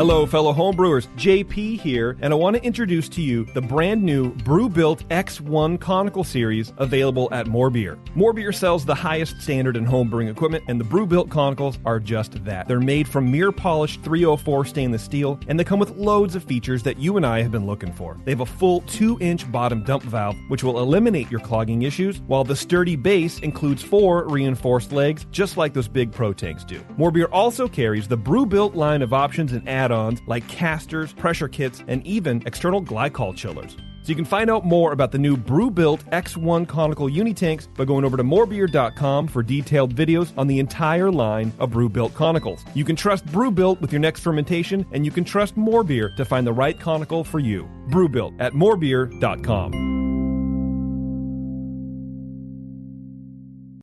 Hello, fellow homebrewers. JP here, and I want to introduce to you the brand new Brew-Built X1 Conical Series available at More Beer. More Beer sells the highest standard in homebrewing equipment, and the Brew-Built Conicals are just that. They're made from mirror-polished 304 stainless steel, and they come with loads of features that you and I have been looking for. They have a full 2-inch bottom dump valve, which will eliminate your clogging issues, while the sturdy base includes 4 reinforced legs, just like those big Pro tanks do. More Beer also carries the Brew-Built line of options and add-ons like casters, pressure kits, and even external glycol chillers. So you can find out more about the new Brew-Built X1 Conical Unitanks by going over to morebeer.com for detailed videos on the entire line of Brew-Built Conicals. You can trust Brew-Built with your next fermentation, and you can trust More Beer to find the right conical for you. Brew-Built at morebeer.com.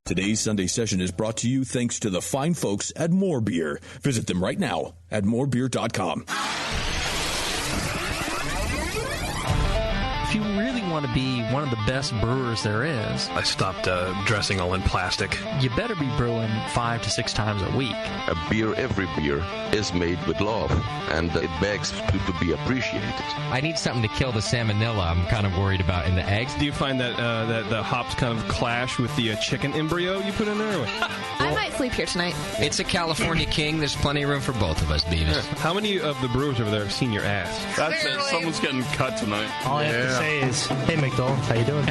Today's Sunday session is brought to you thanks to the fine folks at More Beer. Visit them right now at morebeer.com. If you really want to be one of the best brewers there is, I stopped dressing all in plastic. You better be brewing 5 to 6 times a week. Every beer is made with love, and it begs to be appreciated. I need something to kill the salmonella I'm kind of worried about in the eggs. Do you find that that the hops kind of clash with the chicken embryo you put in there? I might sleep here tonight. It's a California King. There's plenty of room for both of us, Beavis. How many of the brewers over there have seen your ass? That's it. Someone's getting cut tonight. All I have to say is, hey, McDowell, how you doing?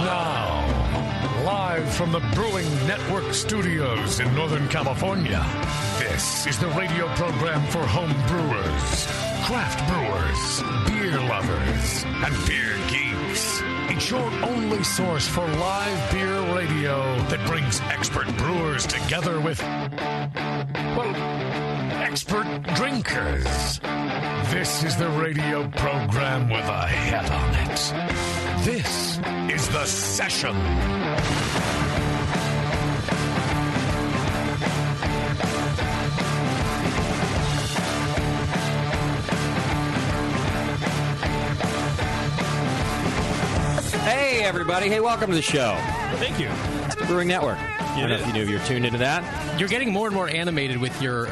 Now, live from the Brewing Network studios in Northern California, this is the radio program for home brewers, craft brewers, beer lovers, and beer geeks. It's your only source for live beer radio that brings expert brewers together with, well, expert drinkers. This is the radio program with a head on it. This is The Session. Hey, everybody. Hey, welcome to the show. Thank you. It's the Brewing Network. I don't know if you knew you're tuned into that. You're getting more and more animated with your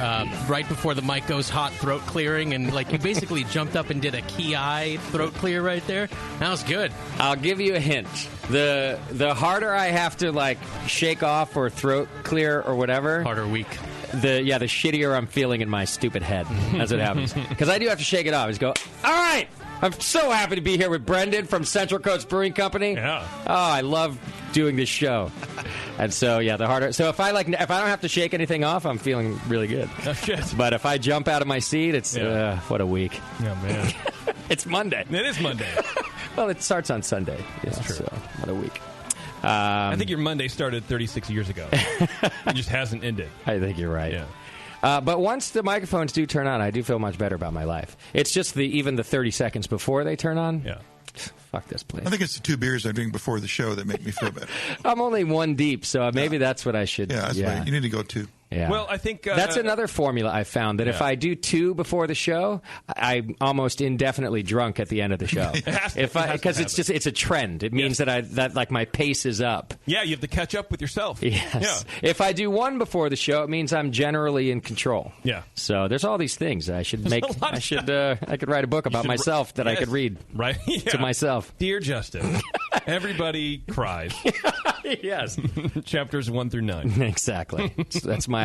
right before the mic goes hot throat clearing, and like you basically jumped up and did a key-eye throat clear right there. That was good. I'll give you a hint. The harder I have to like shake off or throat clear or whatever, Harder week. the shittier I'm feeling in my stupid head as it happens. Because I do have to shake it off. I just go, all right. I'm so happy to be here with Brendan from Central Coast Brewing Company. Yeah. Oh, I love doing this show. And so, yeah, the harder. So if I don't have to shake anything off, I'm feeling really good. Oh, shit. But if I jump out of my seat, it's what a week. Oh, man. It's Monday. It is Monday. Well, it starts on Sunday. That's true. So, what a week. I think your Monday started 36 years ago. It just hasn't ended. I think you're right. Yeah. But once the microphones do turn on, I do feel much better about my life. It's just even the 30 seconds before they turn on. Yeah. Fuck this place. I think it's the 2 beers I drink before the show that make me feel better. I'm only 1 deep, so maybe that's what I should. Yeah, that's right. You need to go 2. Yeah. Well, I think that's another formula I found that if I do 2 before the show, I'm almost indefinitely drunk at the end of the show. Because it's a trend. It means that like my pace is up. Yeah, you have to catch up with yourself. Yes. Yeah. If I do 1 before the show, it means I'm generally in control. Yeah. So there's all these things I should make. I could write a book about myself that I could read right to myself. Dear Justin, everybody cries. Yes. Chapters 1 through 9. Exactly. That's my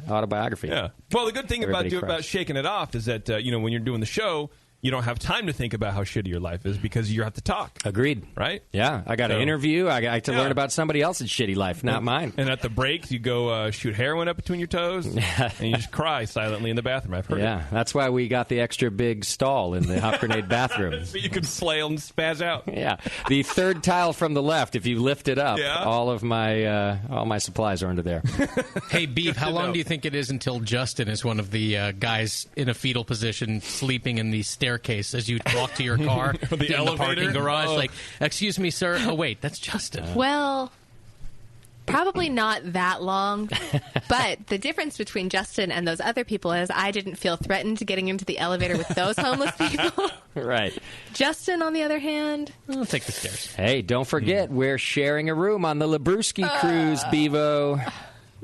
autobiography. Yeah. Well, the good thing about shaking it off is that when you're doing the show, you don't have time to think about how shitty your life is because you have to talk. Agreed. Right? Yeah. I got an interview. I got to learn about somebody else's shitty life, not mine. And at the breaks, you go shoot heroin up between your toes, and you just cry silently in the bathroom. I've heard it. That's why we got the extra big stall in the Hop Grenade bathroom. So you can flail and spaz out. Yeah. The third tile from the left, if you lift it up, all my supplies are under there. Hey, Beef, how long do you think it is until Justin is one of the guys in a fetal position sleeping in the staircase as you walk to your car the in elevator? the parking garage? Like, excuse me, sir. Oh, wait, that's Justin. Well, probably not that long. But the difference between Justin and those other people is I didn't feel threatened getting into the elevator with those homeless people. Right. Justin, on the other hand, I'll take the stairs. Hey, don't forget, we're sharing a room on the Labruski cruise, Bevo.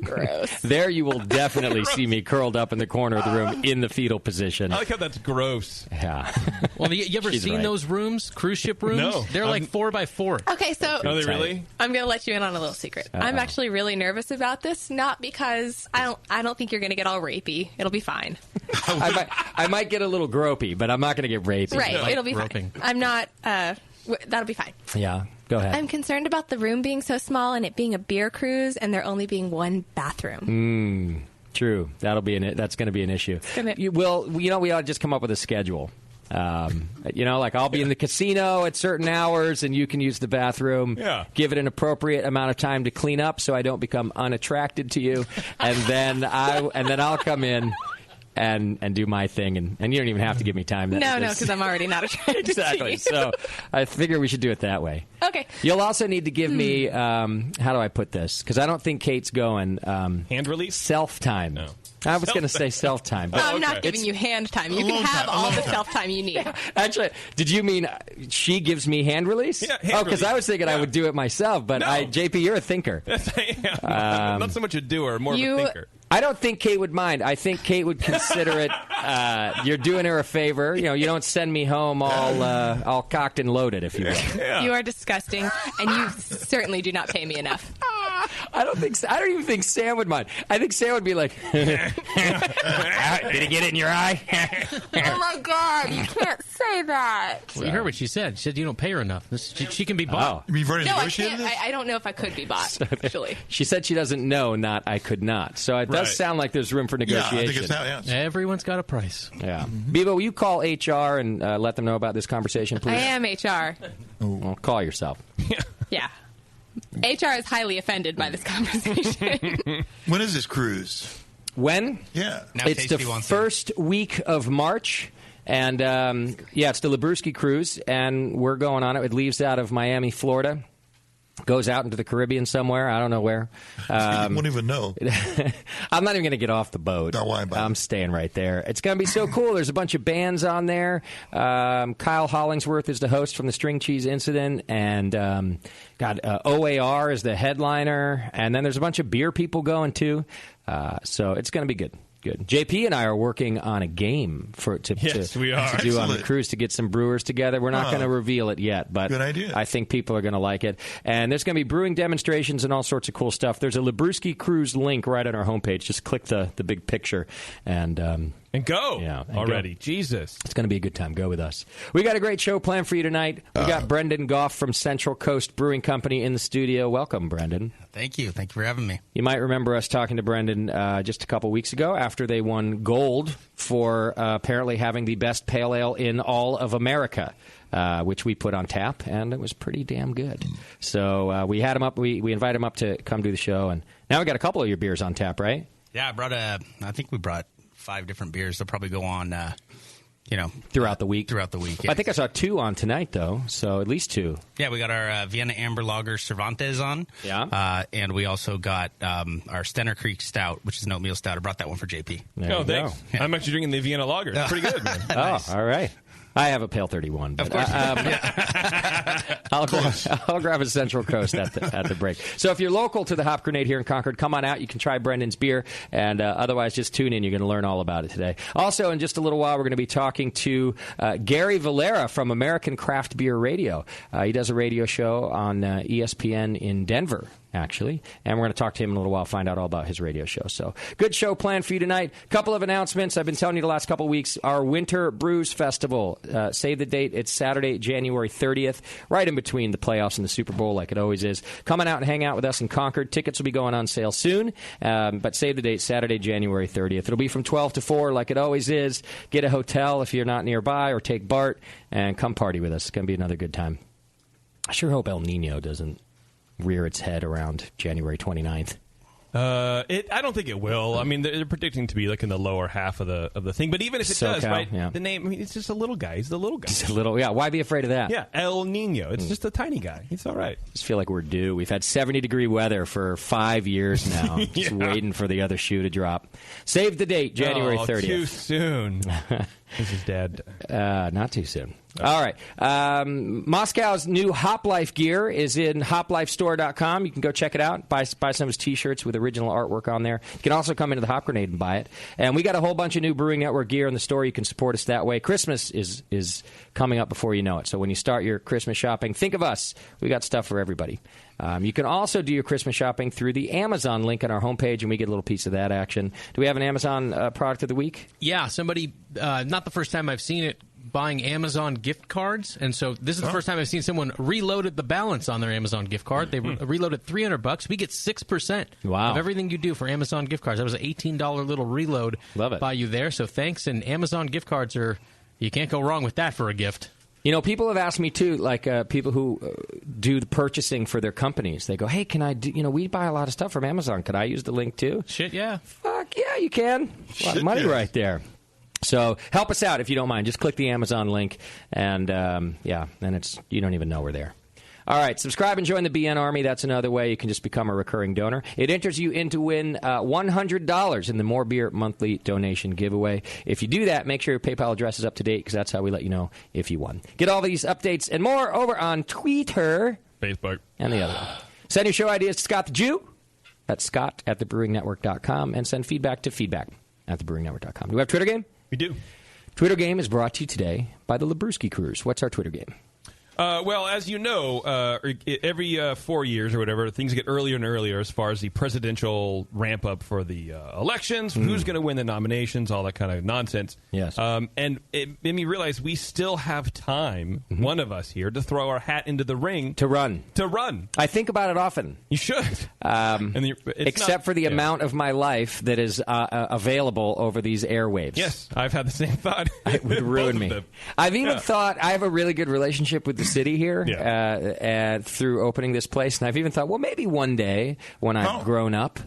Gross. There you will definitely see me curled up in the corner of the room in the fetal position. I like how that's gross. Yeah. Well, you ever seen those rooms, cruise ship rooms? No. They're like 4x4. Okay, so Are they really? I'm going to let you in on a little secret. I'm actually really nervous about this, not because I don't think you're going to get all rapey. It'll be fine. I might get a little gropey, but I'm not going to get rapey. Right, it'll be fine. I'm not. That'll be fine. Yeah, go ahead. I'm concerned about the room being so small and it being a beer cruise and there only being one bathroom. True. That's going to be an issue. We ought to just come up with a schedule. Like I'll be in the casino at certain hours and you can use the bathroom. Yeah. Give it an appropriate amount of time to clean up so I don't become unattracted to you. And then I'll come in and do my thing, and you don't even have to give me time. No, because I'm already not attracted exactly. to you. So I figure we should do it that way. Okay. You'll also need to give me, how do I put this? Because I don't think Kate's going. Hand release? Self-time. No. I was going to say self-time. But I'm not giving you hand time. You can have all the self-time you need. Actually, did you mean she gives me hand release? Yeah, hand because I was thinking I would do it myself, but No. JP, you're a thinker. Not so much a doer, more of a thinker. I don't think Kate would mind. I think Kate would consider it. You're doing her a favor. You don't send me home all cocked and loaded, if you will. Yeah. You are disgusting, and you certainly do not pay me enough. I don't even think Sam would mind. I think Sam would be like, "Did it get it in your eye?" Oh my God! You can't say that. Well, you heard what she said. She said you don't pay her enough. She can be bought. You've already No, I negotiated can't. this? I don't know if I could be bought. Actually, She said she doesn't know, not I could not. So it does sound like there's room for Yeah, I negotiation. think it's now, yes. Everyone's got a price. Yeah. Biba, will you call HR and let them know about this conversation, please? I am HR. Well, call yourself. Yeah. HR is highly offended by this conversation. When is this cruise? When? Yeah. It's the first week of March. And, it's the Labruski Cruise, and we're going on it. It leaves out of Miami, Florida. Goes out into the Caribbean somewhere. I don't know where. You won't even know. I'm not even going to get off the boat. Don't worry about it. I'm staying right there. It's going to be so cool. There's a bunch of bands on there. Kyle Hollingsworth is the host from the String Cheese Incident. And, OAR is the headliner. And then there's a bunch of beer people going, too. So it's going to be good. Good. JP and I are working on a game to do on the cruise to get some brewers together. We're not going to reveal it yet, but good idea. I think people are going to like it. And there's going to be brewing demonstrations and all sorts of cool stuff. There's a Labruski Cruise link right on our homepage. Just click the big picture and go. Yeah, already. Go. Jesus. It's going to be a good time. Go with us. We got a great show planned for you tonight. We got Brendan Goff from Central Coast Brewing Company in the studio. Welcome, Brendan. Thank you. Thank you for having me. You might remember us talking to Brendan just a couple weeks ago after they won gold for apparently having the best pale ale in all of America, which we put on tap, and it was pretty damn good. So we had him up. We invited him up to come do the show, and now we got a couple of your beers on tap, right? Yeah, I think we brought 5 different beers. They'll probably go on, throughout the week. Yeah. I think I saw 2 on tonight, though, so at least 2. Yeah, we got our Vienna Amber Lager Cervantes on. Yeah. And we also got our Stenner Creek Stout, which is an oatmeal stout. I brought that one for JP. Thanks. Yeah. I'm actually drinking the Vienna Lager. It's pretty good, man. Nice. Oh, all right. I have a Pale 31. But, of course. I'll grab a Central Coast at the break. So if you're local to the Hop Grenade here in Concord, come on out. You can try Brendan's beer. And otherwise, just tune in. You're going to learn all about it today. Also, in just a little while, we're going to be talking to Gary Valera from American Craft Beer Radio. He does a radio show on ESPN in Denver, actually. And we're going to talk to him in a little while, find out all about his radio show. So good show planned for you tonight. Couple of announcements. I've been telling you the last couple of weeks. Our Winter Brews Festival. Save the date. It's Saturday, January 30th, right in between the playoffs and the Super Bowl, like it always is. Come on out and hang out with us in Concord. Tickets will be going on sale soon, but save the date, Saturday, January 30th. It'll be from 12 to 4, like it always is. Get a hotel if you're not nearby, or take BART, and come party with us. It's going to be another good time. I sure hope El Nino doesn't rear its head around January 29th. I don't think it will. I mean, they're predicting to be like in the lower half of the thing. But even if it does, right? Yeah. The name, I mean, it's just a little guy. He's the little guy. Just a little, yeah. Why be afraid of that? Yeah, El Nino. It's just a tiny guy. He's all right. Just feel like we're due. We've had 70-degree weather for 5 years now. Just waiting for the other shoe to drop. Save the date, January 30th. Too soon. This is Dad. Not too soon. All right. Moscow's new Hop Life gear is in hoplifestore.com. You can go check it out. Buy some of his T-shirts with original artwork on there. You can also come into the Hop Grenade and buy it. And we got a whole bunch of new Brewing Network gear in the store. You can support us that way. Christmas is coming up before you know it. So when you start your Christmas shopping, think of us. We got stuff for everybody. You can also do your Christmas shopping through the Amazon link on our homepage, and we get a little piece of that action. Do we have an Amazon product of the week? Yeah, somebody, not the first time I've seen it, buying Amazon gift cards. And so this is the first time I've seen someone reloaded the balance on their Amazon gift card. They reloaded $300. We get 6% of everything you do for Amazon gift cards. That was an $18 little reload by you there. So thanks. And Amazon gift cards you can't go wrong with that for a gift. You know, people have asked me, too, like people who do the purchasing for their companies. They go, hey, can I do, we buy a lot of stuff from Amazon. Can I use the link, too? Shit, yeah. Fuck, yeah, you can. A lot of money right there. So help us out if you don't mind. Just click the Amazon link, and, then you don't even know we're there. All right, subscribe and join the BN Army. That's another way you can just become a recurring donor. It enters you in to win $100 in the More Beer monthly donation giveaway. If you do that, make sure your PayPal address is up to date, because that's how we let you know if you won. Get all these updates and more over on Twitter. Facebook. And the other one. Send your show ideas to Scott the Jew. That's Scott@thebrewingnetwork.com. And send feedback to feedback@thebrewingnetwork.com. Do we have Twitter game? We do. Twitter game is brought to you today by the Labruski Cruise. What's our Twitter game? Well, as you know, every 4 years or whatever, things get earlier and earlier as far as the presidential ramp up for the elections, who's going to win the nominations, all that kind of nonsense. Yes. And it made me realize we still have time, one of us here, to throw our hat into the ring. To run. I think about it often. You should. Except for the amount of my life that is available over these airwaves. Yes, I've had the same thought. It would ruin me. I've even thought I have a really good relationship with the city here through opening this place, and I've even thought, well, maybe one day when I've grown up,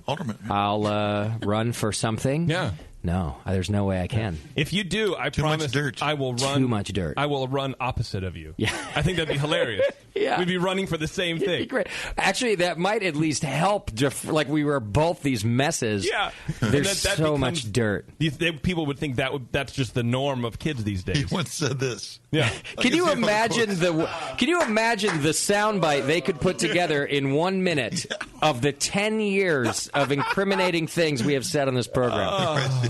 I'll run for something. Yeah. No, there's no way I can. If you do, I promise I will run. Too much dirt. I will run opposite of you. Yeah. I think that'd be hilarious. Yeah. We'd be running for the same thing. Great. Actually, that might at least help. Like we were both these messes. Yeah. There's so much dirt. People would think that's just the norm of kids these days. He once said this. Yeah. Can you imagine the soundbite they could put together in 1 minute of the 10 years of incriminating things we have said on this program?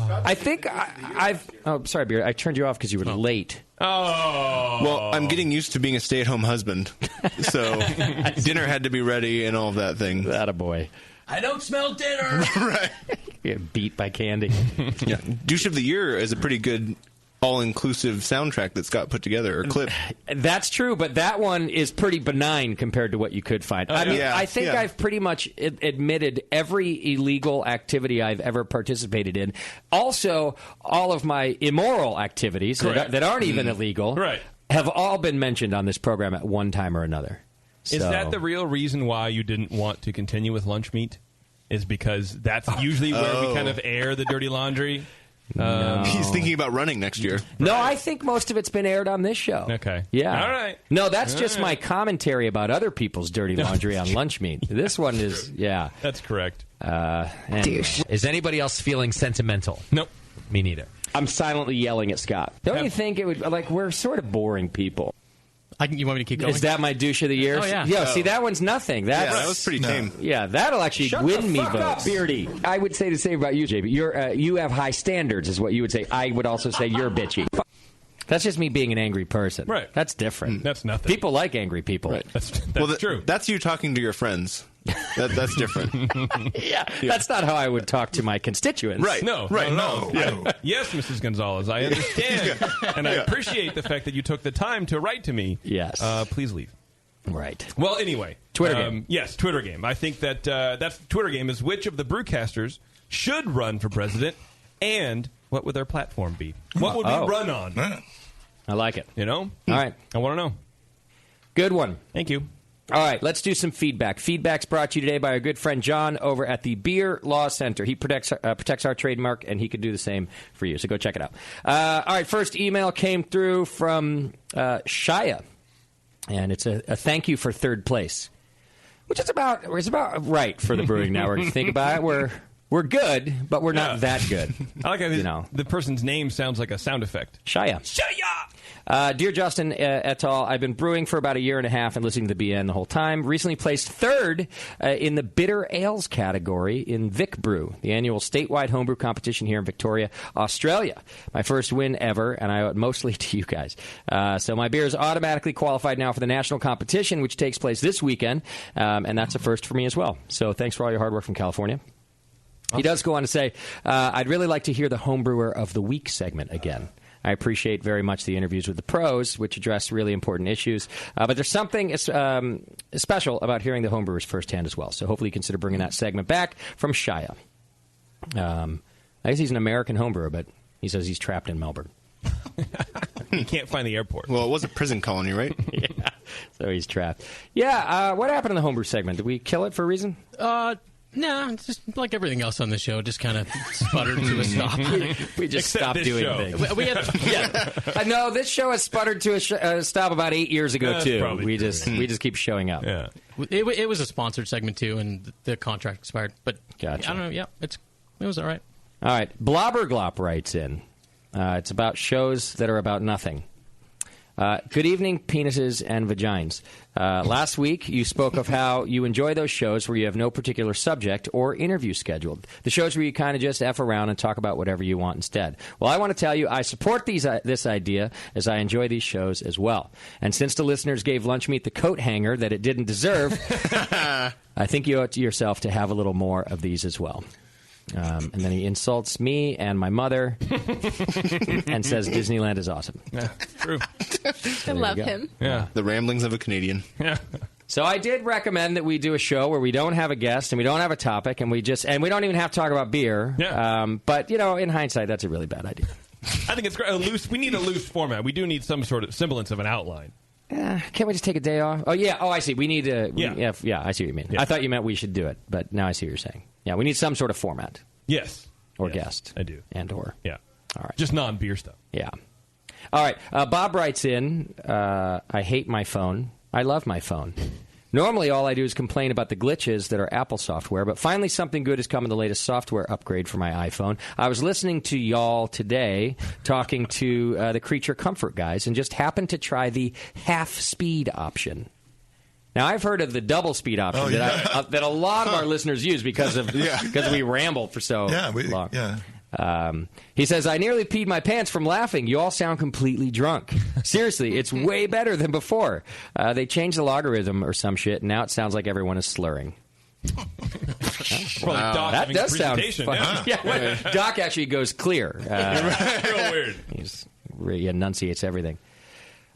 I think Oh, sorry, Beer. I turned you off because you were late. Oh. Well, I'm getting used to being a stay-at-home husband, so dinner had to be ready and all of that thing. Attaboy. I don't smell dinner. Right. Get beat by candy. Yeah. Douche of the Year is a pretty good all-inclusive soundtrack that Scott put together, or clip. That's true, but that one is pretty benign compared to what you could find. I think I've pretty much admitted every illegal activity I've ever participated in. Also, all of my immoral activities that aren't even illegal have all been mentioned on this program at one time or another. Is that the real reason why you didn't want to continue with Lunch Meat? Is because that's usually where we kind of air the dirty laundry? No. He's thinking about running next year. No, I think most of it's been aired on this show. Okay. Yeah. All right. No, that's just my commentary about other people's dirty laundry on Lunch Meat. This one is, That's correct. Anyway. Is anybody else feeling sentimental? Nope. Me neither. I'm silently yelling at Scott. Don't you think it would, we're sort of boring people. You want me to keep going? Is that my douche of the year? Oh, yeah. See, that one's nothing. That was pretty tame. Yeah, that'll actually win me votes. Up, Beardy. I would say the same about you, JB. You have high standards, is what you would say. I would also say you're bitchy. That's just me being an angry person. Right. That's different. That's nothing. People like angry people. Right. That's true. That's you talking to your friends. That's different. Yeah, that's not how I would talk to my constituents. Right. No. Yeah. Yes, Mrs. Gonzalez, I understand. And I appreciate the fact that you took the time to write to me. Yes. Please leave. Right. Well, anyway. Twitter game. Yes, Twitter game. I think that that's Twitter game is which of the brewcasters should run for president and what would their platform be? What would we run on? I like it. You know? All right. I want to know. Good one. Thank you. All right, let's do some feedback. Feedback's brought to you today by our good friend John over at the Beer Law Center. He protects our trademark, and he could do the same for you. So go check it out. All right, first email came through from Shia, and it's a thank you for third place, which is about right for the Brewing Network. You think about it, we're good, but we're not that good. I like how the person's name sounds like a sound effect. Shia. Dear Justin et al., I've been brewing for about a year and a half and listening to the BN the whole time. Recently placed third in the bitter ales category in Vic Brew, the annual statewide homebrew competition here in Victoria, Australia. My first win ever, and I owe it mostly to you guys. So my beer is automatically qualified now for the national competition, which takes place this weekend, and that's a first for me as well. So thanks for all your hard work from California. He does go on to say, I'd really like to hear the Homebrewer of the Week segment again. I appreciate very much the interviews with the pros, which address really important issues. But there's something special about hearing the homebrewers firsthand as well. So hopefully you consider bringing that segment back from Shia. I guess he's an American homebrewer, but he says he's trapped in Melbourne. He can't find the airport. Well, it was a prison colony, right? Yeah, so he's trapped. Yeah, what happened in the homebrew segment? Did we kill it for a reason? No, it's just like everything else on the show, just kind of sputtered to a stop. We just stopped doing things. We had, no, this show has sputtered to a stop about 8 years ago, That's too. probably We true. just keep showing up. Yeah. it was a sponsored segment, too, and the contract expired. But Gotcha. I don't know. Yeah, it was all right. All right. Blobberglop writes in. It's about shows that are about nothing. Good evening, penises and vagines. Last week, you spoke of how you enjoy those shows where you have no particular subject or interview scheduled. The shows where you kind of just F around and talk about whatever you want instead. Well, I want to tell you I support this idea as I enjoy these shows as well. And since the listeners gave Lunch Meat the coat hanger that it didn't deserve, I think you owe it to yourself to have a little more of these as well. And then he insults me and my mother and says Disneyland is awesome. Yeah, true. I love him. Yeah. The ramblings of a Canadian. Yeah. So I did recommend that we do a show where we don't have a guest and we don't have a topic and we don't even have to talk about beer. Yeah. But, in hindsight, that's a really bad idea. I think it's great. We need a loose format. We do need some sort of semblance of an outline. Can't we just take a day off? Oh, yeah. Oh, I see. We need to. Yeah. I see what you mean. Yeah. I thought you meant we should do it, but now I see what you're saying. Yeah, we need some sort of format. Yes. Or Yes, guest. I do. And or. Yeah. All right. Just non-beer stuff. Yeah. All right. Bob writes in, I hate my phone. I love my phone. Normally, all I do is complain about the glitches that are Apple software, but finally something good has come in the latest software upgrade for my iPhone. I was listening to y'all today talking to the Creature Comfort guys and just happened to try the half-speed option. Now, I've heard of the double-speed option that a lot of our listeners use because we ramble for so long. Yeah. He says, I nearly peed my pants from laughing. You all sound completely drunk. Seriously, it's way better than before. They changed the logarithm or some shit, and now it sounds like everyone is slurring. Wow. That does sound fun. Yeah. Doc actually goes clear. Real weird. He enunciates everything.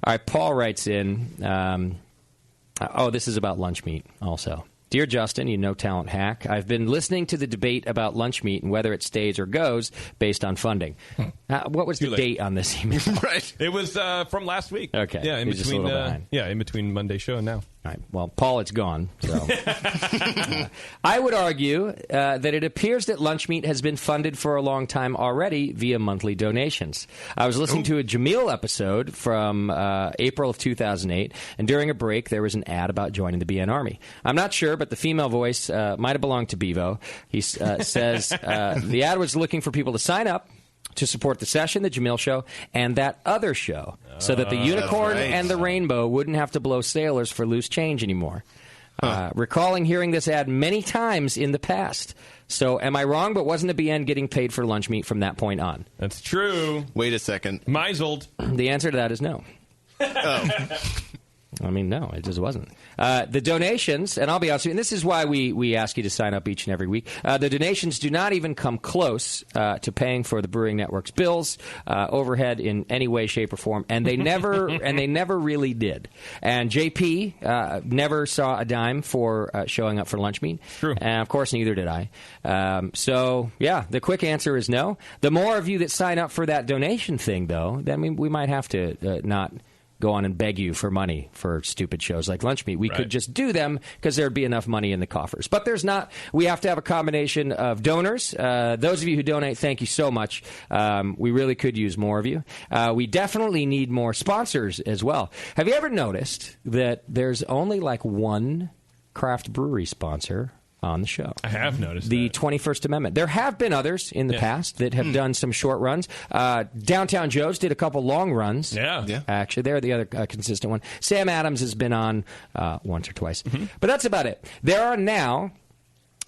All right, Paul writes in, this is about lunch meat also. Dear Justin, you no-talent hack, I've been listening to the debate about lunch meat and whether it stays or goes based on funding. What was the date on this email? Right. It was from last week. Okay. Yeah, in Just a between. little behind. In between Monday's show and now. All right. Well, Paul, it's gone. So I would argue that it appears that lunch meat has been funded for a long time already via monthly donations. I was listening to a Jamil episode from April of 2008, and during a break, there was an ad about joining the BN Army. I'm not sure, but the female voice might have belonged to Bevo. He says the ad was looking for people to sign up to support the session, the Jamil show, and that other show, so that the unicorn and the rainbow wouldn't have to blow sailors for loose change anymore. Recalling hearing this ad many times in the past. So am I wrong, but wasn't the BN getting paid for lunch meat from that point on? That's true. Wait a second. Misled. The answer to that is no. I mean, no, it just wasn't. The donations, and I'll be honest with you, and this is why we ask you to sign up each and every week, the donations do not even come close to paying for the Brewing Network's bills, overhead in any way, shape, or form, and they never really did. And JP never saw a dime for showing up for lunch meat. True. And, of course, neither did I. So, yeah, the quick answer is no. The more of you that sign up for that donation thing, though, then we might have to not go on and beg you for money for stupid shows like Lunch Meat. We could just do them because there'd be enough money in the coffers. But there's not. We have to have a combination of donors. Those of you who donate, thank you so much. We really could use more of you. We definitely need more sponsors as well. Have you ever noticed that there's only like one craft brewery sponsor on the show. I have noticed the 21st Amendment. There have been others in the past that have done some short runs. Downtown Joe's did a couple long runs. Yeah. Actually, they're the other consistent one. Sam Adams has been on once or twice. But that's about it. There are now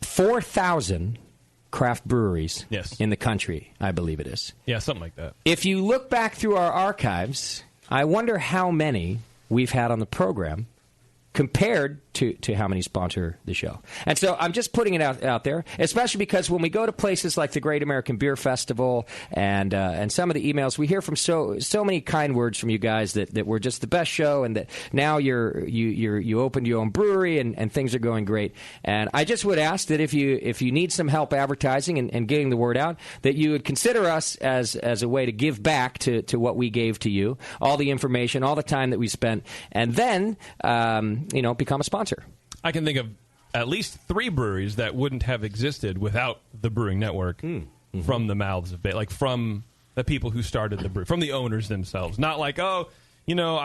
4,000 craft breweries in the country, I believe it is. Yeah, something like that. If you look back through our archives, I wonder how many we've had on the program compared to how many sponsor the show. And so I'm just putting it out there, especially because when we go to places like the Great American Beer Festival and some of the emails, we hear from so many kind words from you guys that we're just the best show and that now you opened your own brewery and things are going great. And I just would ask that if you need some help advertising and getting the word out, that you would consider us as a way to give back to what we gave to you, all the information, all the time that we spent, and then become a sponsor. I can think of at least 3 breweries that wouldn't have existed without the Brewing Network from the mouths of like from the people who started the brewery, from the owners themselves. Not like, I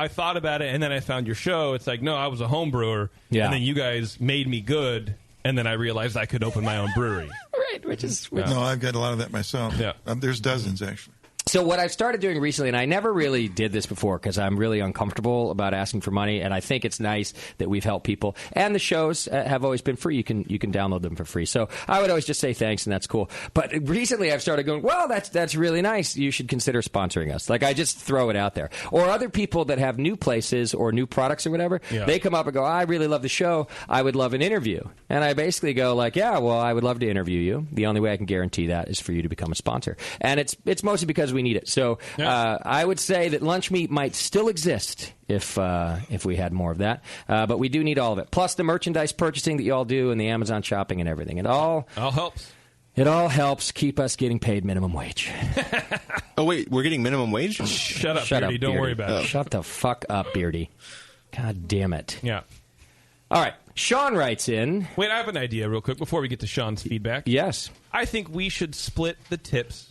thought about it and then I found your show. It's like, no, I was a home brewer and then you guys made me good and then I realized I could open my own brewery. Right, which is... No, I've got a lot of that myself. Yeah. There's dozens, actually. So what I've started doing recently, and I never really did this before because I'm really uncomfortable about asking for money, and I think it's nice that we've helped people. And the shows have always been free. You can download them for free. So I would always just say thanks, and that's cool. But recently I've started going, well, that's really nice. You should consider sponsoring us. Like I just throw it out there. Or other people that have new places or new products or whatever, they come up and go, I really love the show. I would love an interview. And I basically go like, yeah, well, I would love to interview you. The only way I can guarantee that is for you to become a sponsor. And it's mostly because we need it. So I would say that lunch meat might still exist if we had more of that. But we do need all of it. Plus the merchandise purchasing that you all do and the Amazon shopping and everything. It all helps. It all helps keep us getting paid minimum wage. Oh, wait, we're getting minimum wage? Shut up, Beardy. Don't worry about it. Shut the fuck up, Beardy. God damn it. Yeah. All right. Sean writes in. Wait, I have an idea real quick before we get to Sean's feedback. Yes. I think we should split the tips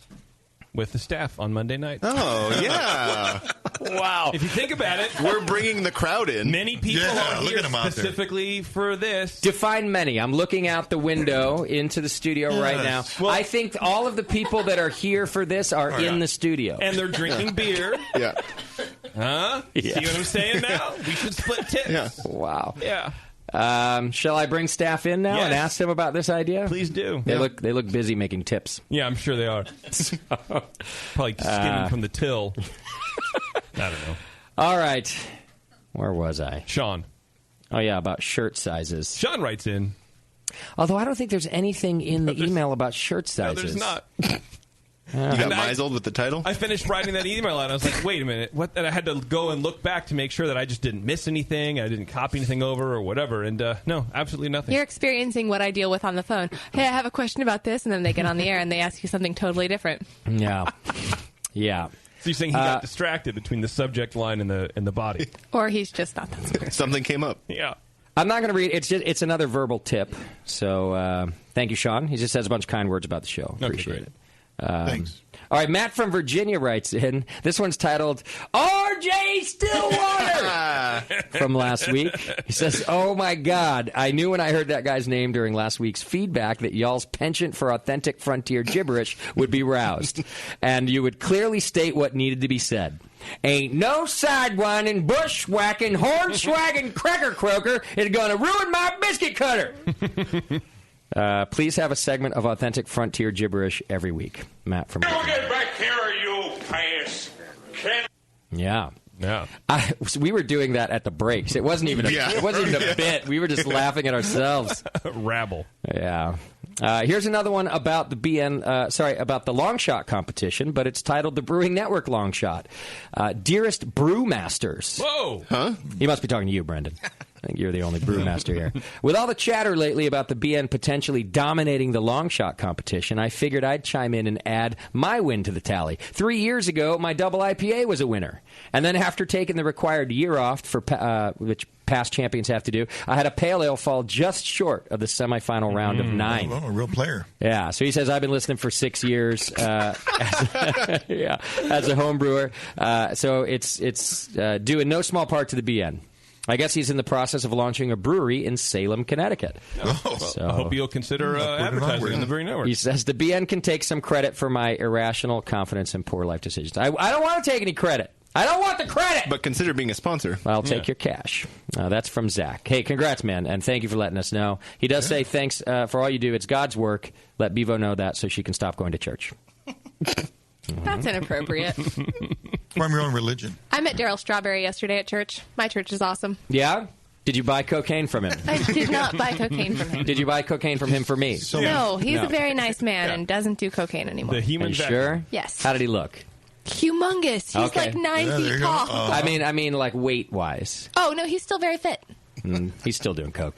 with the staff on Monday night. Oh, yeah. Wow. If you think about it, we're bringing the crowd in. Many people are here specifically for this. Define many. I'm looking out the window into the studio right now. Well, I think all of the people that are here for this are in the studio. And they're drinking beer. Yeah. Yeah. See what I'm saying now? We should split tips. Yeah. Wow. Yeah. Shall I bring staff in now and ask them about this idea? Please do. They look busy making tips. Yeah, I'm sure they are. Probably skimming from the till. I don't know. All right. Where was I? Sean. Oh, yeah, about shirt sizes. Sean writes in. Although I don't think there's anything in the email about shirt sizes. No, there's not. You got misled with the title? I finished writing that email out. And I was like, wait a minute. What? And I had to go and look back to make sure that I just didn't miss anything. I didn't copy anything over or whatever. And no, absolutely nothing. You're experiencing what I deal with on the phone. Hey, I have a question about this. And then they get on the air and they ask you something totally different. Yeah. Yeah. So you're saying he got distracted between the subject line and the body. Or he's just not that smart. Something came up. Yeah. I'm not going to read it. It's another verbal tip. So thank you, Sean. He just says a bunch of kind words about the show. Appreciate it. Thanks. All right, Matt from Virginia writes in. This one's titled, R.J. Stillwater, from last week. He says, oh, my God. I knew when I heard that guy's name during last week's feedback that y'all's penchant for authentic frontier gibberish would be roused, and you would clearly state what needed to be said. Ain't no sidewinding, bushwhacking, hornswagging cracker croaker is going to ruin my biscuit cutter. Please have a segment of authentic frontier gibberish every week. Matt from... Get back here, you pass. Yeah. Yeah. We were doing that at the breaks. It wasn't even a bit. We were just laughing at ourselves. Rabble. Yeah. Here's another one about the about the long shot competition, but it's titled the Brewing Network Long Shot. Dearest Brewmasters. Whoa. Huh? He must be talking to you, Brendan. I think you're the only brewmaster here. With all the chatter lately about the BN potentially dominating the long shot competition, I figured I'd chime in and add my win to the tally. 3 years ago, my double IPA was a winner. And then after taking the required year off, for which past champions have to do, I had a pale ale fall just short of the semifinal round of 9. Oh, a real player. Yeah, so he says, I've been listening for 6 years as a home brewer. So it's due in no small part to the BN. I guess he's in the process of launching a brewery in Salem, Connecticut. So I hope you'll consider advertising on the Brewing Network. He says the BN can take some credit for my irrational confidence and poor life decisions. I don't want to take any credit. I don't want the credit. But consider being a sponsor. I'll take your cash. That's from Zach. Hey, congrats, man, and thank you for letting us know. He does say thanks for all you do. It's God's work. Let Bevo know that so she can stop going to church. That's inappropriate. Form your own religion. I met Daryl Strawberry yesterday at church. My church is awesome. Yeah? Did you buy cocaine from him? I did not buy cocaine from him. Did you buy cocaine from him for me? No, he's a very nice man and doesn't do cocaine anymore. Are you sure? Yes. How did he look? Humongous. He's like 9 feet tall. I mean, like weight-wise. Oh, no, he's still very fit. He's still doing coke.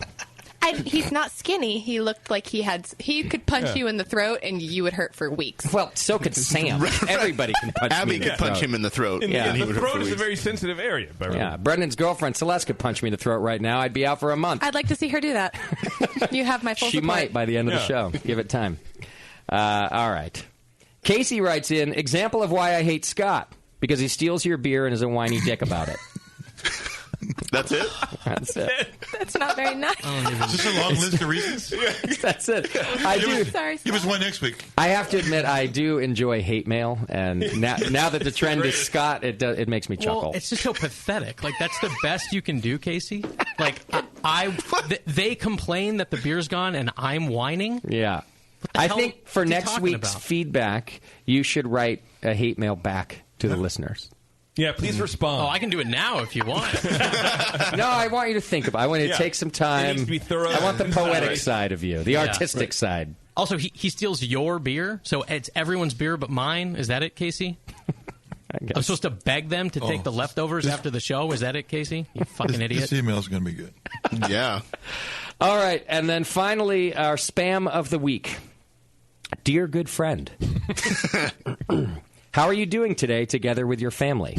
He's not skinny. He looked like he could punch you in the throat and you would hurt for weeks. Well, so could Sam. Everybody can punch Abby me in the could punch throat. him in the throat. The throat is a very sensitive area. Yeah, Brendan's girlfriend Celeste could punch me in the throat right now. I'd be out for a month. I'd like to see her do that. You have my full She support. might by the end of the show. Give it time. All right. Casey writes in, example of why I hate Scott. Because he steals your beer and is a whiny dick about it. That's it? That's it. That's not very nice. Is this a long list of reasons? That's it. I do. Sorry, Give us one next week. I have to admit, I do enjoy hate mail, and now that the trend is Scott, it makes me chuckle. Well, it's just so pathetic. Like, that's the best you can do, Casey. Like, they complain that the beer's gone, and I'm whining. Yeah. I think for next week's feedback, you should write a hate mail back to the listeners. Yeah, please respond. Oh, I can do it now if you want. No, I want you to think about it. I want you to take some time. It needs to be thorough. I want the and poetic concise. side of you, the artistic side. Also, he steals your beer, so it's everyone's beer but mine. Is that it, Casey? I'm supposed to beg them to take the leftovers after the show? Is that it, Casey? You fucking idiot. This email is going to be good. Yeah. All right, and then finally, our spam of the week. Dear good friend, how are you doing today together with your family?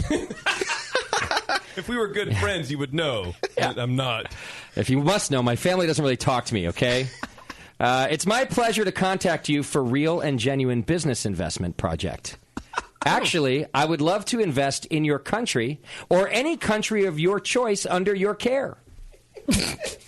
If we were good friends, you would know. That I'm not. If you must know, my family doesn't really talk to me, okay? It's my pleasure to contact you for real and genuine business investment project. Actually, I would love to invest in your country or any country of your choice under your care.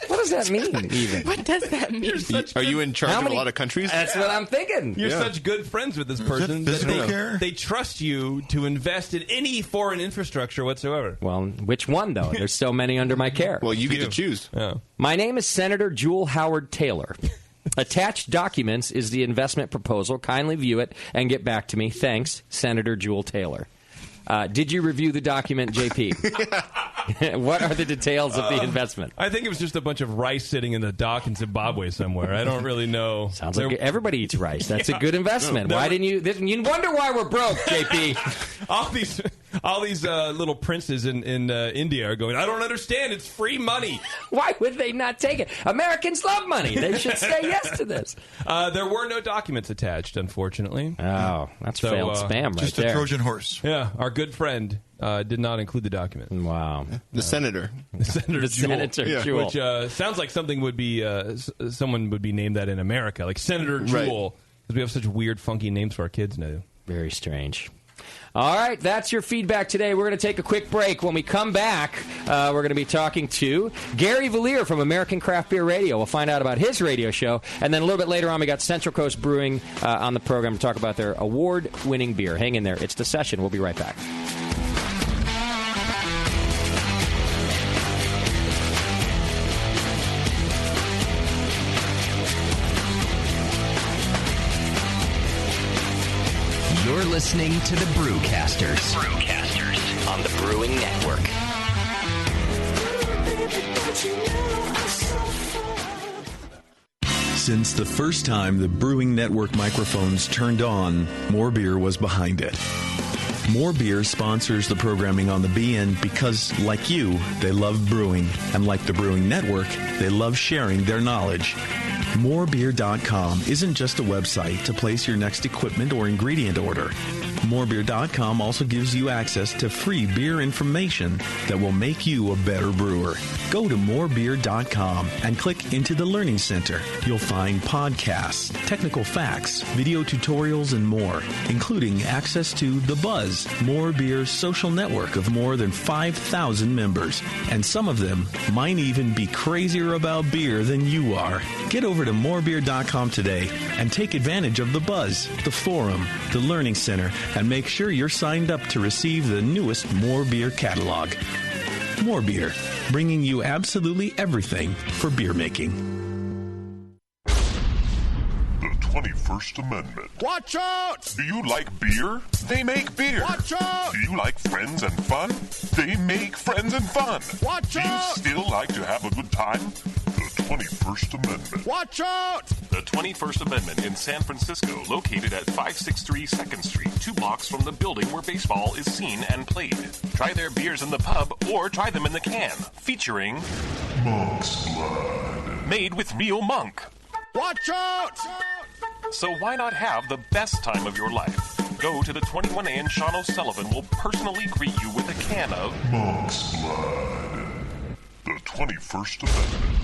What does that mean, even? What does that mean? Are you in charge of a lot of countries? That's what I'm thinking. You're such good friends with this person that they trust you to invest in any foreign infrastructure whatsoever. Well, which one, though? There's so many under my care. Well, you get to choose. Yeah. My name is Senator Jewel Howard Taylor. Attached documents is the investment proposal. Kindly view it and get back to me. Thanks, Senator Jewel Taylor. Did you review the document, JP? What are the details of the investment? I think it was just a bunch of rice sitting in the dock in Zimbabwe somewhere. I don't really know. Sounds like everybody eats rice. That's a good investment. Why didn't you? You wonder why we're broke, JP. all these little princes in India are going, I don't understand. It's free money. Why would they not take it? Americans love money. They should say yes to this. There were no documents attached, unfortunately. Oh, that's failed spam right just there. Just a Trojan horse. Yeah, our good friend did not include the document. Wow. The senator. Senator Jewel. Which sounds like something would be someone would be named that in America, like Senator Jewel, because we have such weird, funky names for our kids now. Very strange. All right, that's your feedback today. We're going to take a quick break. When we come back, we're going to be talking to Gary Valier from American Craft Beer Radio. We'll find out about his radio show. And then a little bit later on, we got Central Coast Brewing on the program to talk about their award-winning beer. Hang in there. It's The Session. We'll be right back. You're listening to the Brewcasters. On the Brewing Network. Since the first time the Brewing Network microphones turned on, More Beer was behind it. More Beer sponsors the programming on the BN because, like you, they love brewing. And like the Brewing Network, they love sharing their knowledge. Morebeer.com isn't just a website to place your next equipment or ingredient order. Morebeer.com also gives you access to free beer information that will make you a better brewer. Go to morebeer.com and click into the Learning Center. You'll find podcasts, technical facts, video tutorials, and more, including access to The Buzz, More Beer's social network of more than 5,000 members. And some of them might even be crazier about beer than you are. Get over to morebeer.com today and take advantage of The Buzz, the forum, the Learning Center, and make sure you're signed up to receive the newest More Beer catalog. More Beer, bringing you absolutely everything for beer making. The 21st Amendment. Watch out! Do you like beer? They make beer. Watch out! Do you like friends and fun? They make friends and fun. Watch out! Do you still like to have a good time? The 21st Amendment. Watch out! The 21st Amendment in San Francisco, located at 563 2nd Street, 2 blocks from the building where baseball is seen and played. Try their beers in the pub or try them in the can, featuring Monk's Blood. Made with real monk. Watch out! So why not have the best time of your life? Go to the 21A and Sean O'Sullivan will personally greet you with a can of Monk's Blood. The 21st Amendment.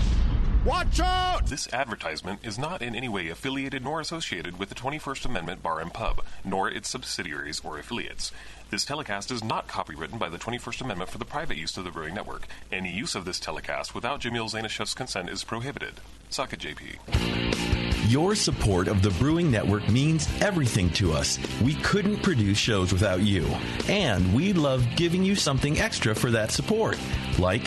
Watch out! This advertisement is not in any way affiliated nor associated with the 21st Amendment Bar and Pub, nor its subsidiaries or affiliates. This telecast is not copywritten by the 21st Amendment for the private use of the Brewing Network. Any use of this telecast without Jamil Zainashev's consent is prohibited. Suck it, JP. Your support of the Brewing Network means everything to us. We couldn't produce shows without you. And we love giving you something extra for that support, like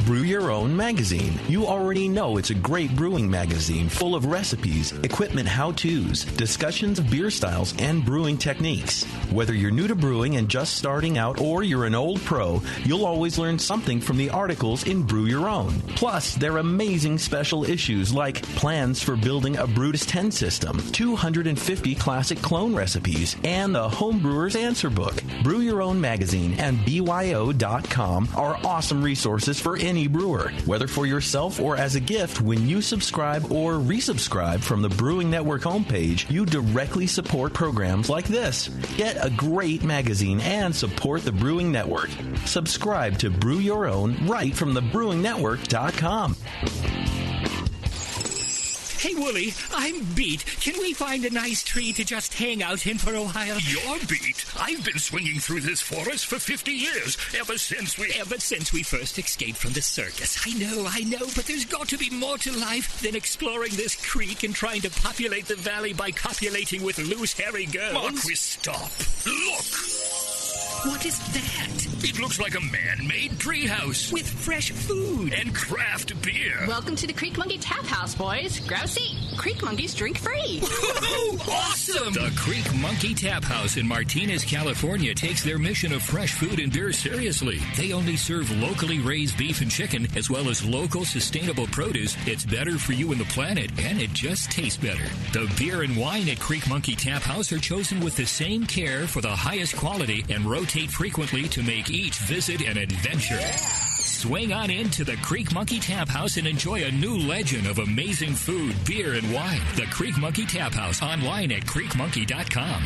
Brew Your Own magazine. You already know it's a great brewing magazine full of recipes, equipment how-tos, discussions of beer styles, and brewing techniques. Whether you're new to brewing and just starting out or you're an old pro, you'll always learn something from the articles in Brew Your Own. Plus, there are amazing special issues like plans for building a Brutus 10 system, 250 classic clone recipes, and the Homebrewer's Answer Book. Brew Your Own magazine and BYO.com are awesome resources for any brewer, whether for yourself or as a gift. When you subscribe or resubscribe from the Brewing Network homepage, you directly support programs like this. Get a great magazine and support the Brewing Network. Subscribe to Brew Your Own right from thebrewingnetwork.com. Hey, Wooly, I'm beat. Can we find a nice tree to just hang out in for a while? You're beat. I've been swinging through this forest for 50 years, ever since we first escaped from the circus. I know, but there's got to be more to life than exploring this creek and trying to populate the valley by copulating with loose, hairy girls. Marquis, stop. Look! What is that? It looks like a man-made treehouse. With fresh food. And craft beer. Welcome to the Creek Monkey Tap House, boys. Grab a seat. Creek Monkeys drink free. Awesome! The Creek Monkey Tap House in Martinez, California takes their mission of fresh food and beer seriously. They only serve locally raised beef and chicken, as well as local sustainable produce. It's better for you and the planet, and it just tastes better. The beer and wine at Creek Monkey Tap House are chosen with the same care for the highest quality and rotate frequently to make each visit an adventure. Swing on into the Creek Monkey Tap House and enjoy a new legend of amazing food, beer, and wine. The Creek Monkey Tap House, online at creekmonkey.com.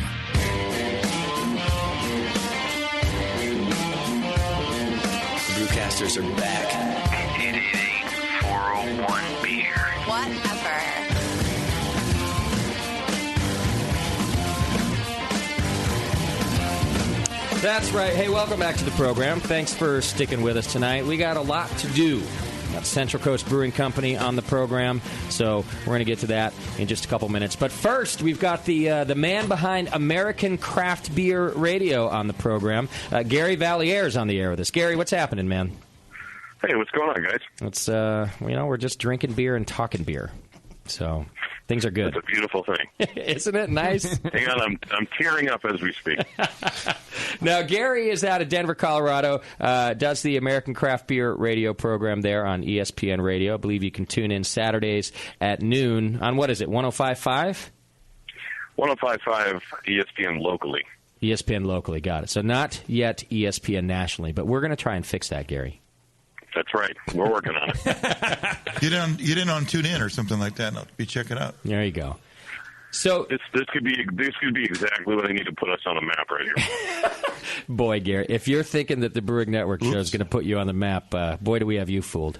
Brewcasters are back. 888-401 beer. Whatever. That's right. Hey, welcome back to the program. Thanks for sticking with us tonight. We got a lot to do. Got Central Coast Brewing Company on the program, so we're going to get to that in just a couple minutes. But first, we've got the man behind American Craft Beer Radio on the program. Gary Valliere's on the air with us. Gary, what's happening, man? Hey, what's going on, guys? It's we're just drinking beer and talking beer, so things are good. It's a beautiful thing. Isn't it nice? Hang on, I'm tearing up as we speak. Now, Gary is out of Denver, Colorado, does the American Craft Beer Radio program there on ESPN Radio. I believe you can tune in Saturdays at noon on, what is it, 105.5? 105.5 ESPN locally. ESPN locally, got it. So not yet ESPN nationally, but we're going to try and fix that, Gary. That's right. We're working on it. Get in on TuneIn or something like that. And I'll be checking it out. There you go. So this could be exactly what I need to put us on a map right here. Boy, Gary, if you're thinking that the Brewing Network show is going to put you on the map, boy, do we have you fooled.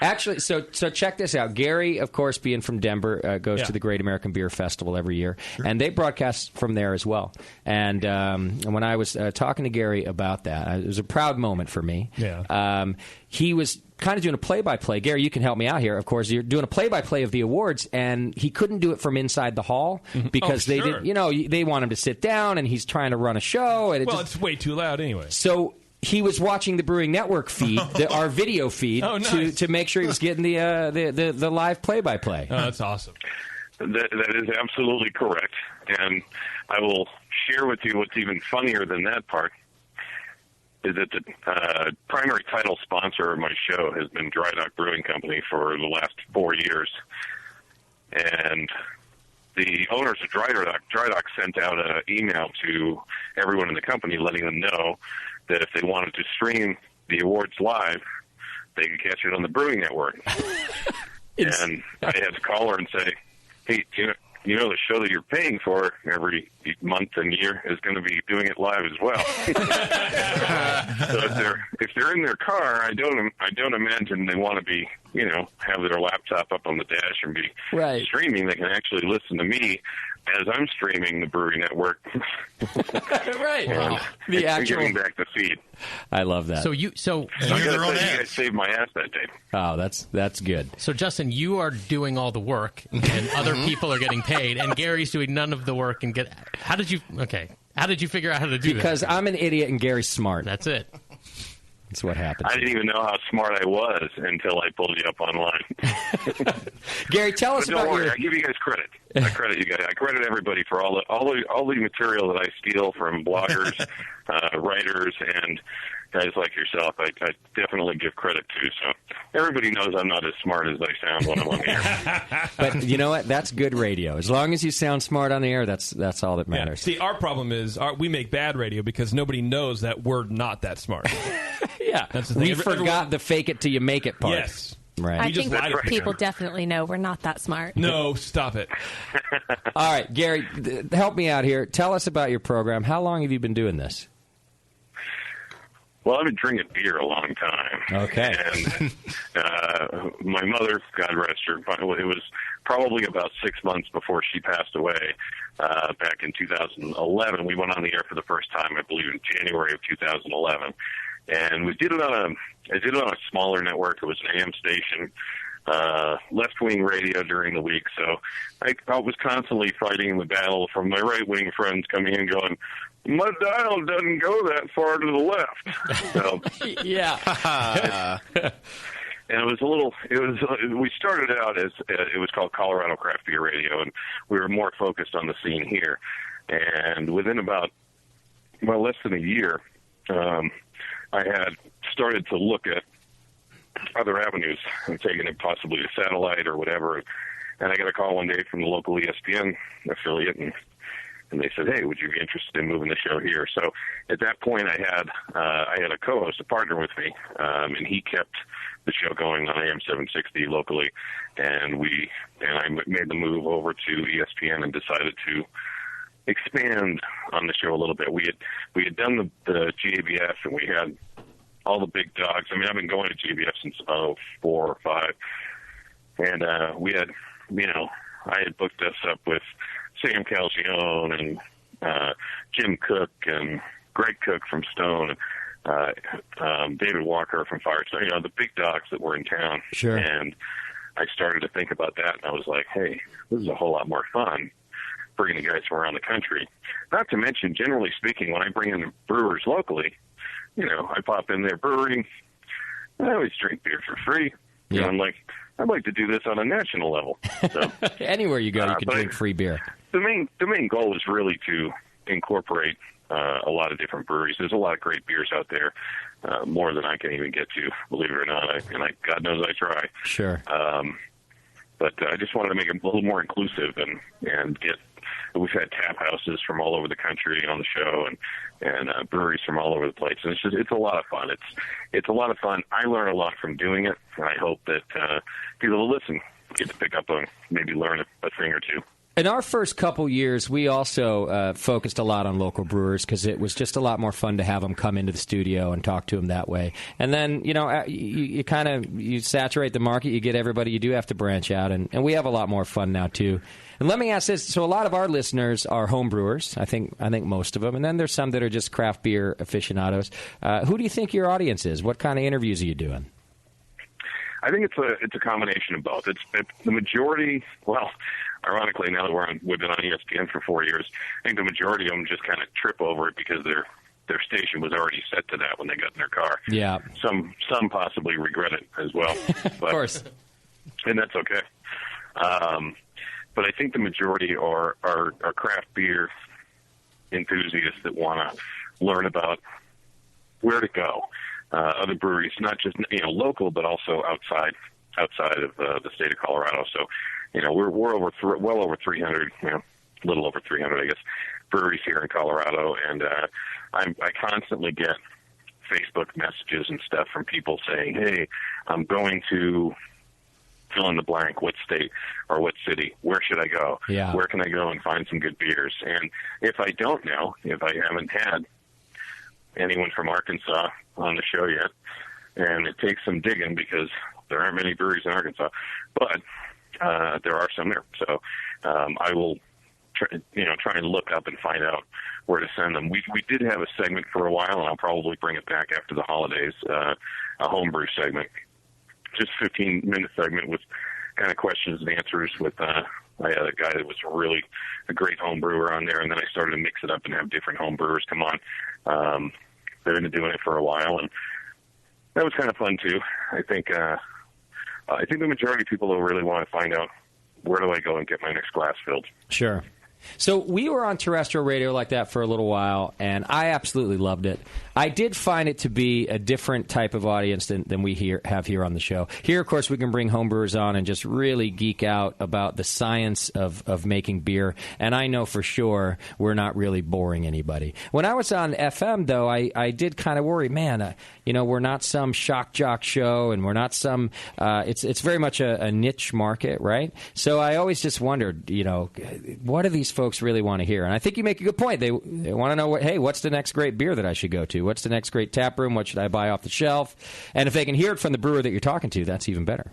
Actually, so check this out. Gary, of course, being from Denver, goes to the Great American Beer Festival every year, and they broadcast from there as well. And when I was talking to Gary about that, it was a proud moment for me. Yeah. He was kind of doing a play-by-play. Gary, you can help me out here. Of course, you're doing a play-by-play of the awards, and he couldn't do it from inside the hall because they did. They want him to sit down, and he's trying to run a show. And it's way too loud anyway. So he was watching the Brewing Network feed, our video feed, to make sure he was getting the live play-by-play. Oh, that's awesome. That is absolutely correct. And I will share with you what's even funnier than that part is that the primary title sponsor of my show has been Dry Dock Brewing Company for the last 4 years. And the owners of Dry Dock sent out an email to everyone in the company letting them know that if they wanted to stream the awards live, they could catch it on the Brewing Network. And I had to call her and say, hey, you know the show that you're paying for every month and year is going to be doing it live as well. So if they're in their car, I don't imagine they want to be, have their laptop up on the dash and be streaming. They can actually listen to me as I'm streaming the Brewery Network. Right. And The actual giving back the feed. I love that. I gotta say, you guys saved my ass that day. Oh, that's good. So, Justin, you are doing all the work, and other people are getting paid, and Gary's doing none of the work. And how did you figure out how to do that? Because I'm an idiot and Gary's smart. That's it. That's what happened. I didn't even know how smart I was until I pulled you up online. Gary, tell us don't about worry, your... I give you guys credit. I credit you guys. I credit everybody for all the material that I steal from bloggers, writers, and guys like yourself. I definitely give credit to. So everybody knows I'm not as smart as I sound when I'm on the air. But you know what? That's good radio. As long as you sound smart on the air, that's all that Yeah. matters. See, our problem is we make bad radio because nobody knows that we're not that smart. Yeah. That's the thing. We forgot the fake it till you make it part. Yes. Right. I think people definitely know we're not that smart. No, stop it. All right, Gary, help me out here. Tell us about your program. How long have you been doing this? Well, I've been drinking beer a long time. Okay. And my mother, God rest her, it was probably about 6 months before she passed away. Back in 2011, we went on the air for the first time, I believe, in January of 2011. And we did it on a smaller network. It was an AM station, left-wing radio during the week. So I was constantly fighting the battle from my right-wing friends coming in going, my dial doesn't go that far to the left. So, yeah. And we started out as, it was called Colorado Craft Beer Radio, and we were more focused on the scene here. And within about, less than a year, I had started to look at other avenues and taking it possibly to satellite or whatever. And I got a call one day from the local ESPN affiliate, and they said, hey, would you be interested in moving the show here? So at that point, I had a co-host, a partner with me, and he kept the show going on AM 760 locally. And I made the move over to ESPN and decided to expand on the show a little bit. We had done the GABF, and we had all the big dogs. I mean, I've been going to GABF since 4 or 5, and we had, I had booked us up with Sam Calgione and Jim Cook and Greg Cook from Stone, and David Walker from Firestone. The big dogs that were in town. Sure. And I started to think about that, and I was like, hey, this is a whole lot more fun bringing guys from around the country. Not to mention, generally speaking, when I bring in brewers locally, I pop in their brewery. I always drink beer for free. Yeah. I'm like, I'd like to do this on a national level. So, anywhere you go, you can drink free beer. The main goal is really to incorporate a lot of different breweries. There's a lot of great beers out there, more than I can even get to, believe it or not. God knows I try. Sure. But I just wanted to make it a little more inclusive and get we've had tap houses from all over the country on the show, and breweries from all over the place. And it's a lot of fun. It's a lot of fun. I learn a lot from doing it, and I hope that people who listen get to pick up on, maybe learn a thing or two. In our first couple years, we also focused a lot on local brewers because it was just a lot more fun to have them come into the studio and talk to them that way. And then, you kind of you saturate the market, you get everybody, you do have to branch out, and we have a lot more fun now, too. And let me ask this. So a lot of our listeners are home brewers, I think most of them, and then there's some that are just craft beer aficionados. Who do you think your audience is? What kind of interviews are you doing? I think it's a combination of both. It's the majority, well, ironically, now that we've been on ESPN for 4 years, I think the majority of them just kind of trip over it because their station was already set to that when they got in their car. Yeah. Some possibly regret it as well. Of course. And that's okay. But I think the majority are craft beer enthusiasts that want to learn about where to go. Other breweries, not just local, but also outside of the state of Colorado. So, we're well over 300, a little over 300, I guess, breweries here in Colorado, and I constantly get Facebook messages and stuff from people saying, "Hey, I'm going to fill in the blank. What state or what city? Where should I go? Yeah. Where can I go and find some good beers?" And if I don't know, if I haven't had anyone from Arkansas on the show yet, and it takes some digging because there aren't many breweries in Arkansas, but there are some there. So I will try and look up and find out where to send them. We did have a segment for a while, and I'll probably bring it back after the holidays, a homebrew segment, just a 15-minute segment with kind of questions and answers with I had a guy that was really a great home brewer on there, and then I started to mix it up and have different home brewers come on. They've been doing it for a while, and that was kind of fun too. I think the majority of people will really want to find out, where do I go and get my next glass filled? Sure. So we were on terrestrial radio like that for a little while, and I absolutely loved it. I did find it to be a different type of audience than we have here on the show. Here, of course, we can bring homebrewers on and just really geek out about the science of making beer, and I know for sure we're not really boring anybody. When I was on FM, though, I did kind of worry, man, we're not some shock jock show, and we're not some, it's very much a niche market, right? So I always just wondered, what do these folks really want to hear? And I think you make a good point. They want to know, what's the next great beer that I should go to? What's the next great tap room? What should I buy off the shelf? And if they can hear it from the brewer that you're talking to, that's even better.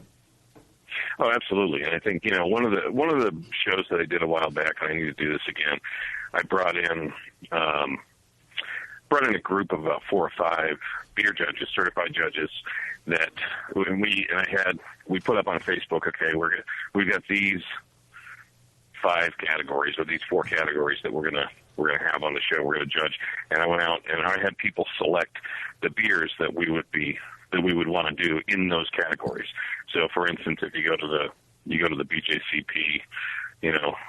Oh, absolutely. And I think, one of the shows that I did a while back, and I need to do this again, I brought in a group of about 4 or 5 beer judges, certified judges, that we put up on Facebook, okay, we've got these 5 categories, or these 4 categories that we're gonna have on the show. We're gonna judge, and I went out and I had people select the beers that we would want to do in those categories. So, for instance, if you go to the BJCP,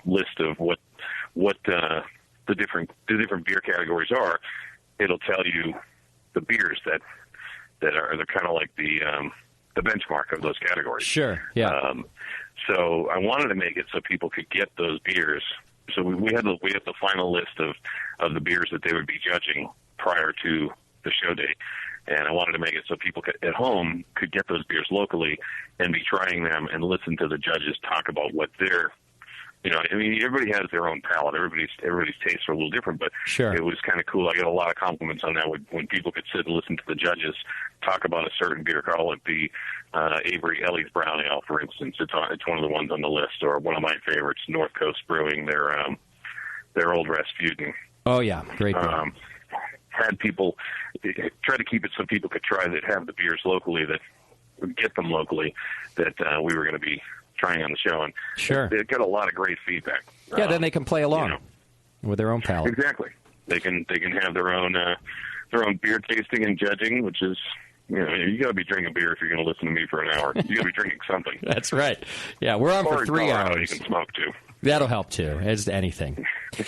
list of what the different beer categories are, it'll tell you the beers that are they're kind of like the benchmark of those categories. Sure. Yeah. So I wanted to make it so people could get those beers. So we had the final list of the beers that they would be judging prior to the show date, and I wanted to make it so people at home could get those beers locally and be trying them and listen to the judges talk about what their, everybody has their own palate. Everybody's tastes are a little different, but sure. It was kind of cool. I got a lot of compliments on that when people could sit and listen to the judges talk about a certain beer. Call it the Avery Ellie's Brown Ale, for instance. It's one of the ones on the list, or one of my favorites, North Coast Brewing, their Old Rasputin. Oh yeah, great beer. Had people try to keep it so people could try that have the beers locally, that get them locally, that we were going to be trying on the show, and sure, they got a lot of great feedback. Yeah, then they can play along with their own palate. Exactly, they can have their own beer tasting and judging, which is, you got to be drinking beer if you're going to listen to me for an hour. You got to be drinking something. That's right. Yeah, we're on for 3 hours. You can smoke too. That'll help, too, as anything.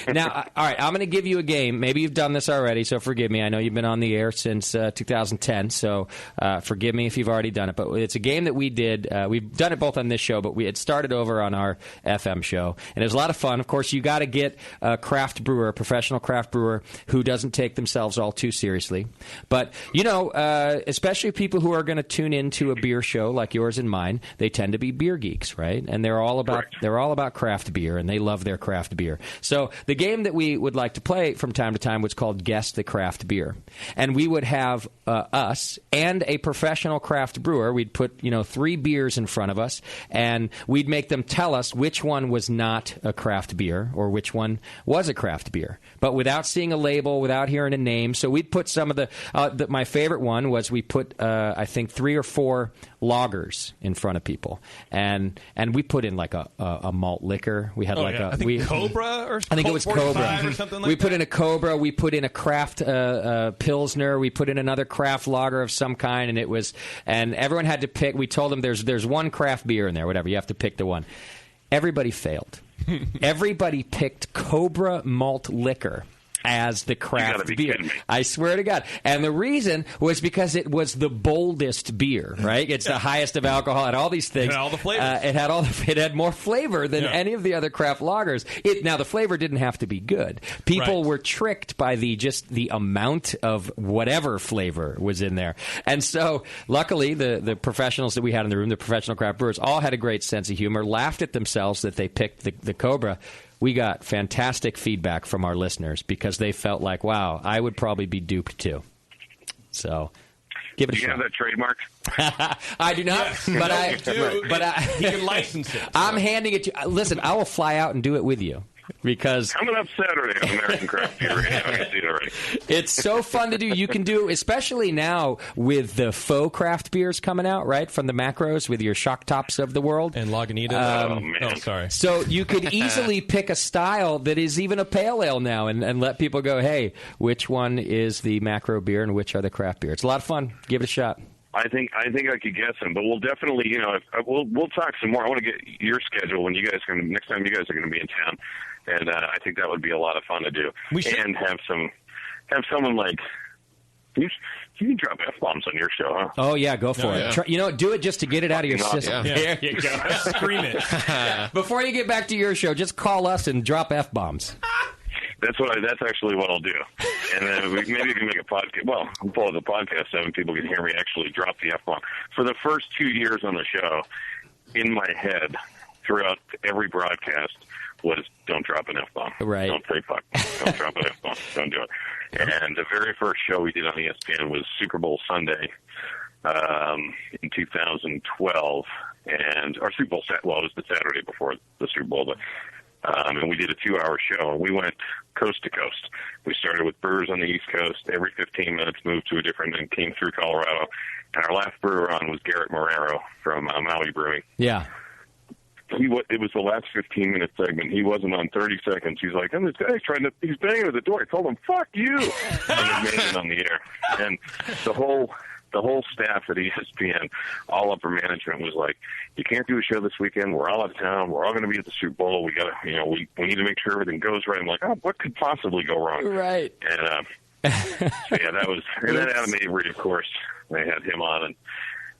Now, all right, I'm going to give you a game. Maybe you've done this already, so forgive me. I know you've been on the air since 2010, so forgive me if you've already done it. But it's a game that we did. We've done it both on this show, but it started over on our FM show. And it was a lot of fun. Of course, you got to get a craft brewer, a professional craft brewer who doesn't take themselves all too seriously. But, especially people who are going to tune into a beer show like yours and mine, they tend to be beer geeks, right? And they're all about craft beer, and they love their craft beer. So the game that we would like to play from time to time was called Guess the Craft Beer. And we would have us and a professional craft brewer. We'd put, 3 beers in front of us, and we'd make them tell us which one was not a craft beer or which one was a craft beer. But without seeing a label, without hearing a name. So we'd put some of my favorite one was we put, I think, 3 or 4 lagers in front of people. And we put in like a malt liquor. We had Cobra or I think it was Cobra. Or something like we put in a Cobra. We put in a craft Pilsner. We put in another craft lager of some kind, and everyone had to pick. We told them there's one craft beer in there, whatever. You have to pick the one. Everybody failed. Everybody picked Cobra malt liquor as the craft beer. I swear to God. And the reason was because it was the boldest beer, right? It's the highest of alcohol and all these things. It had all the flavors. It had more flavor than any of the other craft lagers. Now, the flavor didn't have to be good. People were tricked by the amount of whatever flavor was in there. And so, luckily, the professionals that we had in the room, the professional craft brewers, all had a great sense of humor, laughed at themselves that they picked the Cobra. We got fantastic feedback from our listeners because they felt like, wow, I would probably be duped too. So, give it a shot. Do you have that trademark? I do not, Yes. But you can license it. So. I'm handing it to you. Listen, I will fly out and do it with you. Because coming up Saturday on American Craft Beer Radio, I can see it already. It's so fun to do. You can do, especially now with the faux craft beers coming out, right, from the macros with your Shock Tops of the world and Lagunitas. Sorry. So you could easily pick a style that is even a pale ale now, and let people go, hey, which one is the macro beer and which are the craft beer? It's a lot of fun. Give it a shot. I think I could guess them, but we'll definitely, we'll talk some more. I want to get your schedule when you guys next time you guys are going to be in town, and I think that would be a lot of fun to do. And have someone like you can drop F-bombs on your show, huh? Oh yeah, go for it. Yeah. Do it just to get it out of your system. Yeah. There you go. Scream it. Before you get back to your show, just call us and drop F-bombs. That's actually what I'll do, and then maybe we can make a podcast. Well, we'll follow the podcast so people can hear me actually drop the F-bomb. For the first 2 years on the show, in my head, throughout every broadcast, was don't drop an F-bomb. Right. Don't say fuck. Don't drop an F-bomb. Don't do it. And the very first show we did on ESPN was Super Bowl Sunday in 2012, or Super Bowl. Well, it was the Saturday before the Super Bowl, but. And we did a 2-hour show, and we went coast to coast. We started with brewers on the East Coast. Every 15 minutes moved to a different, and came through Colorado. And our last brewer on was Garrett Marrero from Maui Brewing. Yeah. It was the last 15-minute segment. He wasn't on 30 seconds. He's like, this guy's he's banging at the door. I told him, fuck you. And he made it on the air. And the whole staff at ESPN, all upper management was like, you can't do a show this weekend. We're all out of town. We're all going to be at the Super Bowl. We got to, we need to make sure everything goes right. I'm like, what could possibly go wrong? Right. And so yeah, that was. And then Adam Avery, of course, they had him on, and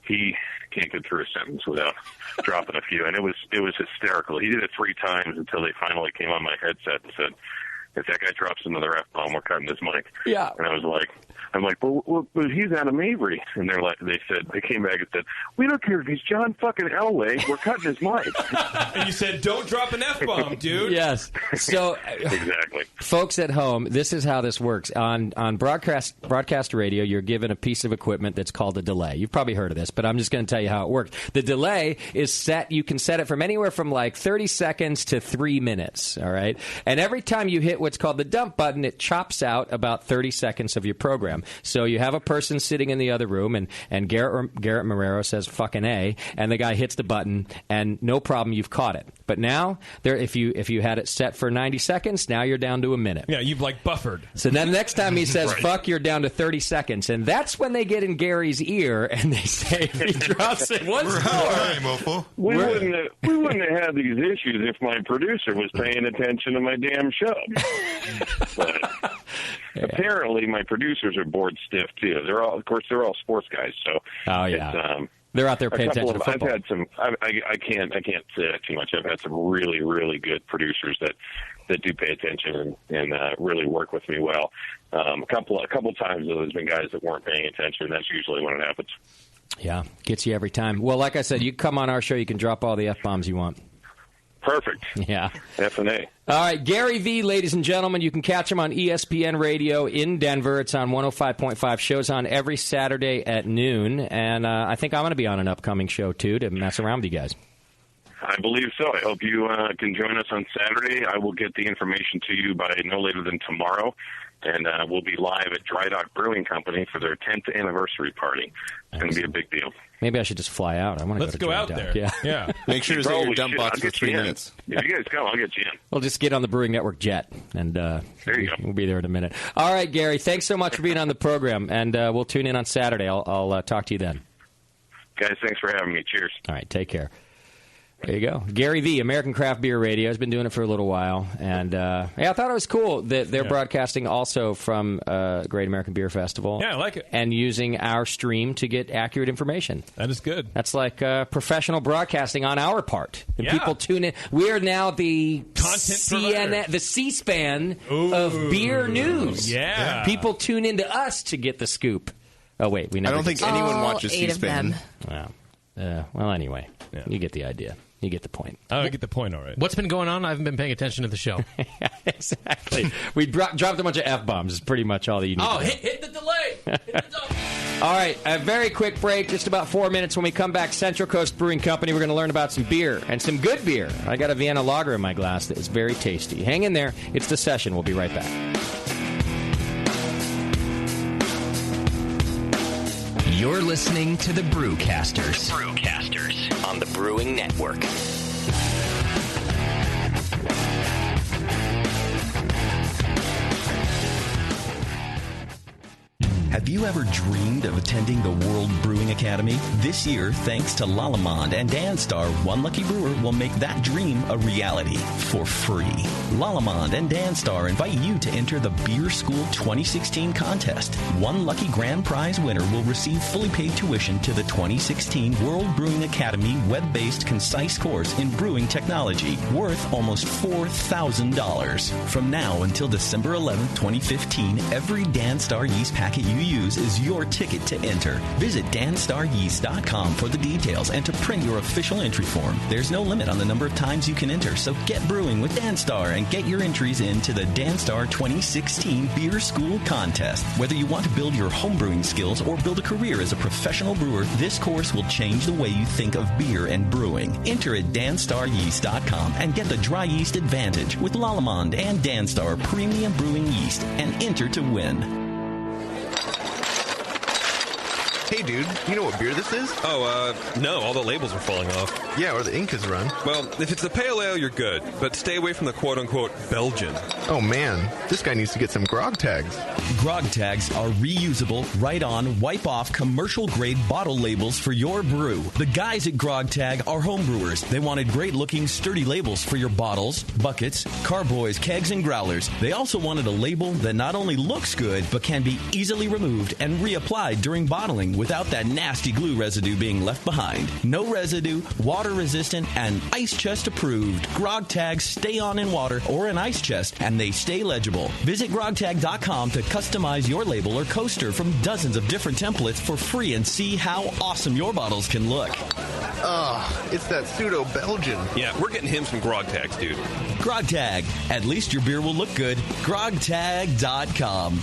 he can't get through a sentence without dropping a few. And it was hysterical. He did it 3 times until they finally came on my headset and said, if that guy drops another F-bomb, we're cutting his mic. Yeah. And I was like, but he's Adam Avery. And they came back and said, we don't care if he's John fucking Elway, we're cutting his mic. And you said, don't drop an F-bomb, dude. Yes. So, exactly. Folks at home, this is how this works. On broadcast radio, you're given a piece of equipment that's called a delay. You've probably heard of this, but I'm just going to tell you how it works. The delay is set, you can set it from anywhere from like 30 seconds to 3 minutes, all right? And every time you hit what's called the dump button, it chops out about 30 seconds of your program. So you have a person sitting in the other room, and Garrett Marrero says fucking A, and the guy hits the button, and no problem, you've caught it. But now, if you had it set for 90 seconds, now you're down to a minute. Yeah, you've buffered. So then next time he says right. fuck, you're down to 30 seconds. And that's when they get in Gary's ear and they say if he drops it once more. We wouldn't have had these issues if my producer was paying attention to my damn show. But apparently my producers are bored stiff too. Of course they're all sports guys, so they're out there paying attention to football. I've had some. I can't say that too much. I've had some really, really good producers that do pay attention and really work with me well. A couple times though, there's been guys that weren't paying attention. That's usually when it happens. Yeah, gets you every time. Well, like I said, you come on our show, you can drop all the F-bombs you want. Perfect. Yeah. F&A. All right, Gary V, ladies and gentlemen, you can catch him on ESPN Radio in Denver. It's on 105.5. Shows on every Saturday at noon. And I think I'm going to be on an upcoming show, too, to mess around with you guys. I believe so. I hope you can join us on Saturday. I will get the information to you by no later than tomorrow. And we'll be live at Dry Dock Brewing Company for their 10th anniversary party. It's going to be a big deal. Maybe I should just fly out. I want to Let's go go Dry out Dock. there. Yeah. Make sure to set your dump box for 3 minutes. If you guys come, I'll get you in. We'll just get on the Brewing Network jet, and there you go. We'll be there in a minute. All right, Gary, thanks so much for being on the program, and we'll tune in on Saturday. I'll talk to you then. Guys, thanks for having me. Cheers. All right, take care. There you go. Gary V, American Craft Beer Radio, has been doing it for a little while. And I thought it was cool that they're broadcasting also from Great American Beer Festival. Yeah, I like it. And using our stream to get accurate information. That is good. That's like professional broadcasting on our part. And Yeah. people tune in. We are now the Content CNN, the C-SPAN of beer news. Yeah. People tune into us to get the scoop. Oh, wait. We never I don't think anyone watches C-SPAN. Well, anyway, you get the idea. You get the point. I get the point, all right. What's been going on? I haven't been paying attention to the show. Exactly. We dropped a bunch of F-bombs. Is pretty much all that you need to know. Hit the delay. All right, a very quick break, just about 4 minutes. When we come back, Central Coast Brewing Company, we're going to learn about some beer, and some good beer. I got a Vienna Lager in my glass that is very tasty. Hang in there. It's The Session. We'll be right back. You're listening to the Brewcasters. The Brewcasters on the Brewing Network. Have you ever dreamed of attending the World Brewing Academy? This year, thanks to Lalamond and Danstar, one lucky brewer will make that dream a reality for free. Lalamond and Danstar invite you to enter the Beer School 2016 contest. One lucky grand prize winner will receive fully paid tuition to the 2016 World Brewing Academy web-based concise course in brewing technology, worth almost $4,000. From now until December 11, 2015, every Danstar yeast packet you use is your ticket to enter. Visit danstaryeast.com for the details and to print your official entry form. There's no limit on the number of times you can enter, so get brewing with Danstar and get your entries into the Danstar 2016 Beer School Contest. Whether you want to build your homebrewing skills or build a career as a professional brewer, this course will change the way you think of beer and brewing. Enter at danstaryeast.com and get the dry yeast advantage with Lalamond and Danstar Premium Brewing Yeast and enter to win. Hey, dude, you know what beer this is? No, all the labels are falling off. Yeah, or the ink is run. Well, if it's a pale ale, you're good, but stay away from the quote-unquote Belgian. Oh, man, this guy needs to get some grog tags. Grog tags are reusable, write-on, wipe-off, commercial-grade bottle labels for your brew. The guys at Grog Tag are homebrewers. They wanted great-looking, sturdy labels for your bottles, buckets, carboys, kegs, and growlers. They also wanted a label that not only looks good, but can be easily removed and reapplied during bottling without that nasty glue residue being left behind. No residue, water-resistant, and ice chest approved. Grog tags stay on in water or an ice chest, and they stay legible. Visit grogtag.com to customize your label or coaster from dozens of different templates for free and see how awesome your bottles can look. It's that pseudo-Belgian. Yeah, we're getting him some grog tags, dude. Grog Tag. At least your beer will look good. grogtag.com.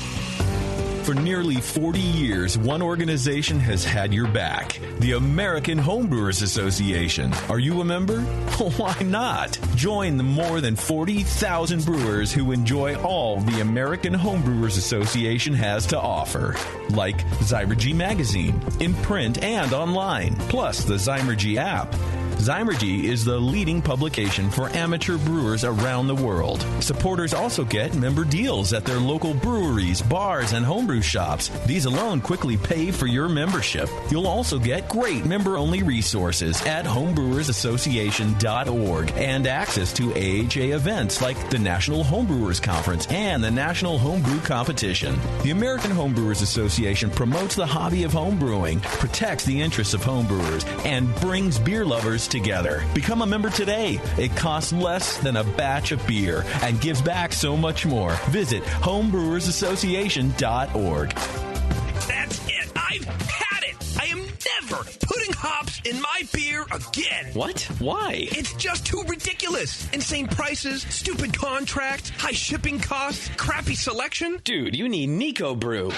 For nearly 40 years, one organization has had your back. The American Homebrewers Association. Are you a member? Why not? Join the more than 40,000 brewers who enjoy all the American Homebrewers Association has to offer. Like Zymergy Magazine, in print and online, plus the Zymergy app. Zymergy is the leading publication for amateur brewers around the world. Supporters also get member deals at their local breweries, bars, and homebrew shops. These alone quickly pay for your membership. You'll also get great member-only resources at homebrewersassociation.org and access to AHA events like the National Homebrewers Conference and the National Homebrew Competition. The American Homebrewers Association promotes the hobby of homebrewing, protects the interests of homebrewers, and brings beer lovers together. Become a member today. It costs less than a batch of beer and gives back so much more. Visit homebrewersassociation.org. That's it. I've had it. I am never putting hops in my beer again. What? Why? It's just too ridiculous. Insane prices, stupid contracts, high shipping costs, crappy selection. Dude, you need Nico Brew.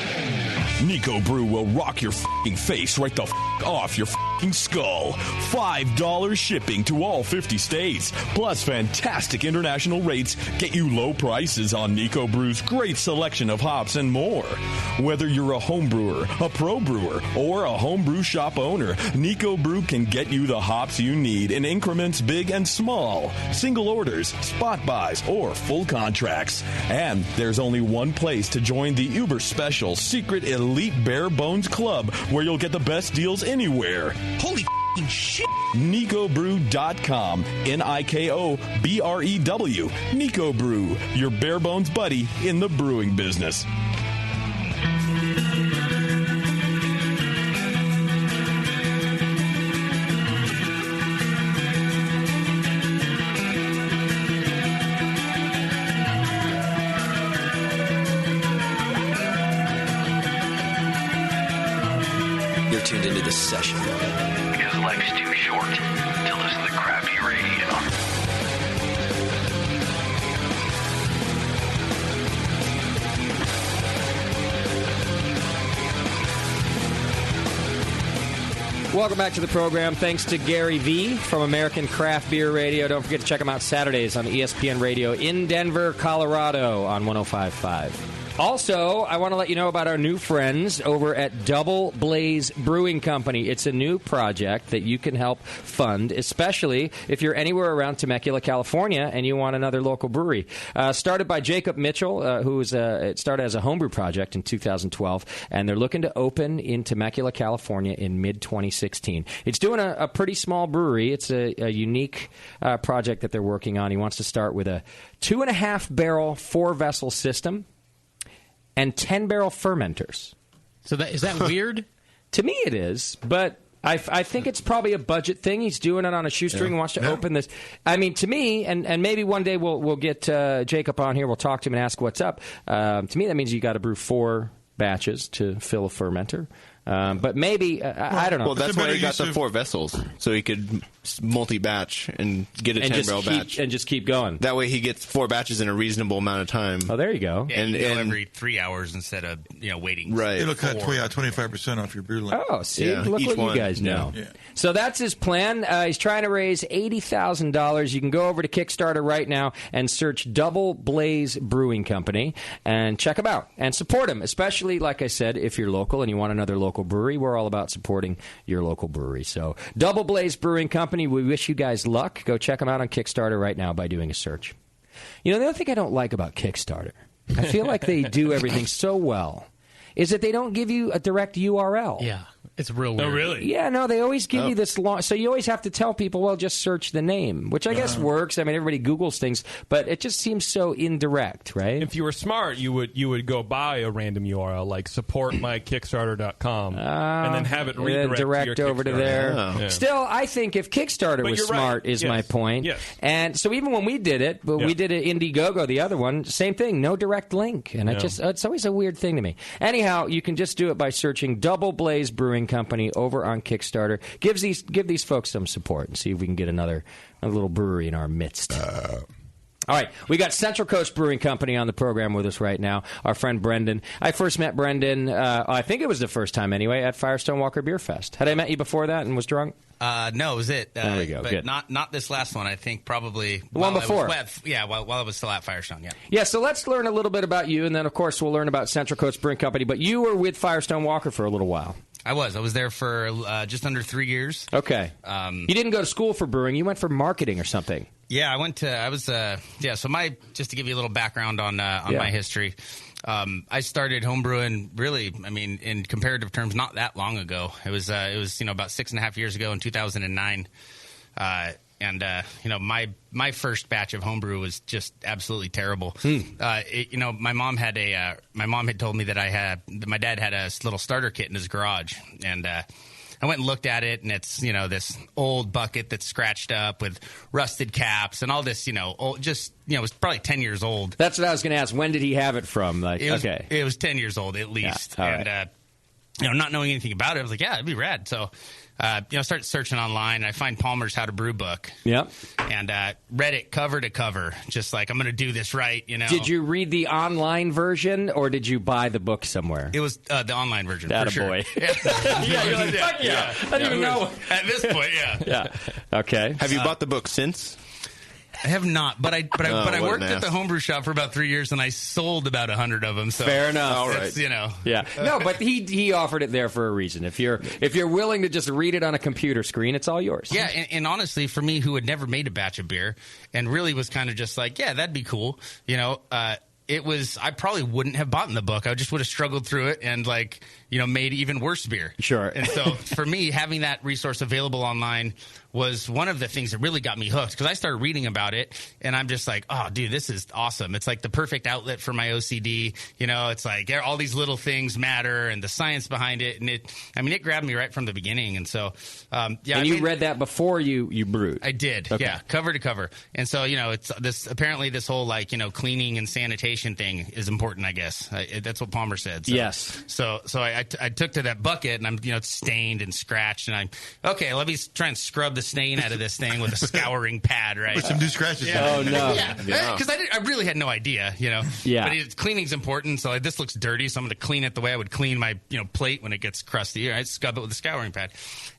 Nico Brew will rock your f***ing face right the f*** off your f***ing skull. $5 shipping to all 50 states. Plus fantastic international rates get you low prices on Nico Brew's great selection of hops and more. Whether you're a home brewer, a pro brewer, or a homebrew shop owner, Nico Brew can get you the hops you need in increments big and small. Single orders, spot buys, or full contracts. And there's only one place to join the uber special secret elite bare bones club where you'll get the best deals anywhere. Holy f***ing shit. NicoBrew.com. NIKOBREW. Nico Brew, your bare bones buddy in the brewing business. You're tuned into this session because life's too short to listen to crappy radio. Welcome back to the program. Thanks to Gary V from American Craft Beer Radio. Don't forget to check him out Saturdays on ESPN Radio in Denver, Colorado on 105.5. Also, I want to let you know about our new friends over at Double Blaze Brewing Company. It's a new project that you can help fund, especially if you're anywhere around Temecula, California, and you want another local brewery. Started by Jacob Mitchell, it started as a homebrew project in 2012, and they're looking to open in Temecula, California in mid-2016. It's doing a pretty small brewery. It's a unique project that they're working on. He wants to start with a 2.5-barrel, 4-vessel system and 10-barrel fermenters. So is that weird? To me it is, but I think it's probably a budget thing. He's doing it on a shoestring and wants to open this. I mean, to me, and maybe one day we'll get Jacob on here, we'll talk to him and ask what's up. To me, that means you got to brew 4 batches to fill a fermenter. But maybe, I don't know. Well, that's why he got the 4 vessels, so he could multi-batch and get a 10-barrel batch. And just keep going. That way he gets 4 batches in a reasonable amount of time. Oh, there you go. Yeah, and every 3 hours instead of waiting. Right. It'll cut 25% off your brew line. Oh, see? Look what you guys know. Yeah. So that's his plan. He's trying to raise $80,000. You can go over to Kickstarter right now and search Double Blaze Brewing Company and check him out and support him, especially, like I said, if you're local and you want another local brewery. We're all about supporting your local brewery. So Double Blaze Brewing Company, we wish you guys luck. Go check them out on Kickstarter right now by doing a search. You know, the other thing I don't like about Kickstarter, I feel like they do everything so well, is that they don't give you a direct URL. Yeah, it's real weird. Oh, really? Yeah, no, they always give you this long... So you always have to tell people, well, just search the name, which I guess works. I mean, everybody Googles things, but it just seems so indirect, right? If you were smart, you would go buy a random URL, like supportmykickstarter.com, and then have it redirect to your over to there. Yeah. Still, I think if Kickstarter was smart, is my point. Yes. And so even when we did it, we did it Indiegogo, the other one, same thing, no direct link. And it's always a weird thing to me. Anyhow, you can just do it by searching Double Blaze Brewing Company over on Kickstarter. Give these folks some support and see if we can get another little brewery in our midst. All right, we got Central Coast Brewing Company on the program with us right now. Our friend Brendan. I first met Brendan, I think it was the first time anyway, at Firestone Walker Beer Fest. Had I met you before that and was drunk? No, it was it. There we go. But Good. Not this last one. I think probably The one before. While I was still at Firestone. Yeah. Yeah, so let's learn a little bit about you, and then, of course, we'll learn about Central Coast Brewing Company. But you were with Firestone Walker for a little while. I was there for just under 3 years. Okay. You didn't go to school for brewing. You went for marketing or something. Yeah, so just to give you a little background on my history. I started homebrewing really, in comparative terms, not that long ago. It was about 6.5 years ago in 2009. My first batch of homebrew was just absolutely terrible. My mom had told me that my dad had a little starter kit in his garage, and I went and looked at it, and it's this old bucket that's scratched up with rusted caps and all this, it was probably 10 years old. That's what I was going to ask. When did he have it from? It was 10 years old at least. Yeah, not knowing anything about it, I was like, yeah, it'd be rad. So, I started searching online. I find Palmer's How to Brew book. Yep. And read it cover to cover, just like, I'm going to do this right, Did you read the online version, or did you buy the book somewhere? It was the online version, Atta for sure. boy. Yeah, you're like, fuck yeah. I didn't even know. At this point, yeah. Yeah. Okay. Have you bought the book since? I have not, but I what worked an at the ass. homebrew shop for about 3 years, and I sold about 100 of them. So Fair enough. All right. Yeah. No, but he offered it there for a reason. If you're willing to just read it on a computer screen, it's all yours. Yeah, and honestly, for me, who had never made a batch of beer and really was kind of just like, yeah, that'd be cool, I probably wouldn't have bought in the book. I just would have struggled through it and made even worse beer. Sure. And so for me, having that resource available online was one of the things that really got me hooked, because I started reading about it and I'm just like, oh, dude, this is awesome. It's like the perfect outlet for my OCD. It's like all these little things matter and the science behind it. And it grabbed me right from the beginning. And so, And you read that before you brewed? I did. Okay. Yeah. Cover to cover. And so, it's this whole cleaning and sanitation thing is important, I guess. That's what Palmer said. So, Yes. So I took to that bucket and I'm, it's stained and scratched, and let me try and scrub the stain out of this thing with a scouring pad, right? Put some new scratches. Yeah. Oh, no. Yeah. Because I really had no idea, Yeah. But cleaning's important, so this looks dirty, so I'm going to clean it the way I would clean my, plate when it gets crusty. I scrub it with a scouring pad.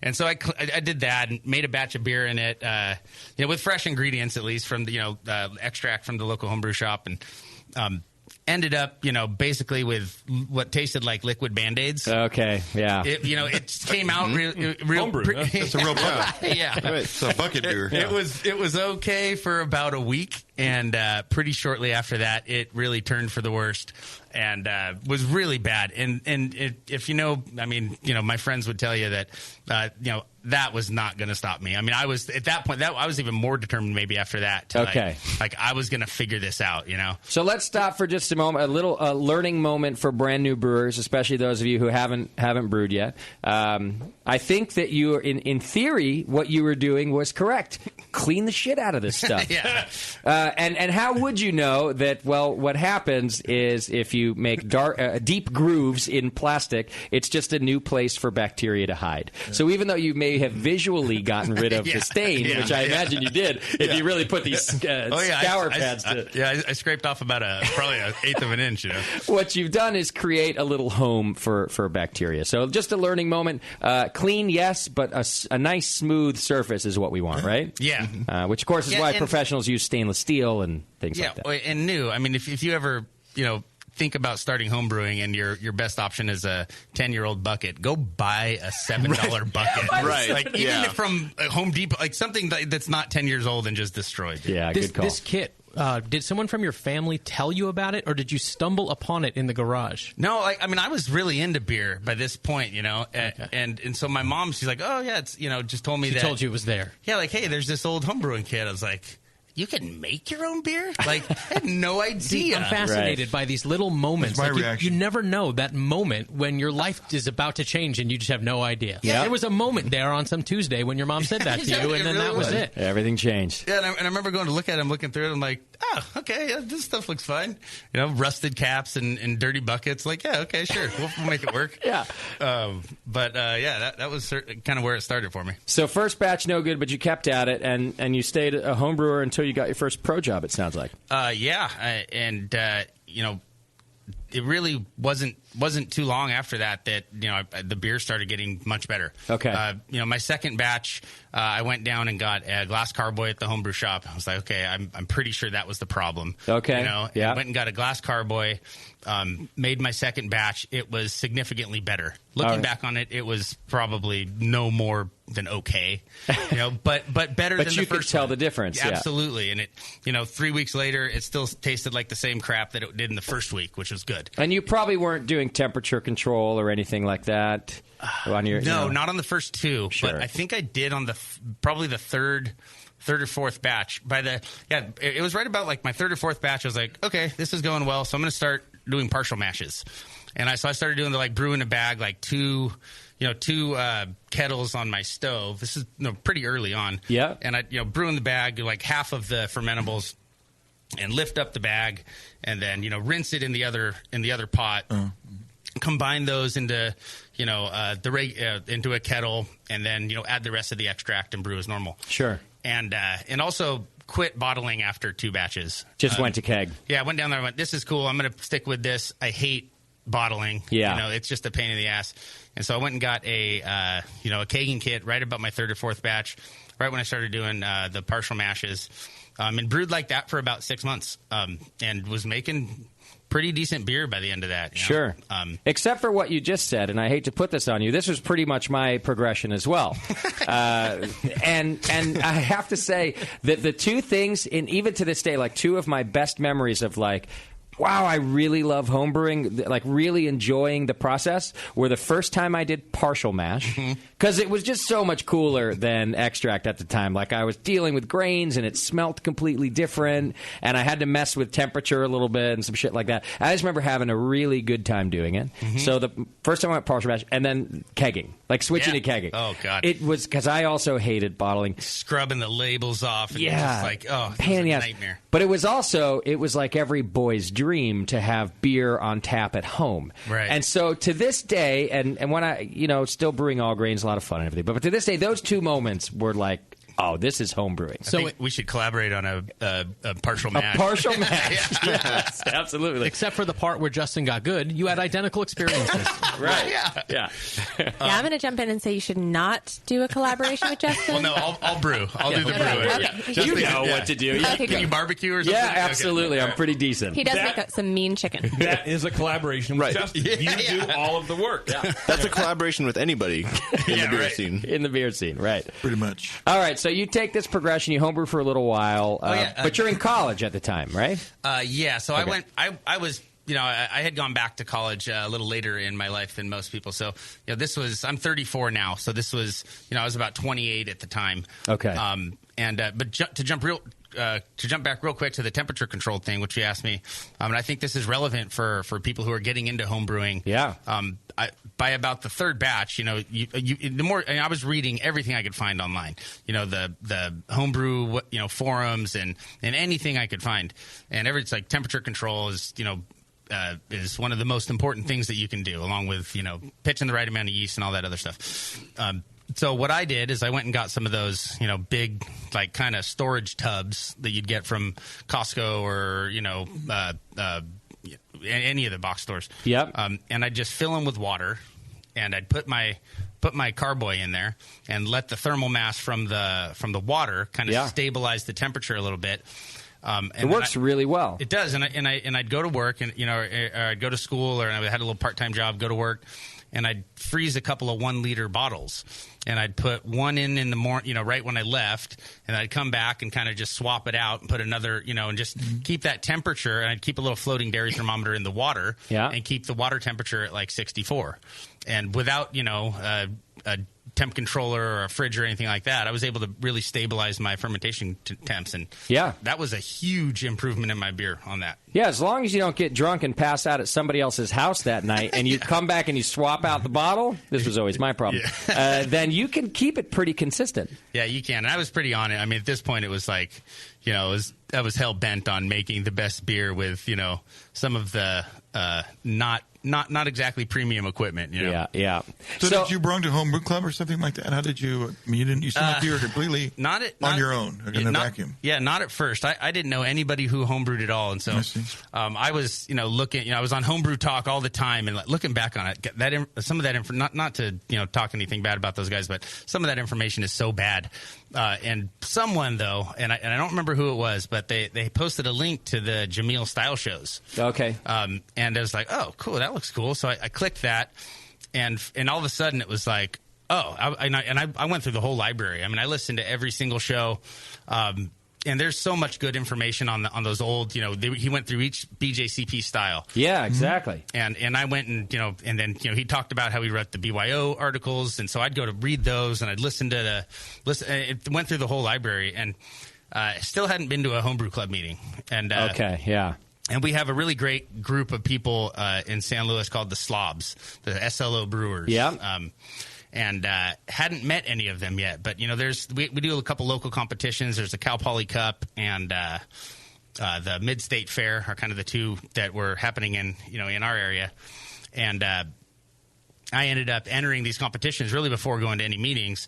And so I did that and made a batch of beer in it, with fresh ingredients, at least from the, extract from the local homebrew shop, and ended up, basically with what tasted like liquid Band-Aids. Okay, yeah. It came out real Homebrew, huh? That's a real bucket. Yeah. It's a bucket beer. It was okay for about a week, and pretty shortly after that, it really turned for the worst and was really bad. And if my friends would tell you that, that was not going to stop me. I was at that point. I was even more determined. Maybe after that, to I was going to figure this out. So let's stop for just a moment. A little learning moment for brand new brewers, especially those of you who haven't brewed yet. I think that you, in theory, what you were doing was correct. Clean the shit out of this stuff. Yeah. And how would you know that? Well, what happens is if you make deep grooves in plastic, it's just a new place for bacteria to hide. Yeah. So even though you may have visually gotten rid of the stain, which I imagine you did, if you really put these scour pads to... I scraped off about probably an eighth of an inch. What you've done is create a little home for bacteria. So just a learning moment. Clean, yes, but a nice smooth surface is what we want, right? Yeah. Which, of course, is why professionals use stainless steel and things like that. Yeah, and new. If you ever, think about starting home brewing and your best option is a 10-year-old bucket, go buy a $7 bucket. Right. Like even if from Home Depot, like something that's not 10 years old and just destroyed. Yeah, good call. This kit, did someone from your family tell you about it, or did you stumble upon it in the garage? No, I was really into beer by this point, and so my mom, she's like, oh yeah, it's just told me she told you it was there. Yeah, like, hey, there's this old homebrewing kit. I was like, you can make your own beer? Like, I had no idea. See, I'm fascinated by these little moments. That's my like reaction. You never know that moment when your life is about to change and you just have no idea. Yeah. There was a moment there on some Tuesday when your mom said that to you, and then that was it. Everything changed. Yeah, and I remember going to look at it, I'm looking through it, I'm like, oh, okay, yeah, this stuff looks fine. You know, rusted caps and dirty buckets. Like, yeah, okay, sure, we'll make it work. Yeah. That was kind of where it started for me. So first batch, no good, but you kept at it, and you stayed a home brewer until you got your first pro job, it sounds like. You know, it really wasn't too long after that you know the beer started getting much better. Okay. You know, my second batch, I went down and got a glass carboy at the homebrew shop. I was like, okay, I'm pretty sure that was the problem. Okay. You know, yeah. I went and got a glass carboy. Made my second batch. It was significantly better. Looking back on it, it was probably no more than okay. You know, but better than the first. But you could tell the difference. Yeah. Absolutely. And it, you know, 3 weeks later, it still tasted like the same crap that it did in the first week, which was good. And you probably weren't doing temperature control or anything like that on your. No, not on the first two. Sure. But I think I did on probably the third or fourth batch. It was right about like my third or fourth batch. I was like, okay, this is going well, so I'm going to start doing partial mashes. And I started doing the brew in a bag, like two kettles on my stove. This is pretty early on. Yeah. And I brew in the bag, like half of the fermentables, and lift up the bag, and then rinse it in the other pot. Combine those into into a kettle, and then add the rest of the extract and brew as normal. Sure. And also quit bottling after 2 batches. Just went to keg. Yeah, I went down there and went, this is cool. I'm going to stick with this. I hate bottling. Yeah. It's just a pain in the ass. And so I went and got a kegging kit right about my third or fourth batch, right when I started doing the partial mashes, and brewed like that for about 6 months, and was making pretty decent beer by the end of that. Sure. Except for what you just said, and I hate to put this on you, this was pretty much my progression as well. And I have to say that the two things, and even to this day, like 2 of my best memories of wow, I really love homebrewing, like really enjoying the process, were the first time I did partial mash, because it was just so much cooler than extract at the time. Like, I was dealing with grains, and it smelled completely different, and I had to mess with temperature a little bit and some shit like that. I just remember having a really good time doing it. So the first time I went partial mash, and then kegging, like switching to kegging. Oh, God. It was, because I also hated bottling. Scrubbing the labels off. And Yeah. Just like, oh, pain in the ass. Nightmare. But it was like every boy's dream to have beer on tap at home. Right. And so to this day, and when I, still brewing all grains, a lot of fun and everything, but to this day, those 2 moments were like, oh, this is home brewing. So I think we should collaborate on a partial mash. A partial mash. Yes, absolutely. Except for the part where Justin got good, you had identical experiences. Right. Yeah. I'm going to jump in and say you should not do a collaboration with Justin. Well, no, I'll brew. I'll do the brewing. Okay. You know what to do. Okay, Can great. you barbecue or something? Yeah, absolutely. Okay. I'm pretty decent. He does make some mean chicken. That is a collaboration with Justin. You do all of the work. That's a collaboration with anybody in the beer scene. In the beer scene, right. Pretty much. All right, so you take this progression, you homebrew for a little while, but you're in college at the time, right? So Okay. I was, I had gone back to college a little later in my life than most people. So, I'm 34 now. So this was, I was about 28 at the time. Okay. But to jump back real quick to the temperature controlled thing, which you asked me, and I think this is relevant for people who are getting into home brewing. Yeah. By about the third batch, the more I was reading everything I could find online, the homebrew, forums and anything I could find, and it's like temperature control is one of the most important things that you can do, along with pitching the right amount of yeast and all that other stuff. So what I did is I went and got some of those, big, like, kind of storage tubs that you'd get from Costco or, any of the box stores. Yep. And I'd just fill them with water, and I'd put my carboy in there and let the thermal mass from the water kind of stabilize the temperature a little bit. And it works really well. It does, and I'd go to work, and or I'd go to school, or I had a little part-time job, go to work, and I'd freeze a couple of 1-liter bottles, and I'd put one in the morning, right when I left, and I'd come back and kind of just swap it out and put another, and just keep that temperature, and I'd keep a little floating dairy thermometer in the water, and keep the water temperature at like 64, and without a temp controller or a fridge or anything like that. I was able to really stabilize my fermentation temps, and that was a huge improvement in my beer on that. Yeah, as long as you don't get drunk and pass out at somebody else's house that night and you come back and you swap out the bottle, this was always my problem, then you can keep it pretty consistent. Yeah, you can. And I was pretty on it. I mean, at this point, it was like, I was hell-bent on making the best beer with, some of the not exactly premium equipment. Yeah. So did you belong to Homebrew Club or something like that? How did you? I mean, you seem like you were completely on your own in a vacuum. Yeah, not at first. I didn't know anybody who homebrewed at all, and so I was looking. I was on Homebrew Talk all the time, and looking back on it, some of that not to talk anything bad about those guys, but some of that information is so bad. And someone though, and I don't remember who it was, but they posted a link to the Jamil style shows. Okay. And I was like, oh, cool, that looks cool. So I clicked that, and all of a sudden it was like, oh, I went through the whole library. I mean, I listened to every single show. And there's so much good information on those old, he went through each BJCP style. Yeah, exactly. And I went and then he talked about how he wrote the BYO articles, and so I'd go to read those, and I'd listen. It went through the whole library, and still hadn't been to a homebrew club meeting. And okay, yeah. And we have a really great group of people in San Luis called the Slobs, the SLO Brewers. Yeah. And hadn't met any of them yet. But, we do a couple local competitions. There's the Cal Poly Cup and the Mid-State Fair are kind of the two that were happening in our area. And I ended up entering these competitions really before going to any meetings.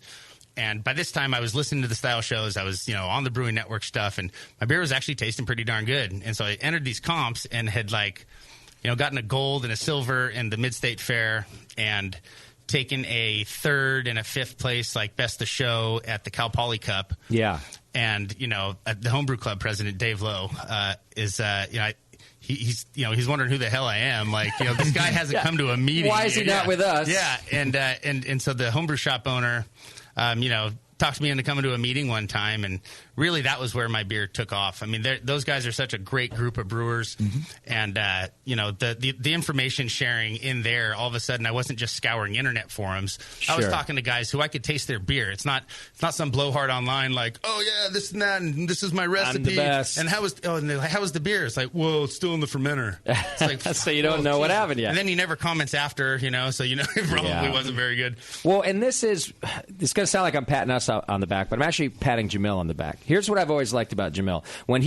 And by this time, I was listening to the style shows. I was, on the Brewing Network stuff. And my beer was actually tasting pretty darn good. And so I entered these comps and had, gotten a gold and a silver in the Mid-State Fair and taken a third and a fifth place, best of show at the Cal Poly Cup. Yeah. And, the Homebrew Club president, Dave Lowe, is, he's wondering who the hell I am. This guy hasn't come to a meeting. Why is he not with us? Yeah. And so the homebrew shop owner, talked me into coming to a meeting one time, and really that was where my beer took off. I mean, those guys are such a great group of brewers, and the information sharing in there. All of a sudden, I wasn't just scouring internet forums. I was talking to guys who I could taste their beer. It's not some blowhard online oh yeah, this and that, and this is my recipe. I'm the best. And how was the beer? It's well, it's still in the fermenter. It's so you don't know what happened yet. And then he never comments after, so it probably wasn't very good. Well, and it's going to sound like I'm patting us on the back, but I'm actually patting Jamil on the back. Here's what I've always liked about Jamil. When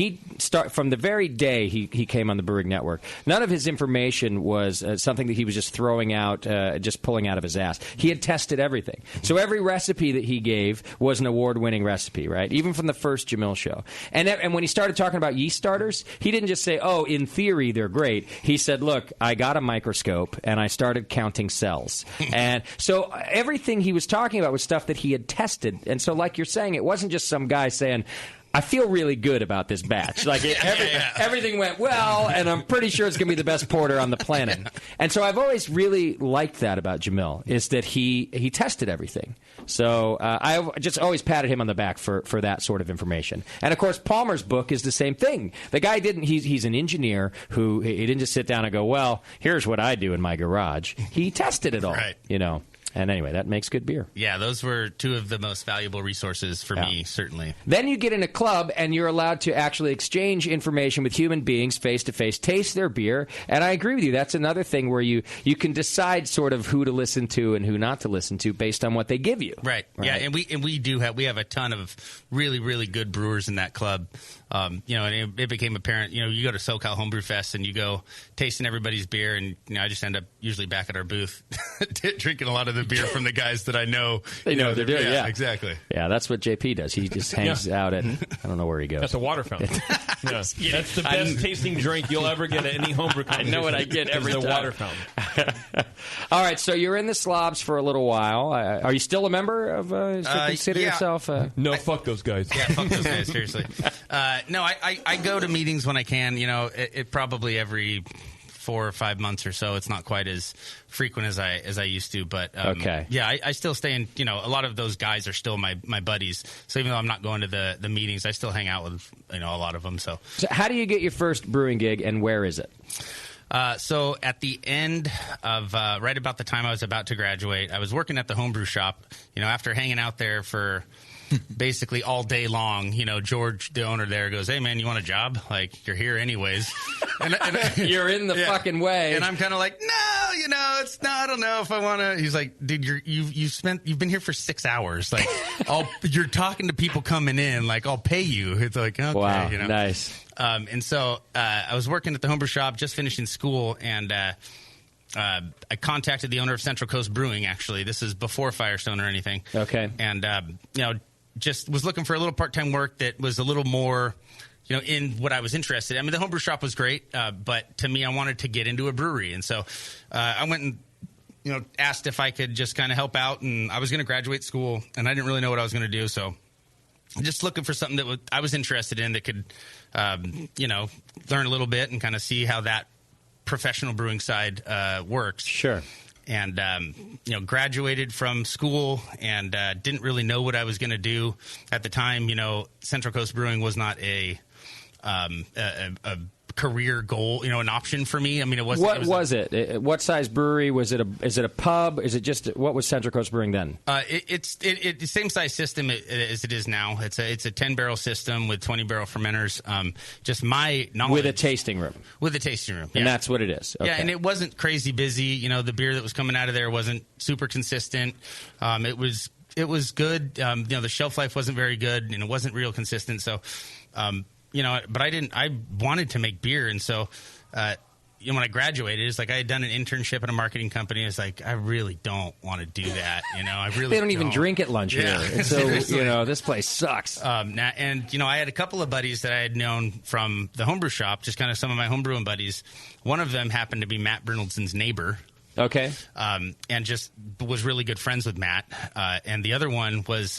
from the very day he came on the Brewing Network, none of his information was something that he was just throwing out, just pulling out of his ass. He had tested everything. So every recipe that he gave was an award-winning recipe, right? Even from the first Jamil show. And when he started talking about yeast starters, he didn't just say, oh, in theory they're great. He said, look, I got a microscope and I started counting cells. And so everything he was talking about was stuff that he had tested. And so like you're saying, it wasn't just some guy saying, I feel really good about this batch. Everything went well, and I'm pretty sure it's going to be the best porter on the planet. And so I've always really liked that about Jamil, is that he tested everything. So I just always patted him on the back for that sort of information. And, of course, Palmer's book is the same thing. The guy he's an engineer who he didn't just sit down and go, well, here's what I do in my garage. He tested it all, And anyway, that makes good beer. Yeah, those were two of the most valuable resources for me, certainly. Then you get in a club, and you're allowed to actually exchange information with human beings face-to-face, taste their beer. And I agree with you. That's another thing where you can decide sort of who to listen to and who not to listen to based on what they give you. Right. Yeah, and we have a ton of really, really good brewers in that club. And it became apparent, you go to SoCal Homebrew Fest and you go tasting everybody's beer, and I just end up usually back at our booth drinking a lot of the beer from the guys that I know. They know what they're doing, yeah. Exactly. Yeah, that's what JP does. He just hangs out at, I don't know where he goes. That's a water fountain. That's the best tasting drink you'll ever get at any homebrew competition. I know what I get every time. The water fountain. All right, so you're in the Slobs for a little while. Are you still a member of, consider yourself? No, fuck those guys. Yeah, fuck those guys, seriously. No, I go to meetings when I can. It probably every 4 or 5 months or so. It's not quite as frequent as I used to, but okay. Yeah, I still stay in. A lot of those guys are still my buddies. So even though I'm not going to the meetings, I still hang out with a lot of them. So how do you get your first brewing gig, and where is it? So at the end of right about the time I was about to graduate, I was working at the homebrew shop. After hanging out there for basically all day long, George, the owner there, goes, "Hey man, you want a job? Like, you're here anyways." And You're in the fucking way. And I'm kind of like, no, it's not. I don't know if I want to. He's like, dude, you've been here for 6 hours. Like, you're talking to people coming in. Like, I'll pay you. It's like, okay, wow, nice. And so I was working at the homebrew shop, just finishing school, and I contacted the owner of Central Coast Brewing. Actually, this is before Firestone or anything. Okay, and just was looking for a little part-time work that was a little more, in what I was interested in. I mean, the homebrew shop was great, but to me, I wanted to get into a brewery. And so I went and, asked if I could just kind of help out. And I was going to graduate school, and I didn't really know what I was going to do. So just looking for something that I was interested in that could, learn a little bit and kind of see how that professional brewing side works. Sure. And, graduated from school and didn't really know what I was going to do at the time. Central Coast Brewing was not a career goal, an option for me. I mean, it wasn't. What was it? What size brewery was it? Is it a pub? Is it just what was Central Coast Brewing then? It's the same size system as it is now. It's a 10-barrel system with 20-barrel fermenters. Just my knowledge with a tasting room. With a tasting room, yeah. And that's what it is. Okay. Yeah, and it wasn't crazy busy. The beer that was coming out of there wasn't super consistent. It was good. The shelf life wasn't very good, and it wasn't real consistent. So. But I wanted to make beer. And so, when I graduated, it's like I had done an internship at a marketing company. It's like, I really don't want to do that. They don't even drink at lunch here. And so, this place sucks. I had a couple of buddies that I had known from the homebrew shop, just kind of some of my homebrewing buddies. One of them happened to be Matt Brynoldson's neighbor. Okay. And just was really good friends with Matt. And the other one was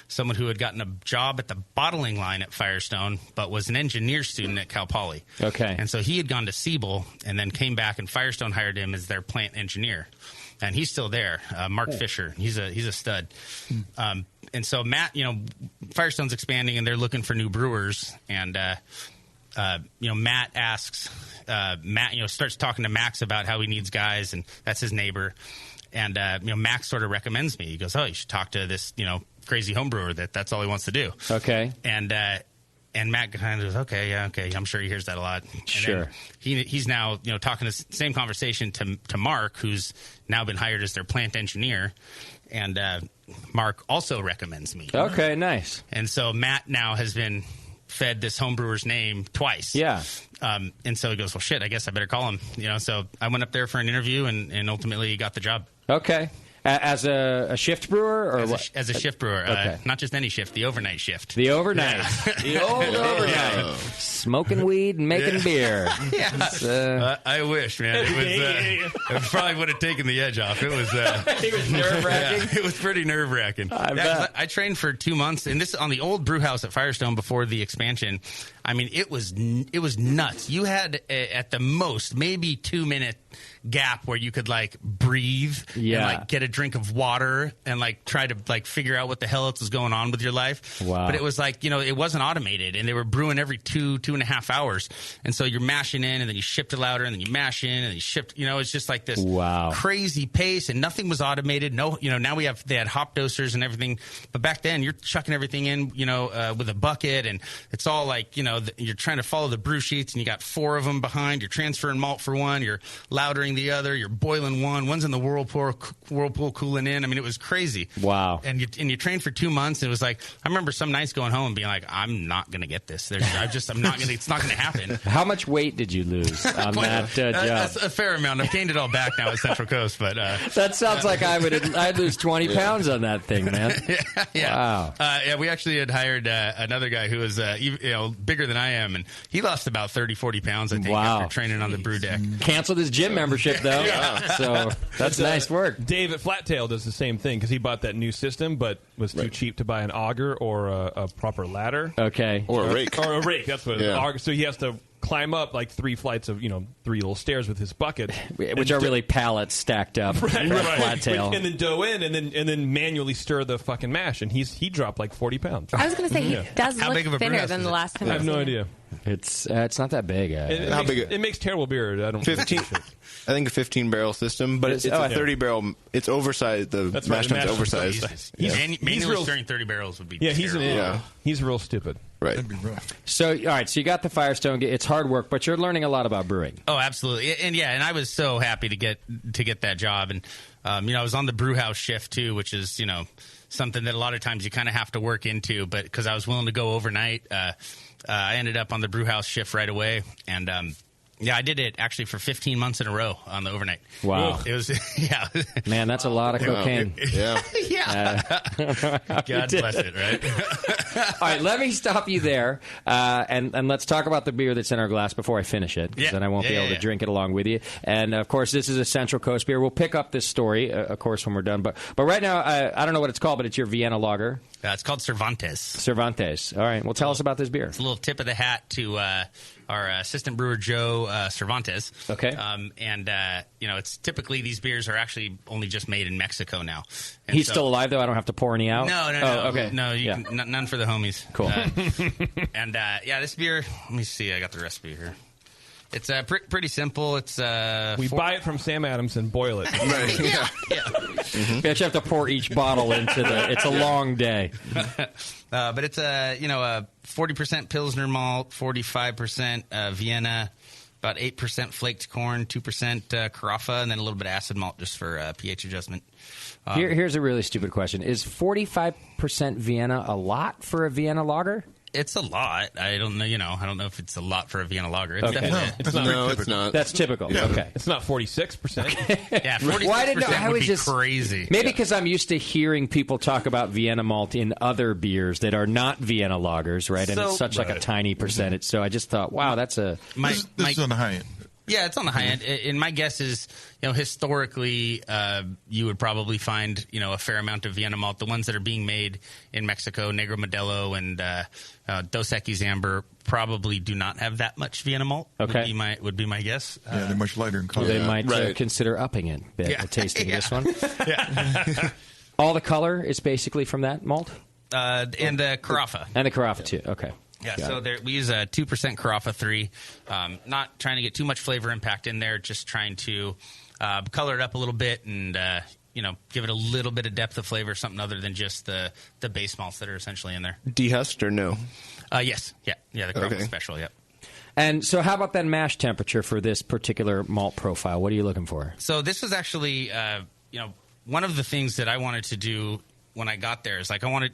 someone who had gotten a job at the bottling line at Firestone, but was an engineer student at Cal Poly. Okay. And so he had gone to Siebel and then came back, and Firestone hired him as their plant engineer. And he's still there, Mark Fisher. He's a stud. And so Matt, Firestone's expanding, and they're looking for new brewers. And Matt asks, starts talking to Max about how he needs guys, and that's his neighbor. And, Max sort of recommends me. He goes, "Oh, you should talk to this, crazy homebrewer that's all he wants to do." Okay. And Matt kind of goes, okay, I'm sure he hears that a lot. And sure. He's now, talking the same conversation to Mark, who's now been hired as their plant engineer. And Mark also recommends me. Okay, nice. And so Matt now has been fed this homebrewer's name twice. Yeah. And so he goes, well, shit, I guess I better call him. So I went up there for an interview and ultimately got the job. Okay. As a shift brewer? Or as a shift brewer. Okay. Not just any shift, the overnight shift. The overnight. Yeah. The old overnight. Smoking weed and making beer. Yeah. I wish, man. It probably would have taken the edge off. It was it was nerve-wracking? Yeah, it was pretty nerve-wracking. I trained for 2 months, and this on the old brew house at Firestone before the expansion. I mean, it was nuts. You had, at the most, maybe 2-minute gap where you could breathe and get a drink of water and try to figure out what the hell else was going on with your life. Wow. But it was it wasn't automated, and they were brewing every 2.5 hours. And so you're mashing in, and then you shift it louder, and then you mash in, and then you shift. It's just this crazy pace, and nothing was automated. No, now they had hop dosers and everything, but back then you're chucking everything in, with a bucket, and it's all you're trying to follow the brew sheets, and you got 4 of them behind. You're transferring malt for one, you're loudering the other, you're boiling one's in the whirlpool cooling in. I mean, it was crazy. Wow. And you trained for 2 months, and it was I remember some nights going home and being I'm not going to get this. I'm not going to, it's not going to happen. How much weight did you lose on that job? That's a fair amount. I've gained it all back now at Central Coast, but that sounds like I'd lose 20 pounds on that thing, man. Yeah. Wow. We actually had hired another guy who was bigger than I am, and he lost about 30-40 pounds, I think, after training on the brew deck. Canceled his gym membership, though. So that's nice work. Dave at Flattail does the same thing because he bought that new system, but was too cheap to buy an auger or a proper ladder. Okay. Or a rake. Or a rake, that's what it is. So he has to climb up like 3 flights of 3 little stairs with his bucket, which are really pallets stacked up, flat tail, and then dough in, and then manually stir the fucking mash, and he dropped like 40 pounds. I was going to say he does How big of look a brew thinner house than is the it? last time. I have no idea. It's not that big. It makes terrible beer. I don't 15. I think a 15-barrel system, but it's a 30-barrel. It's oversized. The mash tun's oversized. Manually stirring 30 barrels would be he's real stupid. Right. So, all right. So you got the Firestone. It's hard work, but you're learning a lot about brewing. Oh, absolutely. And I was so happy to get that job. And I was on the brew house shift too, which is something that a lot of times you kind of have to work into. But because I was willing to go overnight, I ended up on the brew house shift right away. And I did it actually for 15 months in a row on the overnight. Wow. It was Man, that's a lot of cocaine. Yeah. God bless it, right? All right, let me stop you there, and let's talk about the beer that's in our glass before I finish it, because then I won't be able to drink it along with you. And, of course, this is a Central Coast beer. We'll pick up this story, of course, when we're done. But right now, I don't know what it's called, but it's your Vienna lager. It's called Cervantes. Cervantes. All right. Well, tell us about this beer. It's a little tip of the hat to our assistant brewer, Joe Cervantes. Okay. It's typically these beers are actually only just made in Mexico now. And He's still alive, though? I don't have to pour any out? No. Oh, okay. No, none for the homies. Cool. This beer, let me see. I got the recipe here. It's pretty simple. It's we buy it from Sam Adams and boil it. Right. Yeah. You actually have to pour each bottle into the. It's a long day. But it's a 40% Pilsner malt, 45% Vienna, about 8% flaked corn, 2% Carafa, and then a little bit of acid malt just for pH adjustment. Here's a really stupid question: is 45% Vienna a lot for a Vienna lager? It's a lot. I don't know. I don't know if it's a lot for a Vienna lager. It's Okay. definitely It's not. That's typical. Yeah. Okay. It's not 46%. Yeah, 46% Why didn't I would was be just crazy. Maybe because I'm used to hearing people talk about Vienna malt in other beers that are not Vienna lagers, right? And it's such like a tiny percentage. So I just thought, wow, that's a. This is on the high end. Yeah, it's on the high end. And my guess is, historically, you would probably find, a fair amount of Vienna malt. The ones that are being made in Mexico, Negro Modelo and Dos Equis Amber, probably do not have that much Vienna malt. Okay. Would be my guess. Yeah, they're much lighter in color. They might consider upping it a bit, tasting this one. Yeah. All the color is basically from that malt? And the Carafa. And the Carafa, too. Okay. Yeah, so we use a 2% Carafa 3. Not trying to get too much flavor impact in there, just trying to color it up a little bit and give it a little bit of depth of flavor, something other than just the base malts that are essentially in there. Dehusked or no? Yes. Yeah, the Carafa Special, yep. And so how about that mash temperature for this particular malt profile? What are you looking for? So this was actually, one of the things that I wanted to do when I got there is I wanted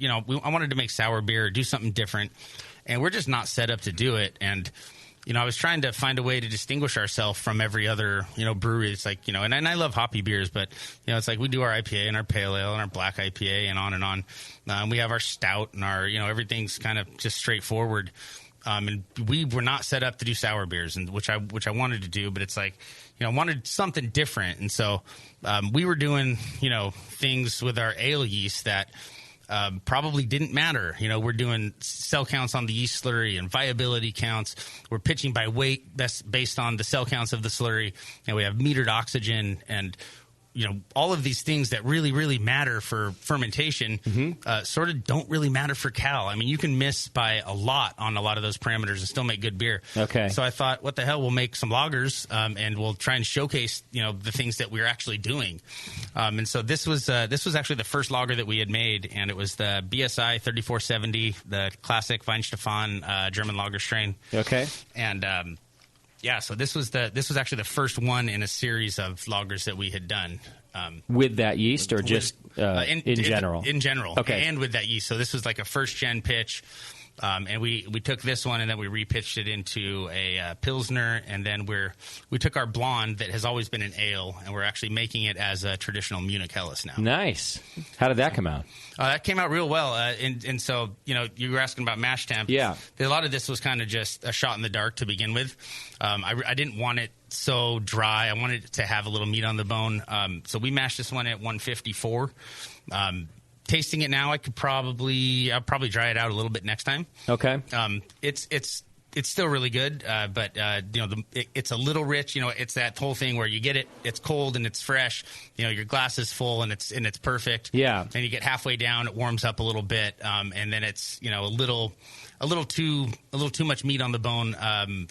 to make sour beer, do something different. And we're just not set up to do it. And, I was trying to find a way to distinguish ourselves from every other, brewery. It's like, and I love hoppy beers, but, it's like we do our IPA and our pale ale and our black IPA and on and on. We have our stout and our, everything's kind of just straightforward. And we were not set up to do sour beers, and which I wanted to do, but it's like, I wanted something different. And so we were doing, things with our ale yeast that probably didn't matter. We're doing cell counts on the yeast slurry and viability counts. We're pitching by weight based on the cell counts of the slurry. And we have metered oxygen and, all of these things that really, really matter for fermentation sort of don't really matter for cal. I mean, you can miss by a lot on a lot of those parameters and still make good beer. Okay. So I thought, what the hell, we'll make some lagers and we'll try and showcase, the things that we're actually doing. And so this was actually the first lager that we had made, and it was the BSI 3470, the classic Weinstefan German lager strain. Okay. And so this was actually the first one in a series of lagers that we had done. With that yeast or just in general? In general. Okay. And with that yeast. So this was like a first-gen pitch. And we took this one and then we repitched it into a Pilsner. And then we took our blonde that has always been an ale, and we're actually making it as a traditional Munich Helles now. Nice. How did that come out? That came out real well. And so, you were asking about mash temp. Yeah. A lot of this was kind of just a shot in the dark to begin with. I didn't want it so dry. I wanted it to have a little meat on the bone. So we mashed this one at 154. Tasting it now, I'll probably dry it out a little bit next time. Okay. It's it's still really good, but it's a little rich. It's that whole thing where you get it, it's cold and it's fresh. Your glass is full and it's perfect. Yeah. And you get halfway down, it warms up a little bit, and then it's a little too much meat on the bone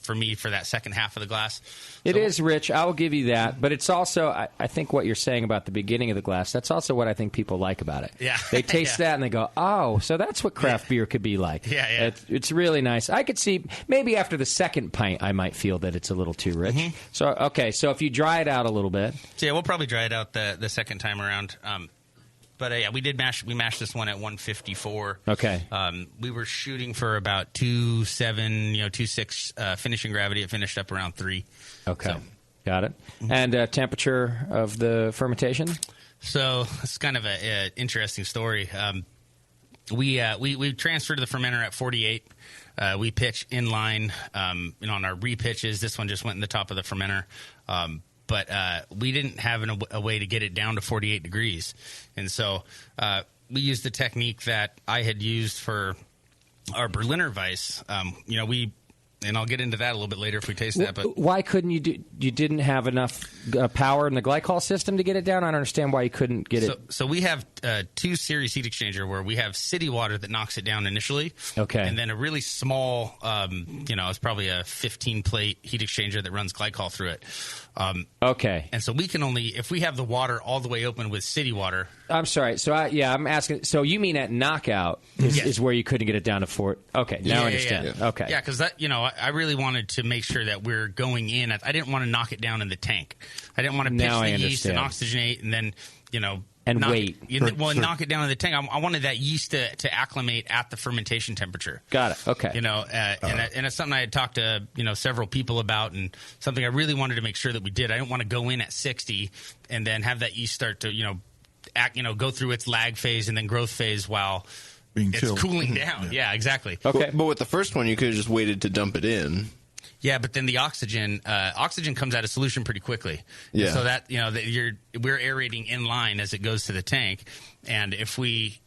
for me for that second half of the glass. It is rich. I will give you that. But it's also, I think what you're saying about the beginning of the glass, that's also what I think people like about it. Yeah. They taste that and they go, oh, so that's what craft beer could be like. Yeah. It's really nice. I could see maybe after the second pint I might feel that it's a little too rich. Mm-hmm. So if you dry it out a little bit. So yeah, we'll probably dry it out the second time around. But we did mash this one at 154. Okay. We were shooting for about 2.7, 2.6 finishing gravity. It finished up around 3. Okay. So. Got it. And temperature of the fermentation? So it's kind of an interesting story. We transferred to the fermenter at 48. We pitch in line. On our repitches, this one just went in the top of the fermenter. But we didn't have a way to get it down to 48 degrees. And so we used the technique that I had used for our Berliner Weiss. And I'll get into that a little bit later if we taste that. But why couldn't you do? You didn't have enough power in the glycol system to get it down. I don't understand why you couldn't get it. So we have 2 series heat exchanger where we have city water that knocks it down initially. Okay. And then a really small, it's probably a 15 plate heat exchanger that runs glycol through it. Okay. And so we can only, if we have the water all the way open with city water. I'm sorry. So I'm asking. So you mean at knockout is where you couldn't get it down to 4? Okay. Now I understand. Yeah. Okay. Yeah, because I really wanted to make sure that we're going in. I didn't want to knock it down in the tank. I didn't want to pitch the yeast and oxygenate and then and wait. Knock it down in the tank. I wanted that yeast to acclimate at the fermentation temperature. Got it. Okay. And it's something I had talked to several people about, and something I really wanted to make sure that we did. I didn't want to go in at 60 and then have that yeast start to go through its lag phase and then growth phase while it's cooling down. Yeah, exactly. Okay. But with the first one, you could have just waited to dump it in. Yeah, but then the oxygen comes out of solution pretty quickly. Yeah. And so that we're aerating in line as it goes to the tank, and if we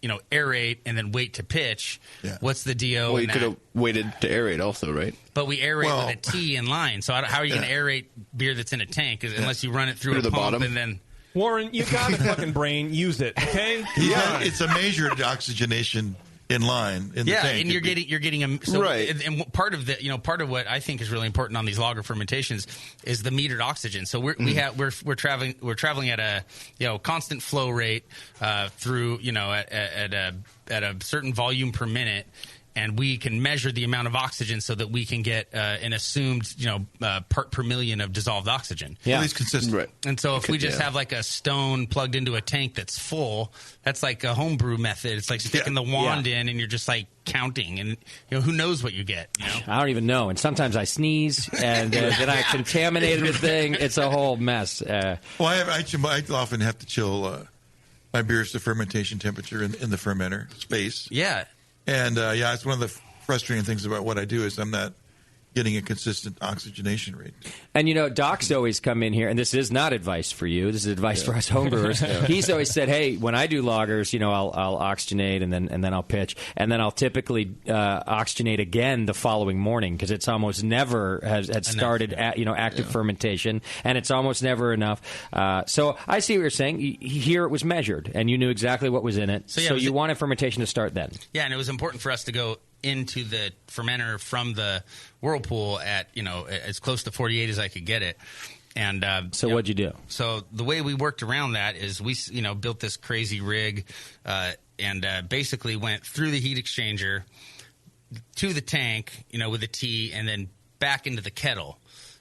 aerate and then wait to pitch, what's the DO? Well, you could have waited to aerate also, right? But we aerate with a T in line. So how are you going to aerate beer that's in a tank unless you run it through a the pump bottom? And then. Warren, you got a fucking brain. Use it, okay? It's a measured oxygenation in line in the tank. And you're getting a right. And part of what I think is really important on these lager fermentations is the metered oxygen. So we're traveling at a constant flow rate through at a certain volume per minute. And we can measure the amount of oxygen so that we can get an assumed, part per million of dissolved oxygen. Yeah. At least consistent. Right. And so if we just have like a stone plugged into a tank that's full, that's like a homebrew method. It's like sticking the wand in and you're just like counting. And, who knows what you get, I don't even know. And sometimes I sneeze and then I contaminated the thing. It's a whole mess. I often have to chill my beers to fermentation temperature in the fermenter space. Yeah. And, it's one of the frustrating things about what I do is I'm not getting a consistent oxygenation rate. And, Doc's always come in here, and this is not advice for you. This is advice for us homebrewers. He's always said, hey, when I do lagers, I'll oxygenate and then I'll pitch. And then I'll typically oxygenate again the following morning because it's almost never had started active fermentation, and it's almost never enough. So I see what you're saying. Here it was measured, and you knew exactly what was in it. So you wanted fermentation to start then. Yeah, and it was important for us to go into the fermenter from the whirlpool at as close to 48 as I could get it. And so what'd you do? So the way we worked around that is we built this crazy rig and basically went through the heat exchanger to the tank with a T and then back into the kettle.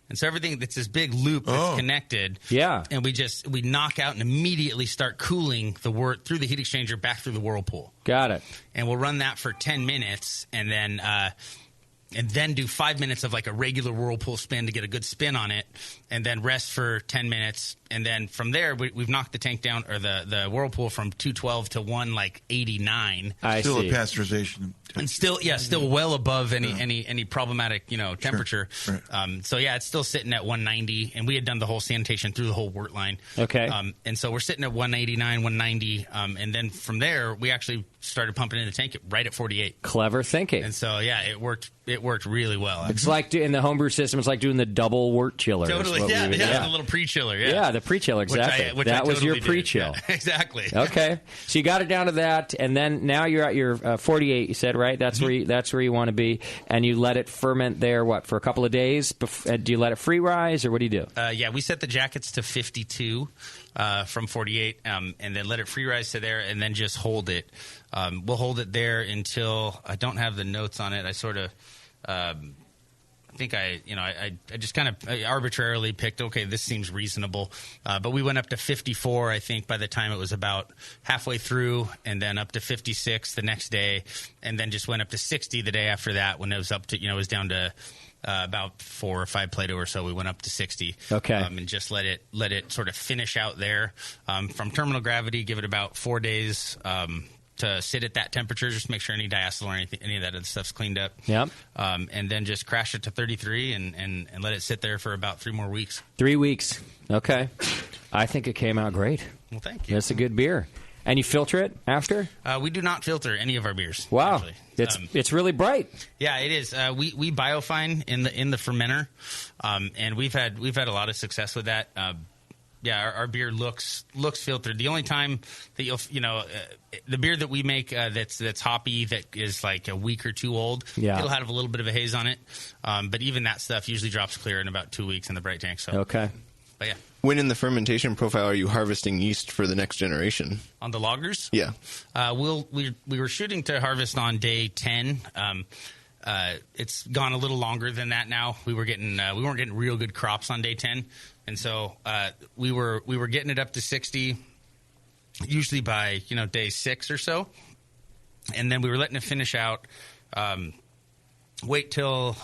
And so everything that's this big loop that's connected. Yeah. And we knock out and immediately start cooling through the heat exchanger back through the whirlpool. Got it. And we'll run that for 10 minutes and then do 5 minutes of like a regular whirlpool spin to get a good spin on it, and then rest for 10 minutes, And then from there, we've knocked the tank down, or the whirlpool from 212 to 189. Still a pasteurization. And still well above any problematic temperature. Sure. Right. So it's still sitting at 190, and we had done the whole sanitation through the whole wort line. Okay. And so we're sitting at 189, 190, and then from there we actually started pumping in the tank right at 48. Clever thinking. And so it worked. It worked really well. It's like in the homebrew system. It's like doing the double wort chiller. Totally. The little pre-chiller. Yeah, the pre-chiller. Exactly. Which that I was totally your pre-chill. Yeah, exactly. Okay. So you got it down to that, and then now you're at your 48. You said, right? That's where you want to be, and you let it ferment there. What, for a couple of days? Do you let it free rise, or what do you do? We set the jackets to 52 from 48, and then let it free rise to there, and then just hold it. We'll hold it there until I don't have the notes on it. I sort of. I think I just kind of arbitrarily picked, okay, this seems reasonable. But we went up to 54, I think, by the time it was about halfway through, and then up to 56 the next day, and then just went up to 60 the day after that when it was up to, it was down to about 4 or 5 Plato or so. We went up to 60. Okay. And just let it sort of finish out there. From terminal gravity, give it about 4 days to sit at that temperature, just make sure any diacetyl or any of that other stuff's cleaned up. Yep. And then just crash it to 33 and let it sit there for about 3 more weeks. 3 weeks. Okay. I think it came out great. Well, thank you. That's a good beer. And you filter it after? We do not filter any of our beers. Wow. Actually. It's really bright. Yeah, it is. We biofine in the fermenter, and we've had a lot of success with that. Our beer looks filtered. The only time that the beer that we make that's hoppy, that is like a week or two old, it'll have a little bit of a haze on it. But even that stuff usually drops clear in about 2 weeks in the bright tank. So okay. But yeah. When in the fermentation profile are you harvesting yeast for the next generation? On the lagers? Yeah. We were shooting to harvest on day 10. It's gone a little longer than that now. We weren't getting real good crops on day 10. And so we were getting it up to 60, usually by day 6 or so, and then we were letting it finish out. Wait till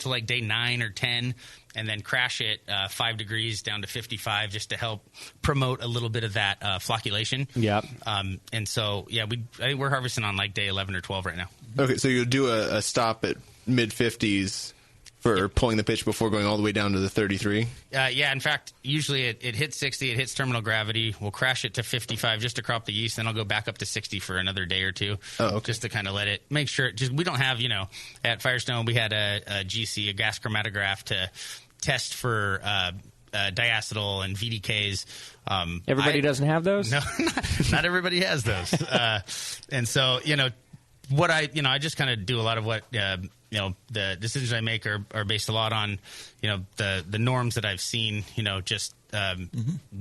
like day 9 or 10, and then crash it 5 degrees down to 55, just to help promote a little bit of that flocculation. Yep. And so I think we're harvesting on like day 11 or 12 right now. Okay, so you'll do a stop at mid 50s. For pulling the pitch before going all the way down to the 33? In fact, usually it hits 60, it hits terminal gravity. We'll crash it to 55 just to crop the yeast, then I'll go back up to 60 for another day or two. Oh, okay. Just to kind of let it, make sure, we don't have, at Firestone we had a GC, a gas chromatograph, to test for diacetyl and VDKs. Everybody doesn't have those? No, not everybody has those. And so, what I just kind of do a lot of what the decisions I make are based a lot on the norms that I've seen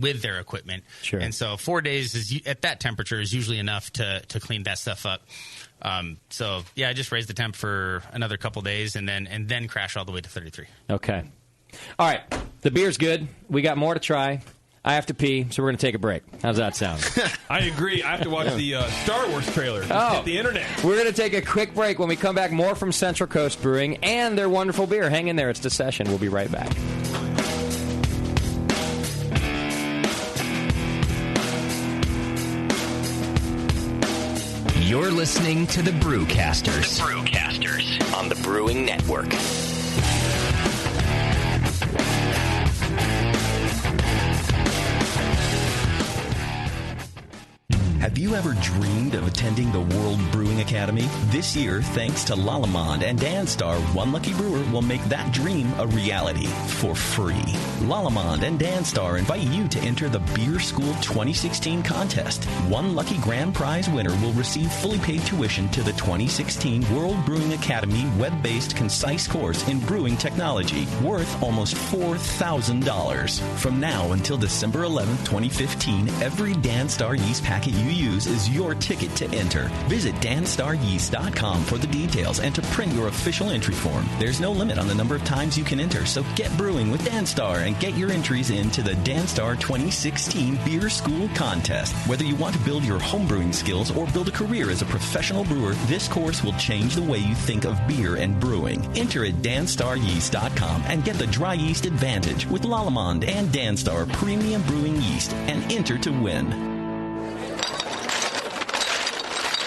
with their equipment. Sure. And so 4 days at that temperature is usually enough to clean that stuff up. I just raise the temp for another couple days and then crash all the way to 33. Okay. All right. The beer's good. We got more to try. I have to pee, so we're going to take a break. How's that sound? I agree. I have to watch the Star Wars trailer. Hit the internet. We're going to take a quick break. When we come back, more from Central Coast Brewing and their wonderful beer. Hang in there. It's The Session. We'll be right back. You're listening to the Brewcasters. The Brewcasters on the Brewing Network. Have you ever dreamed of attending the World Brewing Academy? This year, thanks to Lallemand and Danstar, one lucky brewer will make that dream a reality for free. Lallemand and Danstar invite you to enter the Beer School 2016 contest. One lucky grand prize winner will receive fully paid tuition to the 2016 World Brewing Academy web-based concise course in brewing technology, worth almost $4,000. From now until December 11, 2015, every Danstar yeast packet you use is your ticket to enter. Visit danstaryeast.com for the details and to print your official entry form. There's no limit on the number of times you can enter, so get brewing with Danstar and get your entries into the Danstar 2016 Beer School Contest. Whether you want to build your homebrewing skills or build a career as a professional brewer, this course will change the way you think of beer and brewing. Enter at danstaryeast.com and get the dry yeast advantage with Lallemand and Danstar Premium Brewing Yeast and enter to win.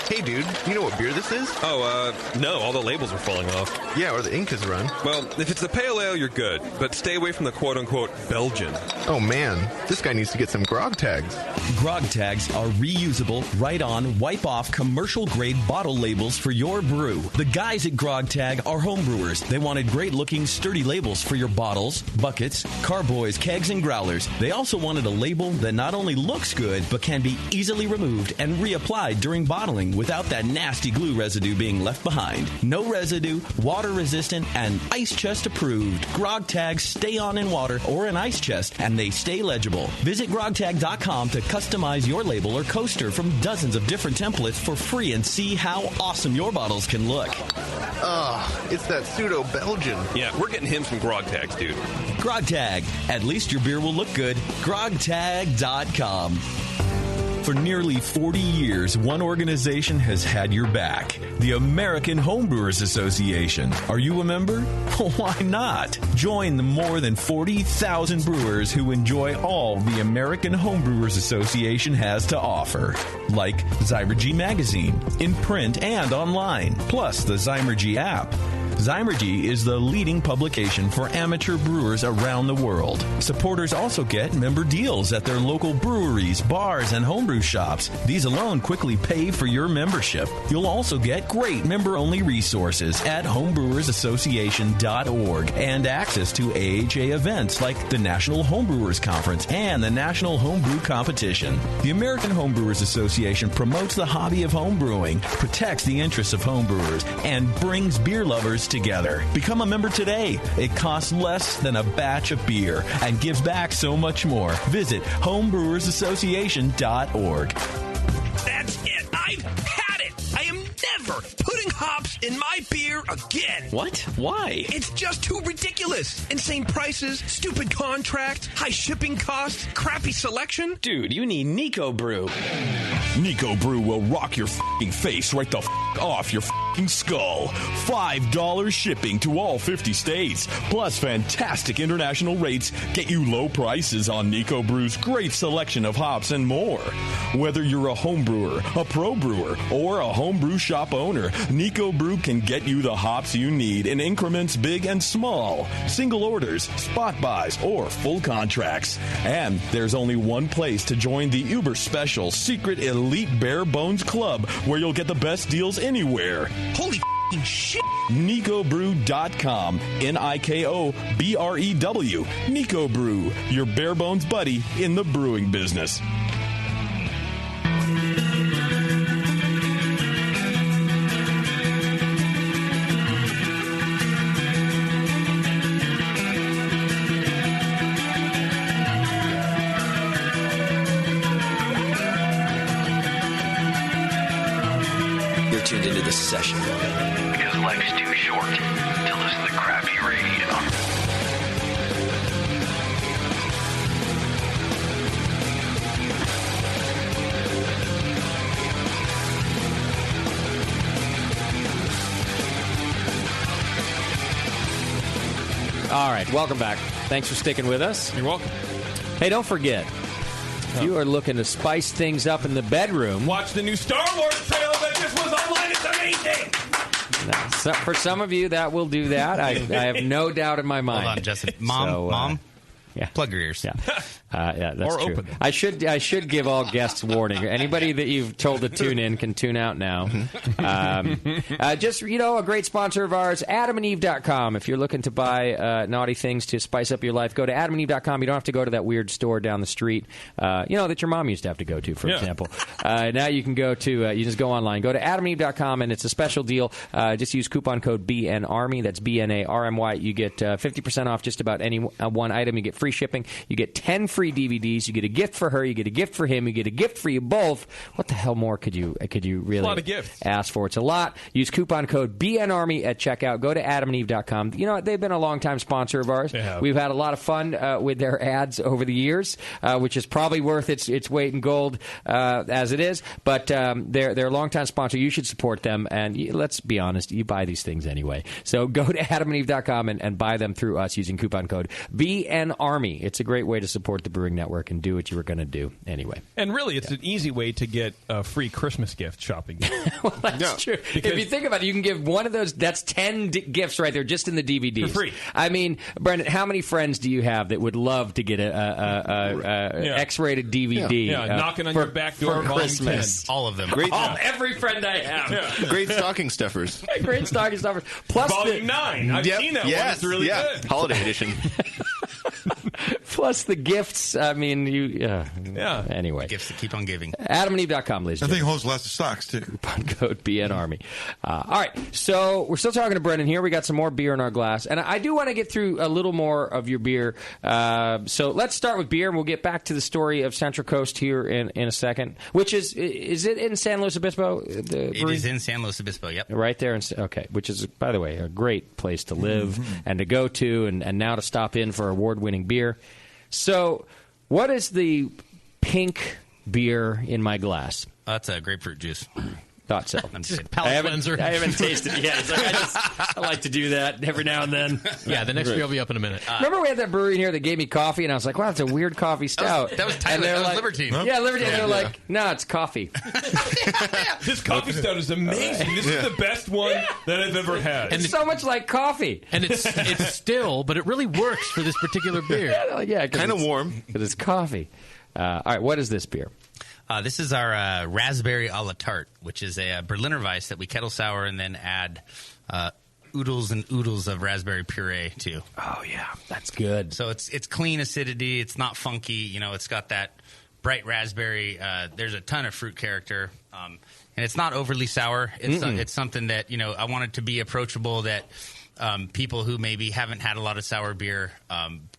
Hey, dude, you know what beer this is? Oh, no, all the labels are falling off. Yeah, or the ink has run. Well, if it's a pale ale, you're good, but stay away from the quote-unquote Belgian. Oh, man, this guy needs to get some grog tags. Grog tags are reusable, write-on, wipe-off, commercial-grade bottle labels for your brew. The guys at Grog Tag are homebrewers. They wanted great-looking, sturdy labels for your bottles, buckets, carboys, kegs, and growlers. They also wanted a label that not only looks good, but can be easily removed and reapplied during bottling without that nasty glue residue being left behind. No residue, water-resistant, and ice chest approved. Grog tags stay on in water or an ice chest, and they stay legible. Visit grogtag.com to customize your label or coaster from dozens of different templates for free and see how awesome your bottles can look. It's that pseudo-Belgian. Yeah, we're getting him some grog tags, dude. Grog Tag. At least your beer will look good. grogtag.com. For nearly 40 years, one organization has had your back. The American Homebrewers Association. Are you a member? Why not? Join the more than 40,000 brewers who enjoy all the American Homebrewers Association has to offer. Like Zymergy Magazine, in print and online, plus the Zymergy app. Zymergy is the leading publication for amateur brewers around the world. Supporters also get member deals at their local breweries, bars, and homebrew shops. These alone quickly pay for your membership. You'll also get great member-only resources at homebrewerassociation.org and access to AHA events like the National Homebrewers Conference and the National Homebrew Competition. The American Homebrewers Association promotes the hobby of homebrewing, protects the interests of homebrewers, and brings beer lovers together. Become a member today. It costs less than a batch of beer and gives back so much more. Visit homebrewersassociation.org. That's it. I've had it. I am never putting hops in my beer again. What? Why? It's just too ridiculous. Insane prices, stupid contracts, high shipping costs, crappy selection. Dude, you need Nico Brew. Nico Brew will rock your f***ing face right the f*** off your f***ing skull. $5 shipping to all 50 states, plus fantastic international rates get you low prices on Nico Brew's great selection of hops and more. Whether you're a home brewer, a pro brewer, or a homebrew shop owner, Nico Brew can get you the hops you need in increments big and small, single orders, spot buys, or full contracts. And there's only one place to join the uber special secret elite bare bones club where you'll get the best deals anywhere. Holy f***ing shit. NicoBrew.com. NIKOBREW. Nico Brew, your bare bones buddy in the brewing business. Tuned into this session because life's too short to listen to crappy radio. All right, welcome back. Thanks for sticking with us. You're welcome. Hey, don't forget, if you are looking to spice things up in the bedroom, watch the new Star Wars trailer that just was online. It's amazing. So for some of you, that will do that. I have no doubt in my mind. Hold on, Justin. Mom, yeah. Plug your ears. Yeah, that's or true. Open them. I should give all guests warning. Anybody that you've told to tune in can tune out now. Just, a great sponsor of ours, AdamandEve.com. If you're looking to buy naughty things to spice up your life, go to AdamandEve.com. You don't have to go to that weird store down the street, that your mom used to have to go to, for example. Now you can go to, you just go online. Go to AdamandEve.com, and it's a special deal. Just use coupon code BNARMY. That's BNARMY. You get 50% off just about any one item. You get free shipping. You get 10 free DVDs. You get a gift for her. You get a gift for him. You get a gift for you both. What the hell more could you really a lot of gifts. ask for? It's a lot. Use coupon code BNARMY at checkout. Go to adamandeve.com. You know what? They've been a long-time sponsor of ours. We've had a lot of fun with their ads over the years, which is probably worth its weight in gold as it is. But they're a long-time sponsor. You should support them. And let's be honest, you buy these things anyway. So go to adamandeve.com and buy them through us using coupon code BNARMY. It's a great way to support the Brewing Network and do what you were going to do anyway. And really, it's an easy way to get a free Christmas gift shopping. Well, that's true. Because if you think about it, you can give one of those. That's 10 gifts right there, just in the DVDs. For free. I mean, Brendan, how many friends do you have that would love to get a X-rated DVD? Knocking on your back door for Christmas. All of them. Every friend I have. Great stocking stuffers. Great stocking stuffers. Plus Volume 9. I've seen that one. It's really good. Holiday edition. Plus the gifts. I mean, anyway. Gifts that keep on giving. AdamandEve.com, ladies and That thing gentlemen. holds lots of stocks, too. Coupon code BNARMY. All right, so we're still talking to Brendan here. We got some more beer in our glass. And I do want to get through a little more of your beer. So let's start with beer, and we'll get back to the story of Central Coast here in a second. Which is it in San Luis Obispo? It is in San Luis Obispo, yep. Right there. Okay, which is, by the way, a great place to live and to go to and now to stop in for award-winning beer. So what is the pink beer in my glass? That's a grapefruit juice. Thought so. I'm just I haven't tasted it yet. It's like, I like to do that every now and then. Yeah, the next beer will be up in a minute. Remember we had that brewery in here that gave me coffee, and I was like, wow, that's a weird coffee stout. That was Tyler. And they're That was like, Libertine. Yeah, Libertine. And they're like, no, it's coffee. This coffee stout is amazing. This is the best one that I've ever had. And it's so much like coffee. And it's still, but it really works for this particular beer. Yeah, kind of warm. Because it's coffee. All right, what is this beer? This is our raspberry a la tarte, which is a Berliner Weiss that we kettle sour and then add oodles and oodles of raspberry puree to. Oh, yeah. That's good. So it's clean acidity. It's not funky. You know, it's got that bright raspberry. There's a ton of fruit character. And it's not overly sour. It's something that, you know, I want it to be approachable that people who maybe haven't had a lot of sour beer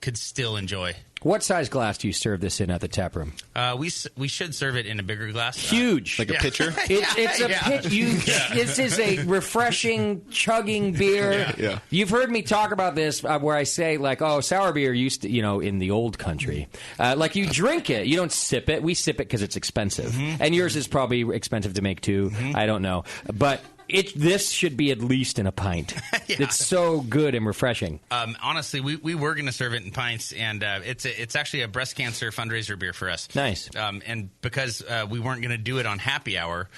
could still enjoy. What size glass do you serve this in at the tap room? We should serve it in a bigger glass. Huge. Like a pitcher? It's a pitch. This is a refreshing, chugging beer. Yeah. You've heard me talk about this where I say, like, oh, sour beer used to, you know, in the old country. Like, you drink it. You don't sip it. We sip it because it's expensive. And yours is probably expensive to make, too. I don't know. But this should be at least in a pint. It's so good and refreshing. Honestly, we were going to serve it in pints, and it's actually a breast cancer fundraiser beer for us. Nice. And because we weren't going to do it on happy hour,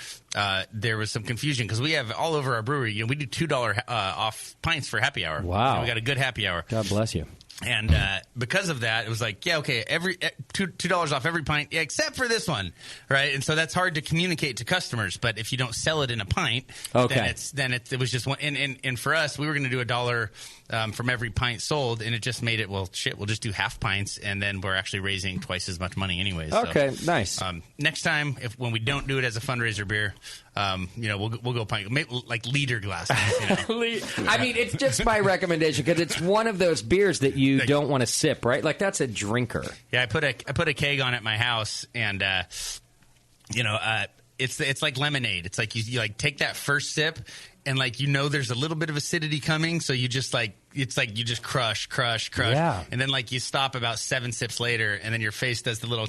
there was some confusion because we have all over our brewery. You know, we do $2 off pints for happy hour. Wow. So we got a good happy hour. God bless you. And because of that, it was like, yeah, okay, every $2 off every pint, yeah, except for this one, right? And so that's hard to communicate to customers. But if you don't sell it in a pint, then it was just one. And for us, we were going to do $1 from every pint sold, and it just made it, well, shit, we'll just do half pints, and then we're actually raising twice as much money anyways. Okay, nice. Next time, when we don't do it as a fundraiser beer, you know, we'll go pint, like liter glasses. You know? I mean, it's just my recommendation because it's one of those beers that you don't want to sip, right? Like, that's a drinker. Yeah, I put a keg on at my house, and you know, it's like lemonade. It's like you like take that first sip, and like, you know, there's a little bit of acidity coming, so you just like, it's like you just crush, yeah. and then like you stop about 7 sips later, and then your face does the little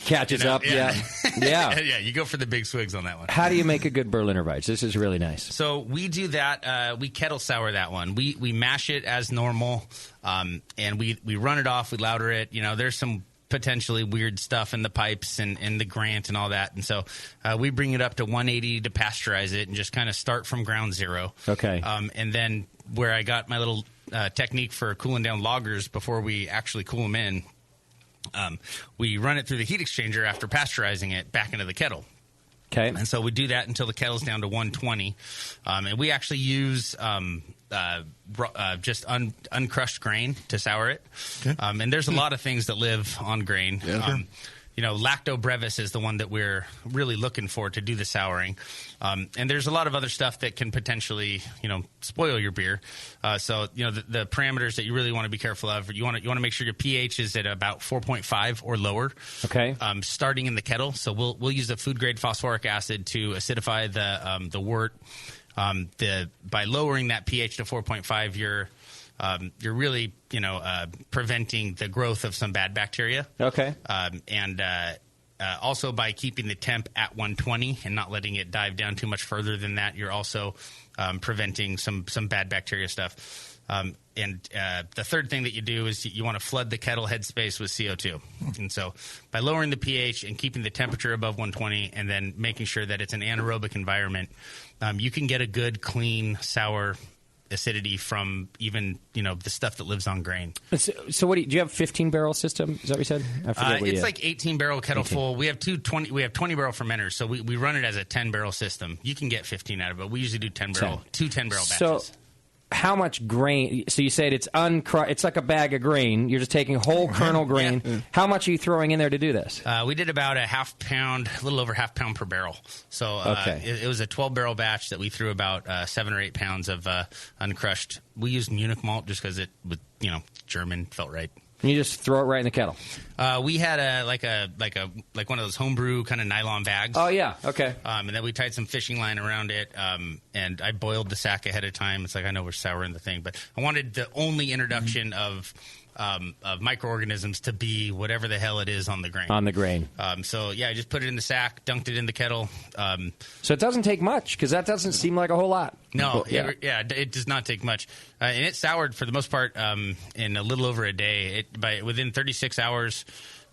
catches up. Yeah. Yeah, you go for the big swigs on that one. How do you make a good Berliner Weiss? This is really nice. So we do that. We kettle sour that one. We mash it as normal, and we run it off. We lauter it. You know, there's some potentially weird stuff in the pipes and the grant and all that. And so we bring it up to 180 to pasteurize it and just kind of start from ground zero. Okay. And then where I got my little technique for cooling down lagers before we actually cool them in, we run it through the heat exchanger after pasteurizing it back into the kettle. Okay. And so we do that until the kettle's down to 120. And we actually use just uncrushed grain to sour it. Okay. And there's a lot of things that live on grain. Yeah, sure. Lacto brevis is the one that we're really looking for to do the souring. And there's a lot of other stuff that can potentially, spoil your beer. So the parameters that you really want to be careful of, you want to make sure your pH is at about 4.5 or lower. Okay. Starting in the kettle. So we'll use a food grade phosphoric acid to acidify the wort. By lowering that pH to 4.5, you're really, preventing the growth of some bad bacteria. Okay. And also by keeping the temp at 120 and not letting it dive down too much further than that, you're also preventing some bad bacteria stuff. And the third thing that you do is you want to flood the kettle headspace with CO2. And so by lowering the pH and keeping the temperature above 120 and then making sure that it's an anaerobic environment, you can get a good, clean, sour acidity from even the stuff that lives on grain. So what do you have? 15-barrel system? Is that what you said? I forget what it's like 18-barrel kettle 18. Full. We have 20-barrel fermenters, so we run it as a 10-barrel system. You can get 15 out of it. We usually do 10-barrel, 2 10-barrel batches. So how much grain? So you said it's it's like a bag of grain. You're just taking whole kernel grain. Yeah. How much are you throwing in there to do this? We did about a little over half pound per barrel. So it was a 12-barrel batch that we threw about 7 or 8 pounds of uncrushed. We used Munich malt just because it was German, felt right. And you just throw it right in the kettle. We had like one of those homebrew kind of nylon bags. Oh yeah, okay. And then we tied some fishing line around it. And I boiled the sack ahead of time. It's like I know we're souring the thing, but I wanted the only introduction of microorganisms to be whatever the hell it is on the grain. On the grain. So yeah, I just put it in the sack, dunked it in the kettle. So it doesn't take much because that doesn't seem like a whole lot. No, it does not take much, and it soured for the most part in a little over a day. Within 36 hours,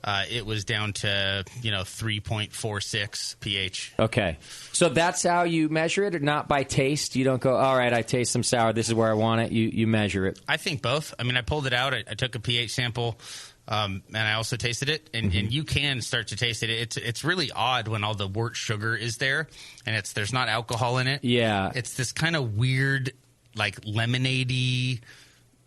it was down to 3.46 pH. Okay, so that's how you measure it, or not by taste? You don't go, all right, I taste some sour. This is where I want it. You measure it. I think both. I mean, I pulled it out. I took a pH sample. And I also tasted it, and you can start to taste it. It's really odd when all the wort sugar is there, and there's not alcohol in it. Yeah, it's this kind of weird, like lemonade-y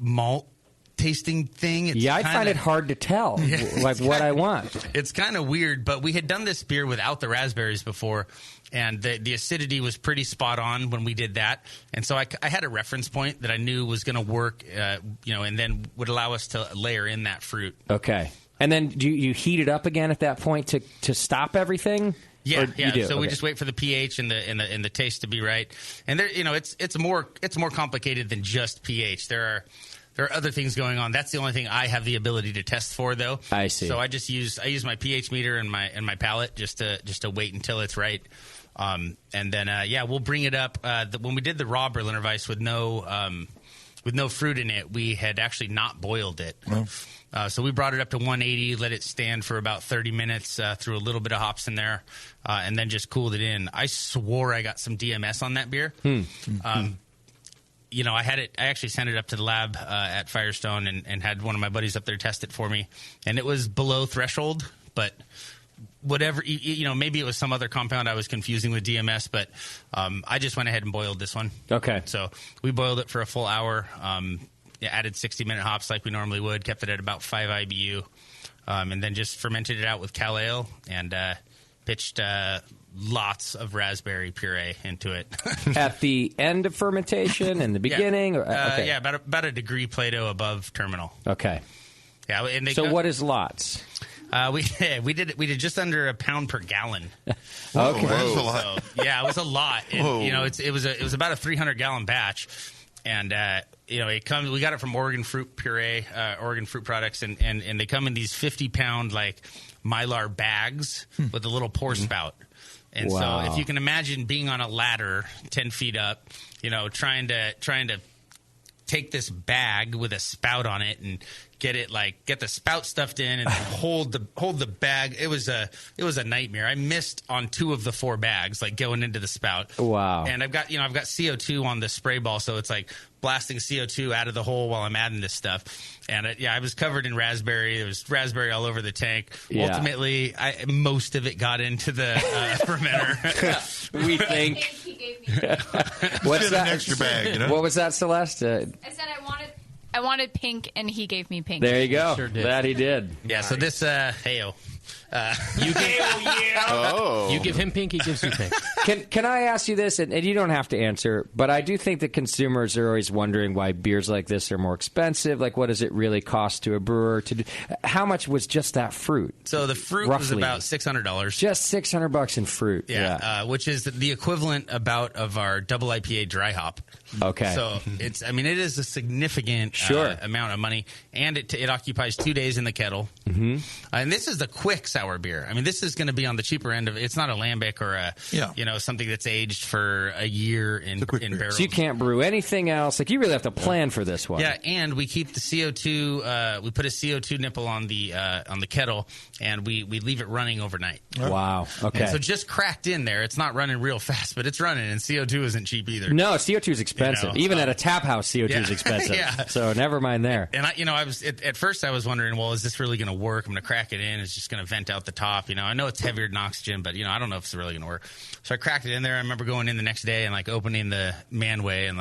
malt tasting thing. I find it hard to tell, what I want. It's kind of weird, but we had done this beer without the raspberries before, and the acidity was pretty spot on when we did that. And so I had a reference point that I knew was going to work, and then would allow us to layer in that fruit. Okay. And then do you heat it up again at that point to stop everything? Yeah. So we just wait for the pH and the taste to be right. And there, it's more complicated than just pH. There are other things going on. That's the only thing I have the ability to test for, though. I see. So I use my pH meter and my palate just to wait until it's right. And then we'll bring it up. When we did the raw Berliner Weiss with no fruit in it, we had actually not boiled it. So we brought it up to 180, let it stand for about 30 minutes, threw a little bit of hops in there, and then just cooled it in. I swore I got some DMS on that beer. I actually sent it up to the lab at Firestone and had one of my buddies up there test it for me, and it was below threshold, but whatever, maybe it was some other compound I was confusing with DMS, but I just went ahead and boiled this one. Okay. So we boiled it for a full hour, added 60-minute hops like we normally would, kept it at about 5 IBU, and then just fermented it out with cal ale and pitched lots of raspberry puree into it. At the end of fermentation and the beginning? Okay. About a degree Plato above terminal. Okay. Yeah. And what is lots? We did just under a pound per gallon. Okay. That's a lot. So, it was a lot. And, it was about a 300-gallon batch. And it comes. We got it from Oregon Fruit Puree, Oregon Fruit Products, and they come in these 50-pound like Mylar bags with a little pour spout. And so if you can imagine being on a ladder 10 feet up, trying to take this bag with a spout on it and get the spout stuffed in and hold the bag. It was a nightmare. I missed on 2 of the 4 bags, like going into the spout. Wow. And I've got CO2 on the spray ball, so it's like blasting CO2 out of the hole while I'm adding this stuff. And I was covered in raspberry. There was raspberry all over the tank. Yeah. Ultimately, most of it got into the fermenter. We think. He gave me What's that? An extra bag, What was that, Celeste? I said I wanted pink, and he gave me pink. There you go. Sure did. That he did. Yeah. So this, heyo. You give him pink, he gives you pink. Can I ask you this, and you don't have to answer, but I do think that consumers are always wondering why beers like this are more expensive. Like, what does it really cost to a brewer to do? How much was just that fruit? So the fruit was about $600. Just $600 in fruit. Yeah. Which is the equivalent about of our double IPA dry hop. Okay. So it is a significant amount of money, and it occupies 2 days in the kettle. Mm-hmm. And this is the quick sour beer. I mean, this is going to be on the cheaper end of it. It's not a lambic or something that's aged for a year in barrels. So you can't brew anything else. Like, you really have to plan for this one. Yeah, and we keep the CO2. We put a CO2 nipple on the kettle, and we leave it running overnight. Wow. Okay. And so just cracked in there. It's not running real fast, but it's running, and CO2 isn't cheap either. No, CO2 is expensive. Even at a tap house, CO2 is expensive. Yeah. So never mind there. And I was at first I was wondering, well, is this really going to work? I'm going to crack it in. It's just going to vent out the top. I know it's heavier than oxygen, but I don't know if it's really going to work. So I cracked it in there. I remember going in the next day and opening the manway and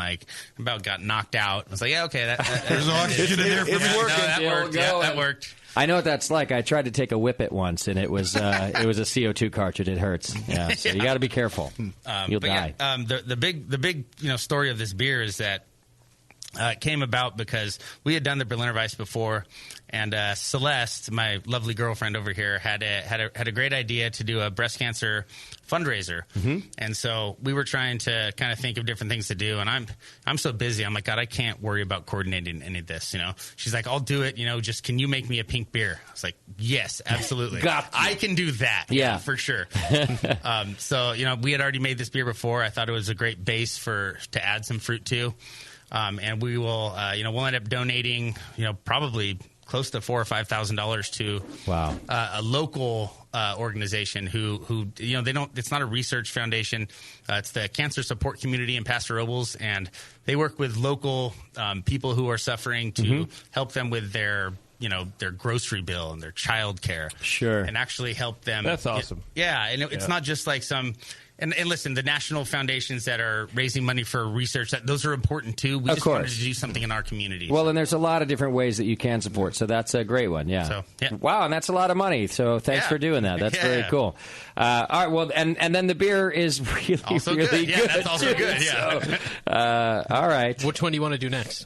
about got knocked out. I was like, yeah, okay, there's no oxygen in there. It's working. No, that worked. Yeah, that worked. I know what that's like. I tried to take a whip it once, and it was a CO2 cartridge. It hurts. Yeah, so you got to be careful. You'll die. Yeah, the big story of this beer is that it came about because we had done the Berliner Weiss before, and Celeste, my lovely girlfriend over here, had a great idea to do a breast cancer fundraiser. Mm-hmm. And so we were trying to kind of think of different things to do, and I'm so busy. I'm like, God, I can't worry about coordinating any of this. She's like, I'll do it. Just can you make me a pink beer? I was like, yes, absolutely. I can do that. Yeah, for sure. So we had already made this beer before. I thought it was a great base to add some fruit to. And we will, we'll end up donating, probably close to $4,000 or $5,000 to a local organization who they don't. It's not a research foundation. It's the Cancer Support Community in Paso Robles, and they work with local people who are suffering to help them with their grocery bill and their child care. Sure, and actually help them. That's awesome. And it's not just like some. And listen, the national foundations that are raising money for research, those are important too. We just wanted to do something in our community. Well, and there's a lot of different ways that you can support, so that's a great one, yeah. So, wow, and that's a lot of money, so thanks for doing that. That's very cool. All right, well, and then the beer is really, also really good. good. Yeah, that's also good, yeah. So, all right. Which one do you want to do next?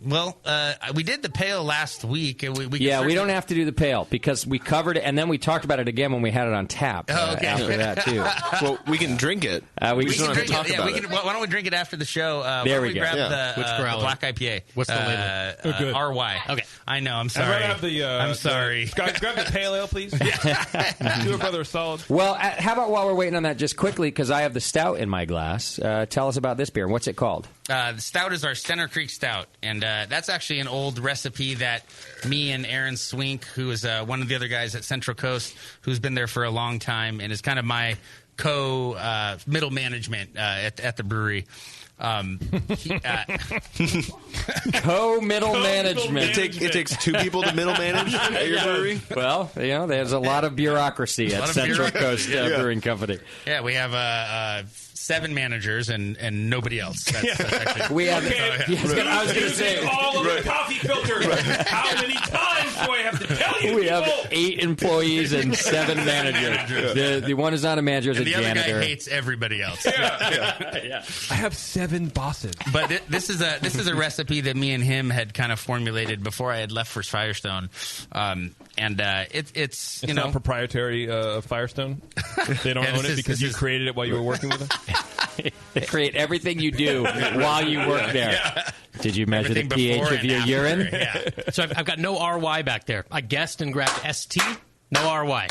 Well, we did the pale last week. We don't have to do the pale because we covered it, and then we talked about it again when we had it on tap after that, too. Well, we can drink it. We just don't have to talk about it. Why don't we drink it after the show? There we go. Grab the black IPA. What's the label? RY. Okay. I know, I'm sorry. I'm sorry. Grab the pale ale, please. Do a brother a solid. Well, how about while we're waiting on that, just quickly, because I have the stout in my glass, tell us about this beer. What's it called? The stout is our Center Creek Stout, and that's actually an old recipe that me and Aaron Swink, who is one of the other guys at Central Coast, who's been there for a long time and is kind of my middle management at the brewery. Co-middle management. It takes two people to middle manage at your brewery? Well, there's a lot of bureaucracy at Central Coast Brewing Company. Yeah, we have 7 managers and nobody else. That's actually, we have. I was going to say all of the coffee filters. How many times do I have to tell you? We have 8 employees and 7 managers. The one who's not a manager is a janitor. The other guy hates everybody else. Yeah. I have 7 bosses. But this is a recipe that me and him had kind of formulated before I had left for Firestone, and it's not proprietary Firestone. They don't own it because you created it while you were working with them. They create everything you do while you work there. Yeah. Did you measure the pH of your urine? Yeah. So I've got no RY back there. I guessed and grabbed ST. No RY.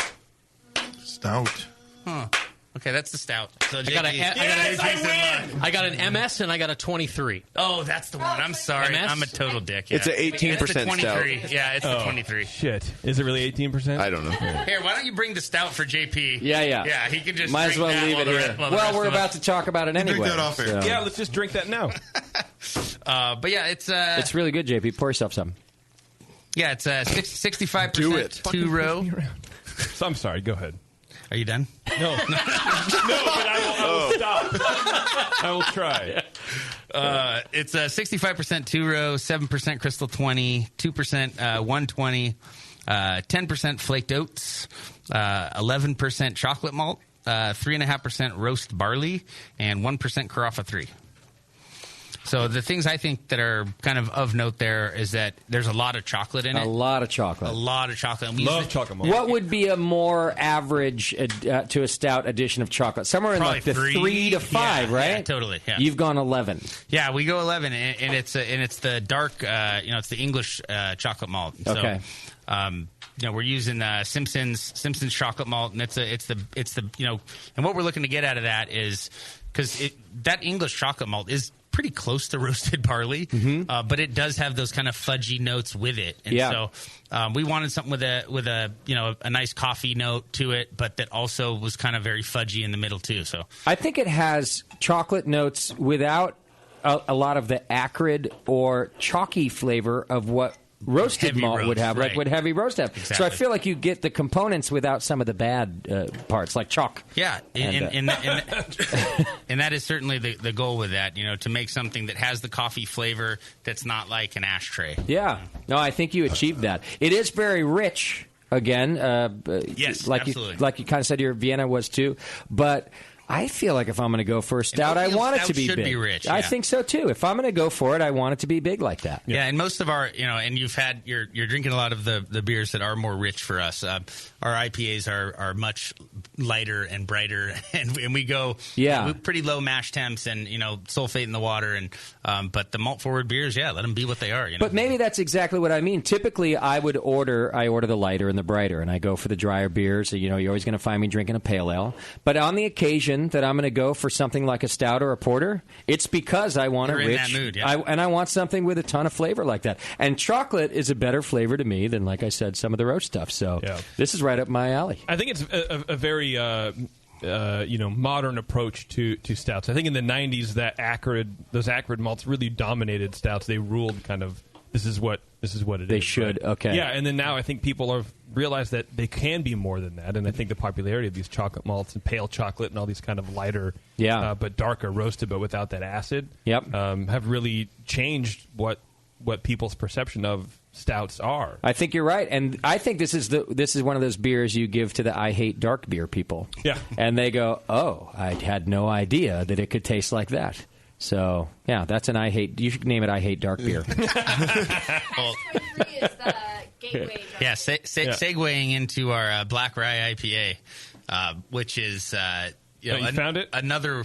Stout. Huh. Okay, that's the stout. So I got an MS and I got a 23. Oh, that's the one. I'm sorry. MS? I'm a total dick. Yeah. It's an 18% stout. Yeah, it's the 23. Shit. Is it really 18%? I don't know. Here, why don't you bring the stout for JP? Yeah. Yeah, he can just might as well leave it here. Well, we're about to talk about it anyway. Drink that off air. So. Yeah, let's just drink that now. But yeah, it's really good, JP. Pour yourself some. Yeah, it's 65% two-row. So I'm sorry. Go ahead. Are you done? No. No, but I will stop. I will try. It's 65% two-row, 7% Crystal 20, 2% 120, 10% flaked oats, 11% chocolate malt, 3.5% roast barley, and 1% Carafa 3. So the things I think that are kind of note there is that there's a lot of chocolate in it. A lot of chocolate. A lot of chocolate. And Love chocolate malt. What would be a more average to a stout addition of chocolate? Somewhere in Probably like the 3 to 5, right? Yeah, totally. Yeah. You've gone 11. Yeah, we go 11, and it's the dark, it's the English chocolate malt. Okay. So, we're using Simpson's chocolate malt, and it's the and what we're looking to get out of that is because that English chocolate malt is pretty close to roasted barley, but it does have those kind of fudgy notes with it. And so we wanted something with a nice coffee note to it, but that also was kind of very fudgy in the middle too. So I think it has chocolate notes without a lot of the acrid or chalky flavor of what roasted Heavy malt roast, would have, right. like what heavy roast have. Exactly. So I feel like you get the components without some of the bad parts, like chalk. Yeah, and that is certainly the goal with that, to make something that has the coffee flavor that's not like an ashtray. Yeah. No, I think you achieved that. It is very rich, again. Yes, like absolutely. like you kind of said your Vienna was too. But I feel like if I'm going to go for a stout, I want it to be should big. be rich, I yeah. think so too. If I'm going to go for it, I want it to be big like that. Yeah, and most of our, and you're drinking a lot of the beers that are more rich for us. Our IPAs are much lighter and brighter, and we go pretty low mash temps and sulfate in the water, and but the malt forward beers, let them be what they are. But maybe that's exactly what I mean. Typically, I order the lighter and the brighter, and I go for the drier beers. You're always going to find me drinking a pale ale. But on the occasion that I'm going to go for something like a stout or a porter, it's because I want You're a in rich, that mood, yeah. and I want something with a ton of flavor like that. And chocolate is a better flavor to me than, like I said, some of the roast stuff. So this is right up my alley. I think it's a very modern approach to stouts. I think in the 90s those acrid malts really dominated stouts. They ruled kind of this is what it is. They should, right? okay. Yeah, and then now I think people have realized that they can be more than that, and I think the popularity of these chocolate malts and pale chocolate and all these kind of lighter, but darker roasted, but without that acid, have really changed what people's perception of stouts are. I think you're right, and I think this is one of those beers you give to the I hate dark beer people. Yeah, and they go, "Oh, I had no idea that it could taste like that." So, yeah, that's an I hate. You should name it I hate dark beer. Segueing into our Black Rye IPA, which is you found it? Another.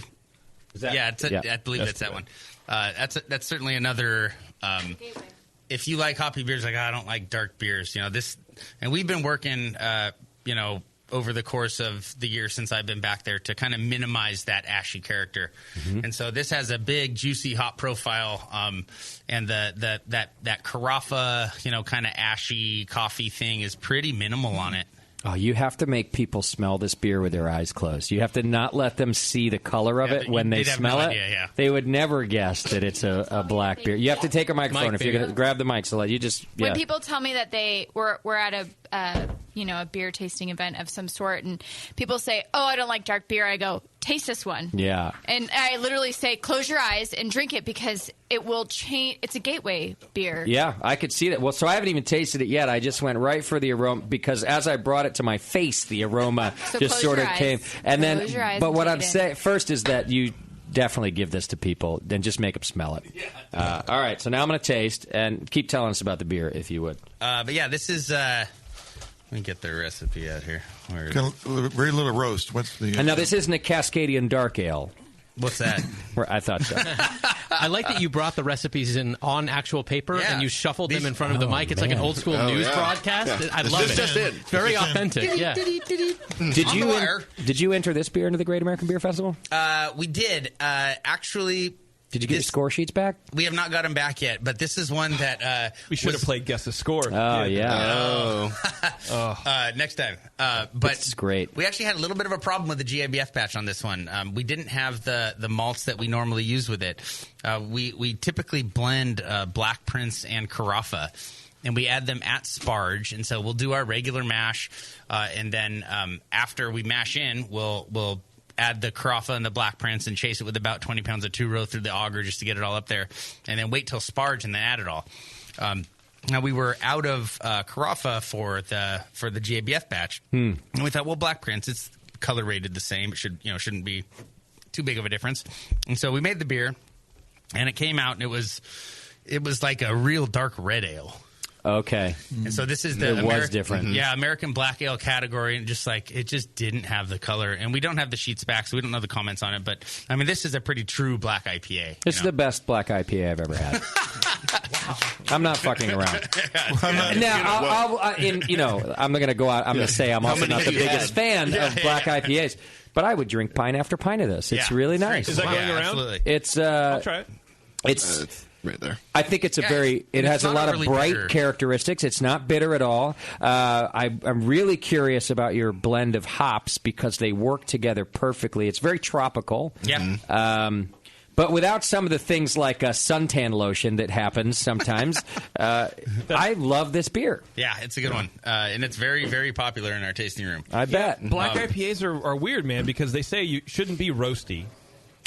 I believe that's that one. That's certainly another. If you like hoppy beers, I don't like dark beers. This, and we've been working. Over the course of the year since I've been back there to kind of minimize that ashy character. And so this has a big, juicy hop profile, and that Carafa, kind of ashy coffee thing is pretty minimal on it. Oh, you have to make people smell this beer with their eyes closed. You have to not let them see the color of it when they smell it. Idea, They would never guess that it's a black beer. You have to take a microphone if you're going to grab the mic. So you just When people tell me that we're at a beer tasting event of some sort, and people say, "Oh, I don't like dark beer," I go, "Taste this one." Yeah. And I literally say, "Close your eyes and drink it because it will change." It's a gateway beer. Yeah, I could see that. Well, so I haven't even tasted it yet. I just went right for the aroma because as I brought it to my face, the aroma just sort of came. And then, but what I'm saying first is that you definitely give this to people, then just make them smell it. All right, so now I'm going to taste and keep telling us about the beer if you would. But yeah, this is. Let me get the recipe out here. Very little roast. What's the? And now this isn't a Cascadian Dark Ale. What's that? I thought so. I like that you brought the recipes in on actual paper and you shuffled them in front of the mic. It's like an old school news broadcast. Yeah. I love it. Just it. Very authentic. Yeah. Did you enter this beer into the Great American Beer Festival? We did. Actually. Did you get your score sheets back? We have not got them back yet, but this is one that we should have played Guess the Score. Oh, yeah. Next time. But it's great. We actually had a little bit of a problem with the GABF batch on this one. We didn't have the malts that we normally use with it. We typically blend Black Prince and Carafa, and we add them at sparge. And so we'll do our regular mash, and then after we mash in, we'll add the Carafa and the Black Prince and chase it with about 20 pounds of two-row through the auger just to get it all up there, and then wait till sparge and then add it all. we were out of Carafa for the GABF batch, and we thought, well, Black Prince, it's color rated the same. It shouldn't be too big of a difference. And so we made the beer, and it came out, and it was like a real dark red ale. Okay. And so this is the was different. Yeah, American Black Ale category, and it just didn't have the color. And we don't have the sheets back, so we don't know the comments on it. But, I mean, this is a pretty true black IPA. It's the best black IPA I've ever had. I'm not fucking around. Now, I'm going to go out. I'm going to say I'm also not the biggest fan of black IPAs, but I would drink pint after pint of this. It's really nice. Is that going around? Absolutely. It's I'll try it. It's right there. I think it's it has a lot of bright characteristics. It's not bitter at all. I'm really curious about your blend of hops because they work together perfectly. It's very tropical. Yeah. But without some of the things like a suntan lotion that happens sometimes, I love this beer. Yeah, it's a good one. And it's very, very popular in our tasting room. I bet. Black IPAs are weird, man, because they say you shouldn't be roasty.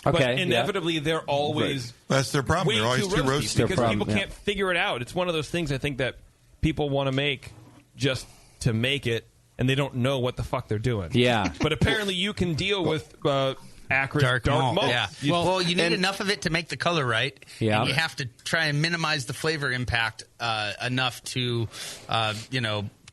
Okay, but inevitably, they're always that's their problem. They're always too roasty because people can't figure it out. It's one of those things I think that people want to make just to make it, and they don't know what the fuck they're doing. Yeah, but apparently you can deal with acrid dark malt. Yeah. Well, you need enough of it to make the color right. Yeah, and you have to try and minimize the flavor impact enough to,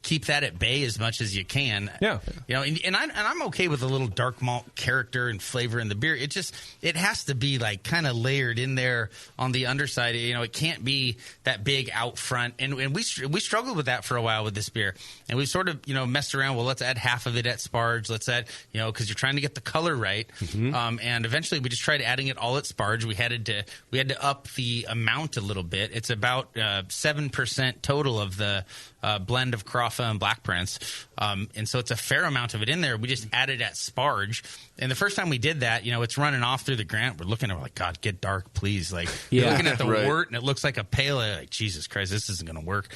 keep that at bay as much as you can. Yeah. And I'm okay with a little dark malt character and flavor in the beer. It has to be like kind of layered in there on the underside. It can't be that big out front. And we struggled with that for a while with this beer. And we sort of, messed around. Well, let's add half of it at sparge. Let's add, because you're trying to get the color right. Mm-hmm. And eventually we just tried adding it all at sparge. We had to up the amount a little bit. It's about 7% total of the blend of Carafa and Black Prince. And so it's a fair amount of it in there. We just added at sparge. And the first time we did that, it's running off through the grant. We're looking at it, we're like, God, get dark, please. Like, you're looking at the wort, and it looks like a pale ale. Like, Jesus Christ, this isn't going to work.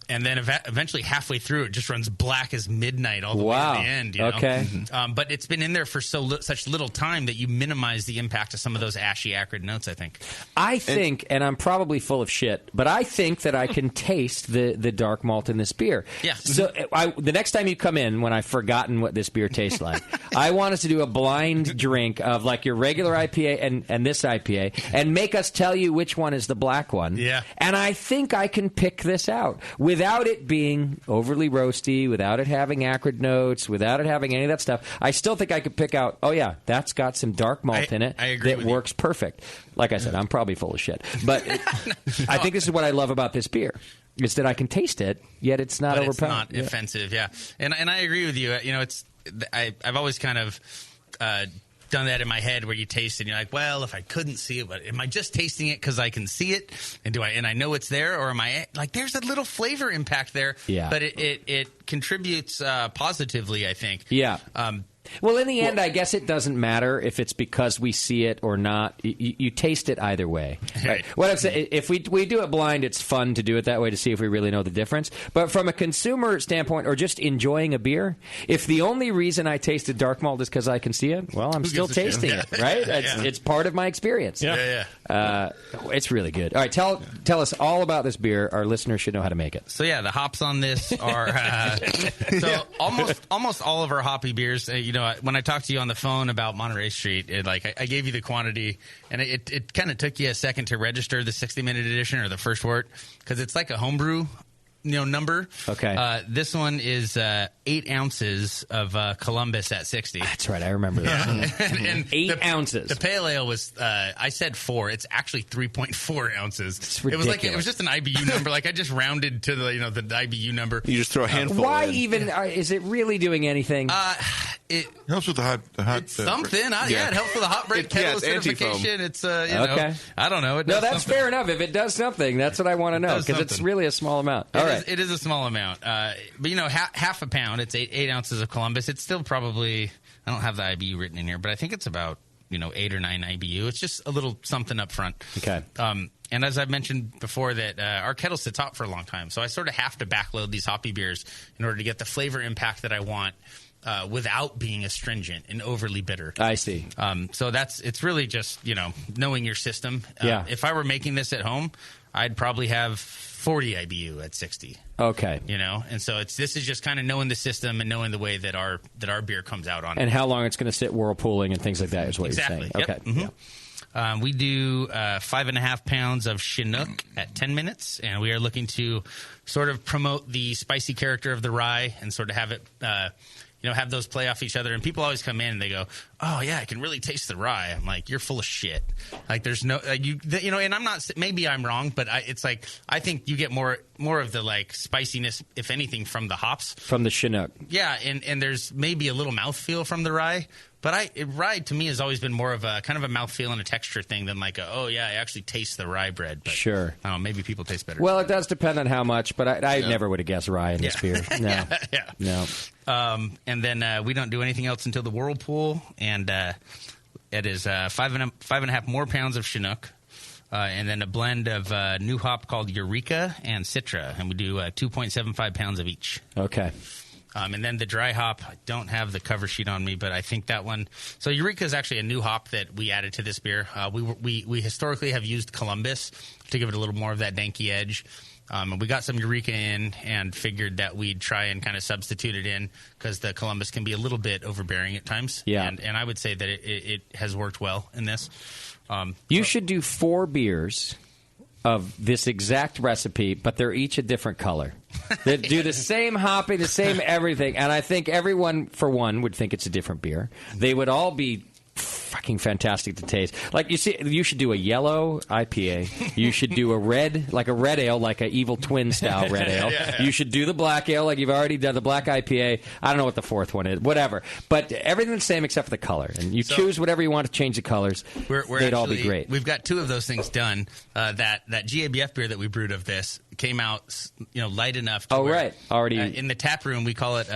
And then eventually halfway through, it just runs black as midnight all the way to the end. Okay. But it's been in there for such little time that you minimize the impact of some of those ashy, acrid notes, I think. I think, and I'm probably full of shit, but I think that I can taste the dark malt in this beer. Yeah. So the next time you come in, when I've forgotten what this beer tastes like, I want us to do a blind drink of like your regular IPA and this IPA and make us tell you which one is the black one. Yeah. And I think I can pick this out without it being overly roasty, without it having acrid notes, without it having any of that stuff. I still think I could pick out, oh yeah, that's got some dark malt in it I agree that with works perfect. Like I said, I'm probably full of shit. But I think this is what I love about this beer. Is that I can taste it, yet it's not overpowering. It's not offensive, yeah. And I agree with you. I've always kind of done that in my head where you taste it and you're like, well, if I couldn't see it, but am I just tasting it because I can see it and I know it's there, or am I like there's a little flavor impact there? Yeah. But it contributes positively, I think. Yeah. Well, in the end, I guess it doesn't matter if it's because we see it or not. You taste it either way. Right? What I'm saying, if we do it blind, it's fun to do it that way to see if we really know the difference. But from a consumer standpoint, or just enjoying a beer, if the only reason I tasted dark malt is because I can see it, well, I'm still tasting it, right? It's part of my experience. It's really good. All right, tell us all about this beer. Our listeners should know how to make it. So yeah, the hops on this are almost all of our hoppy beers. When I talked to you on the phone about Monterey Street, I gave you the quantity, and it kind of took you a second to register the 60-minute edition or the first wort because it's like a homebrew number. Okay. This one is 8 ounces of Columbus at 60. That's right. I remember that. and 8 ounces. The pale ale was, I said 4. It's actually 3.4 ounces. It's ridiculous. It was just an IBU number. I just rounded to the IBU number. You just throw a handful. Why even? Is it really doing anything? It helps with the hot. It's something. It helps with the hot break kettle certification. It's okay. I don't know. No, that's fair enough. If it does something, that's what I want to know because it's really a small amount. All right. It is a small amount. But half a pound. It's 8 ounces of Columbus. It's still probably, I don't have the IBU written in here, but I think it's about 8 or 9 IBU. It's just a little something up front. Okay. And as I've mentioned before, that our kettle sits hot for a long time, so I sort of have to backload these hoppy beers in order to get the flavor impact that I want. Without being astringent and overly bitter. I see. So it's really just, knowing your system. Yeah. If I were making this at home, I'd probably have 40 IBU at 60. Okay. You know, and so this is just kind of knowing the system and knowing the way that our beer comes out on it. And how long it's going to sit whirlpooling and things like that is what you're saying. Yep. Okay. Mm-hmm. Yeah. We do 5.5 pounds of Chinook at 10 minutes, and we are looking to sort of promote the spicy character of the rye and sort of have it, have those play off each other. And people always come in and they go, "Oh yeah, I can really taste the rye." I'm like, "You're full of shit." Like, there's no, and I'm not. Maybe I'm wrong, but it's like I think you get more of the like spiciness, if anything, from the hops, from the Chinook. Yeah, and there's maybe a little mouthfeel from the rye. But rye to me has always been more of a kind of a mouthfeel and a texture thing than like I actually taste the rye bread. But, sure. I don't know, maybe people taste better. Well, it does depend on how much, but I never would have guessed rye in this beer. No. No. And then we don't do anything else until the whirlpool, and it is 5.5 more pounds of Chinook. And then a blend of new hop called Eureka and Citra, and we do 2.75 pounds of each. Okay. And then the dry hop, I don't have the cover sheet on me, but I think that one. So Eureka is actually a new hop that we added to this beer. We historically have used Columbus to give it a little more of that danky edge. And we got some Eureka in and figured that we'd try and kind of substitute it in because the Columbus can be a little bit overbearing at times. Yeah. And I would say that it has worked well in this. You should do 4 beers of this exact recipe, but they're each a different color. They do the same hopping, the same everything, and I think everyone, for one, would think it's a different beer. They would all be fucking fantastic to taste. Like, you should do a yellow IPA. You should do a red ale, like an Evil Twin style red ale. Yeah. You should do the black ale, like you've already done the black IPA. I don't know what the fourth one is. Whatever. But everything's the same except for the color. And you choose whatever you want to change the colors. They'd all be great. We've got 2 of those things done. That GABF beer that we brewed of this came out, light enough. To right. Already in the tap room, we call it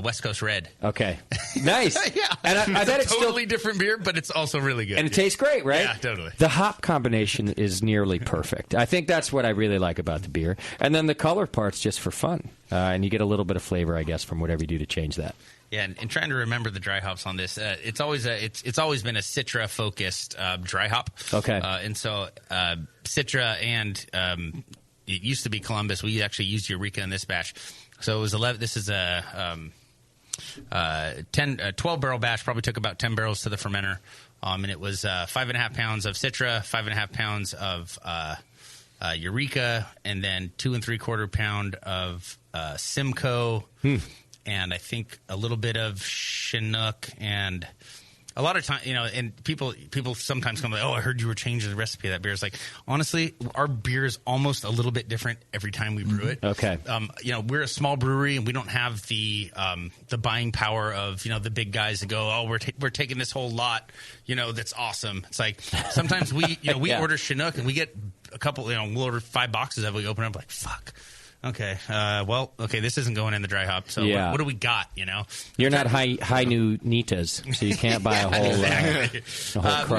West Coast Red. Okay. Nice. Yeah. And I bet it's totally different beer, but it's also really good. And it tastes great, right? Yeah, totally. The hop combination is nearly perfect. I think that's what I really like about the beer. And then the color part's just for fun. And you get a little bit of flavor, I guess, from whatever you do to change that. Yeah, and trying to remember the dry hops on this, it's always been a Citra focused dry hop. Okay, and so Citra and it used to be Columbus. We actually used Eureka in this batch, so it was 11. This is a 12 barrel batch. Probably took about 10 barrels to the fermenter, and it was 5.5 pounds of Citra, 5.5 pounds of Eureka, and then 2 3/4 pound of Simcoe. And I think a little bit of Chinook, and a lot of time, and people sometimes come like, "Oh, I heard you were changing the recipe of that beer." It's like, honestly, our beer is almost a little bit different every time we brew it. Okay. We're a small brewery, and we don't have the buying power of the big guys that go, "Oh, we're taking this whole lot, that's awesome." It's like sometimes we we order Chinook and we get a couple, we'll order 5 boxes of it. We open up like, fuck. Okay. This isn't going in the dry hop. So what do we got? You're not high new Nitas, so you can't buy a whole.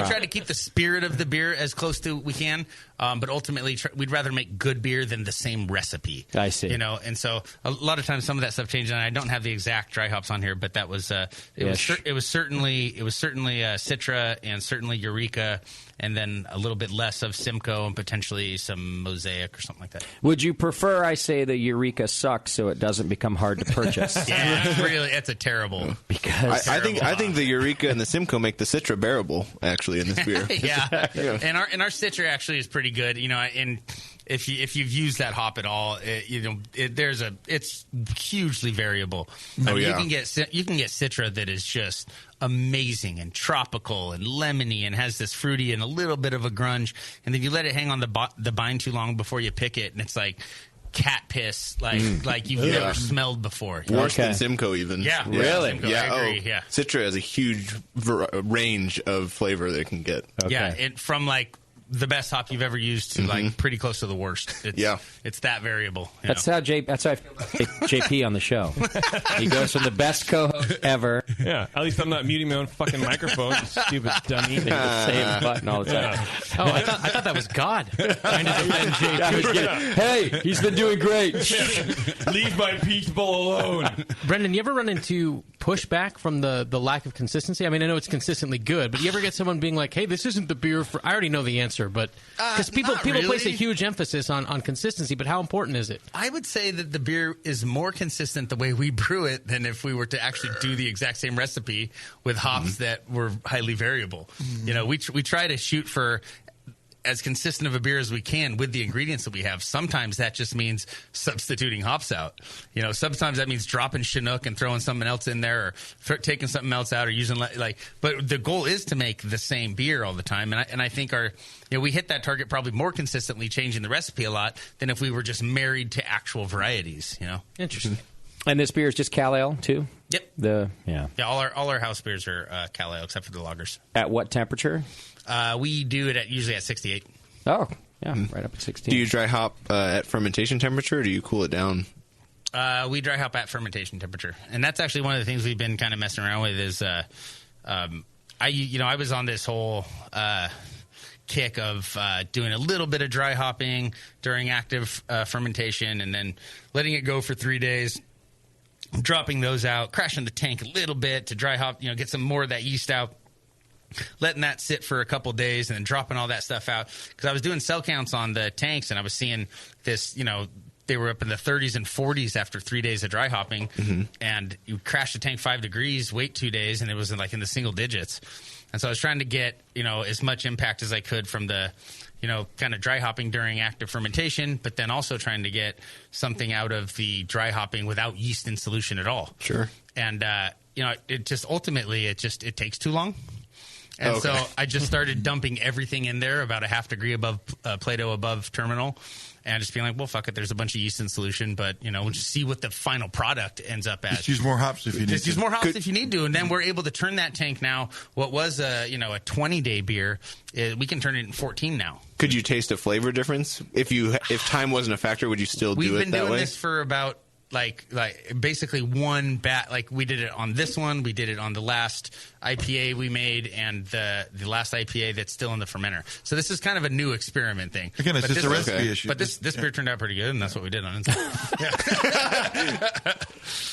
We try to keep the spirit of the beer as close to we can, but ultimately we'd rather make good beer than the same recipe. I see. And so a lot of times some of that stuff changes. And I don't have the exact dry hops on here, but that was it was certainly Citra and certainly Eureka, and then a little bit less of Simcoe and potentially some Mosaic or something like that. Would you prefer I say the Eureka sucks so it doesn't become hard to purchase? Yeah, really, it's a terrible. Because I think the Eureka and the Simcoe make the Citra bearable actually in this beer. Yeah. And our Citra actually is pretty good. And if you've used that hop at all, it's hugely variable. You can get Citra that is just amazing and tropical and lemony and has this fruity and a little bit of a grunge, and then you let it hang on the vine too long before you pick it, and it's like cat piss, like you've never smelled before. Worse than Simcoe, even. Yeah, really. Simcoe, I agree. Yeah, Citra has a huge range of flavor that it can get. Yeah, from like the best hop you've ever used to like pretty close to the worst. It's that variable. That's how I feel about JP on the show. He goes from the best co-host ever. Yeah, at least I'm not muting my own fucking microphone. You stupid dummy. Same button all the time. Yeah. Oh, I thought that was God trying to defend JP. Hey, he's been doing great. Leave my people alone. Brendan, you ever run into pushback from the lack of consistency? I mean, I know it's consistently good, but you ever get someone being like, "Hey, this isn't the beer for..." I already know the answer, but because people place a huge emphasis on consistency, but how important is it? I would say that the beer is more consistent the way we brew it than if we were to actually do the exact same recipe with hops that were highly variable. You know, we try to shoot for as consistent of a beer as we can with the ingredients that we have. Sometimes that just means substituting hops out. You know, sometimes that means dropping Chinook and throwing something else in there, or taking something else out, or using but the goal is to make the same beer all the time. And I think we hit that target probably more consistently, changing the recipe a lot than if we were just married to actual varieties. You know, interesting. And this beer is just Cal Ale too. Yep. Yeah. All our house beers are Cal Ale except for the lagers. At what temperature? We do it usually at 68. Oh, yeah, right up at 16. Do you dry hop at fermentation temperature, or do you cool it down? We dry hop at fermentation temperature, and that's actually one of the things we've been kind of messing around with. Is I was on this whole kick of doing a little bit of dry hopping during active fermentation, and then letting it go for 3 days. Dropping those out, crashing the tank a little bit to dry hop, get some more of that yeast out, letting that sit for a couple days, and then dropping all that stuff out. Because I was doing cell counts on the tanks, and I was seeing this, they were up in the 30s and 40s after 3 days of dry hopping, and you crash the tank 5 degrees, wait 2 days, and it was in the single digits. And so I was trying to get, as much impact as I could from the kind of dry hopping during active fermentation, but then also trying to get something out of the dry hopping without yeast in solution at all. Sure. And, it just ultimately, it takes too long. And so I just started dumping everything in there about a half degree above Plato above terminal, and just being like, well, fuck it, there's a bunch of yeast in solution, but, we'll just see what the final product ends up at. Just use more hops if you need to. Just use more hops if you need to, and then we're able to turn that tank now, what was a 20-day beer, we can turn it in 14 now. Could you taste a flavor difference? If time wasn't a factor, would you still do it that way? We've been doing this for about like basically one bat. Like we did it on this one, we did it on the last IPA we made, and the last IPA that's still in the fermenter. So this is kind of a new experiment thing. Again, it's just a recipe issue. But this beer turned out pretty good, and that's what we did on it.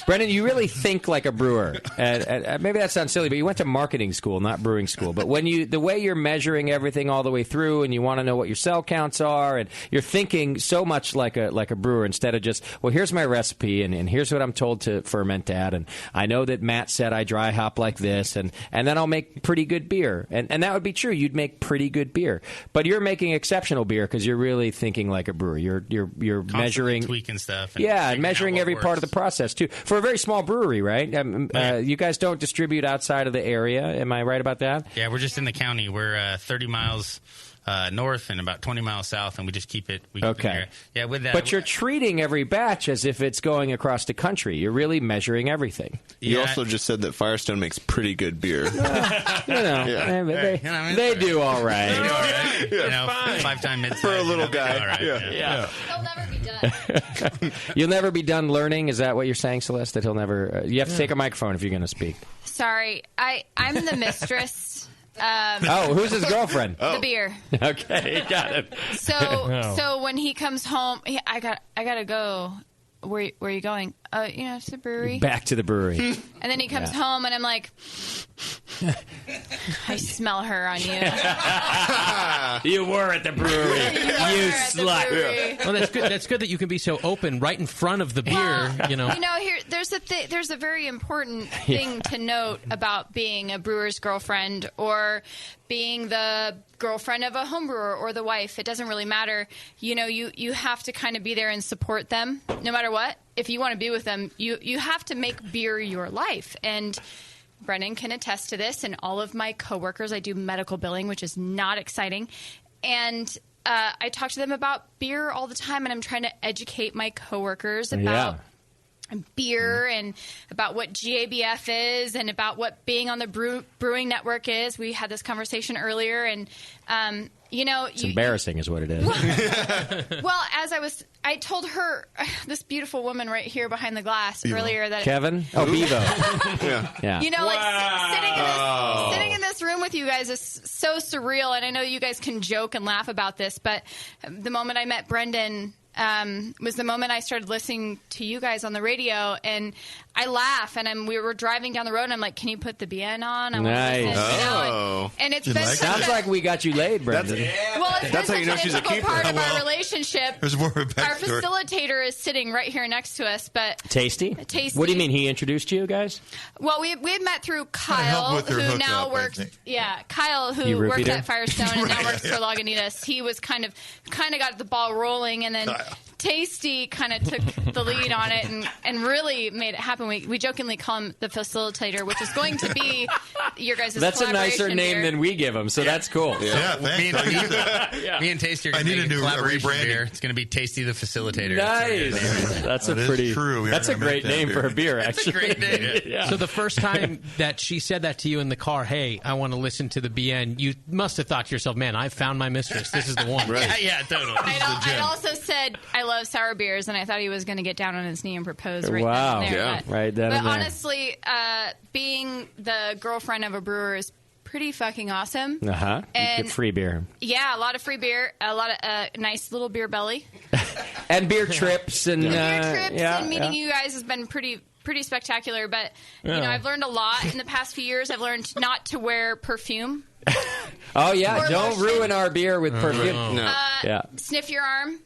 Brendan, you really think like a brewer. And maybe that sounds silly, but you went to marketing school, not brewing school. But the way you're measuring everything all the way through, and you want to know what your cell counts are, and you're thinking so much like a brewer instead of just, well, here's my recipe, and here's what I'm told to ferment at, and I know that Matt said I dry hop like this, and then I'll make pretty good beer. And that would be true. You'd make pretty good beer. But you're making exceptional beer because you're really thinking like a brewer. You're measuring, tweaking stuff. And measuring every part of the process too. For a very small brewery, right? You guys don't distribute outside of the area. Am I right about that? Yeah, we're just in the county. We're 30 miles north and about 20 miles south, and we just keep it. Okay. Yeah, with that. But you're treating every batch as if it's going across the country. You're really measuring everything. You also just said that Firestone makes pretty good beer. They do all right. They do all right. 5-time mid-size. For a little guy. All right. Yeah. He'll never be done. You'll never be done learning? Is that what you're saying, Celeste? That he'll never... you have to take a microphone if you're going to speak. Sorry, I'm the mistress. Who's his girlfriend? The beer. Okay, got it. So when he comes home, I gotta go. Where are you going? To the brewery. Back to the brewery. And then he comes home, and I'm like, I smell her on you. You were at the brewery. You slut. Well, that's good. That's good that you can be so open right in front of the beer. Here there's a very important thing to note about being a brewer's girlfriend or being the girlfriend of a home brewer or the wife. It doesn't really matter. You have to kind of be there and support them no matter what. If you want to be with them, you have to make beer your life. And Brennan can attest to this, and all of my coworkers. I do medical billing, which is not exciting. And I talk to them about beer all the time, and I'm trying to educate my coworkers about beer and about what GABF is and about what being on the Brewing Network is. We had this conversation earlier, and it's embarrassing is what it is. Well, I told her, this beautiful woman right here behind the glass earlier that Kevin? Bevo. Yeah. Sitting in this room with you guys is so surreal, and I know you guys can joke and laugh about this, but the moment I met Brendan, was the moment I started listening to you guys on the radio, and I laugh, and we were driving down the road, and I'm like, can you put the BN on? I wanna Nice. listen, you know, and it's been Sounds like we got you laid, Brendan. well, it's That's how been you know such she's an a integral keeper. part of Well, our relationship. there's more of a Our backstory. facilitator is sitting right here next to us, but Tasty? Tasty. What do you mean? He introduced you guys? well, we had met through help Kyle, with their who hookup, now I works. think. Yeah, Kyle, You who roofied works her? at Firestone and now works for Lagunitas. He was kind of got the ball rolling, and then Tasty kind of took the lead on it and really made it happen. We jokingly call him the facilitator, which is going to be your guys' That's a nicer collaboration name beer. than we give him, so that's cool. Me and Tasty are going to make a collaboration beer. It's going to be Tasty the Facilitator. Nice. That's a pretty. That's a great name for a beer. Actually, That's a great name. Yeah. So the first time that she said that to you in the car, hey, I want to listen to the BN, you must have thought to yourself, man, I found my mistress. This is the one. Yeah, totally. I also said I love sour beers, and I thought he was going to get down on his knee and propose right Wow. then and there. Yeah. But, Right then but and there. honestly, being the girlfriend of a brewer is pretty fucking awesome. Uh huh. And- Get free beer Yeah, a lot of free beer, a lot of nice little beer belly. and beer trips and Beer trips yeah, and meeting yeah. you guys has been pretty spectacular. But you Yeah. know, I've learned a lot in the past few years. I've learned not to wear perfume. Oh yeah, Or don't lotion. ruin our beer with perfume. Yeah. Sniff your arm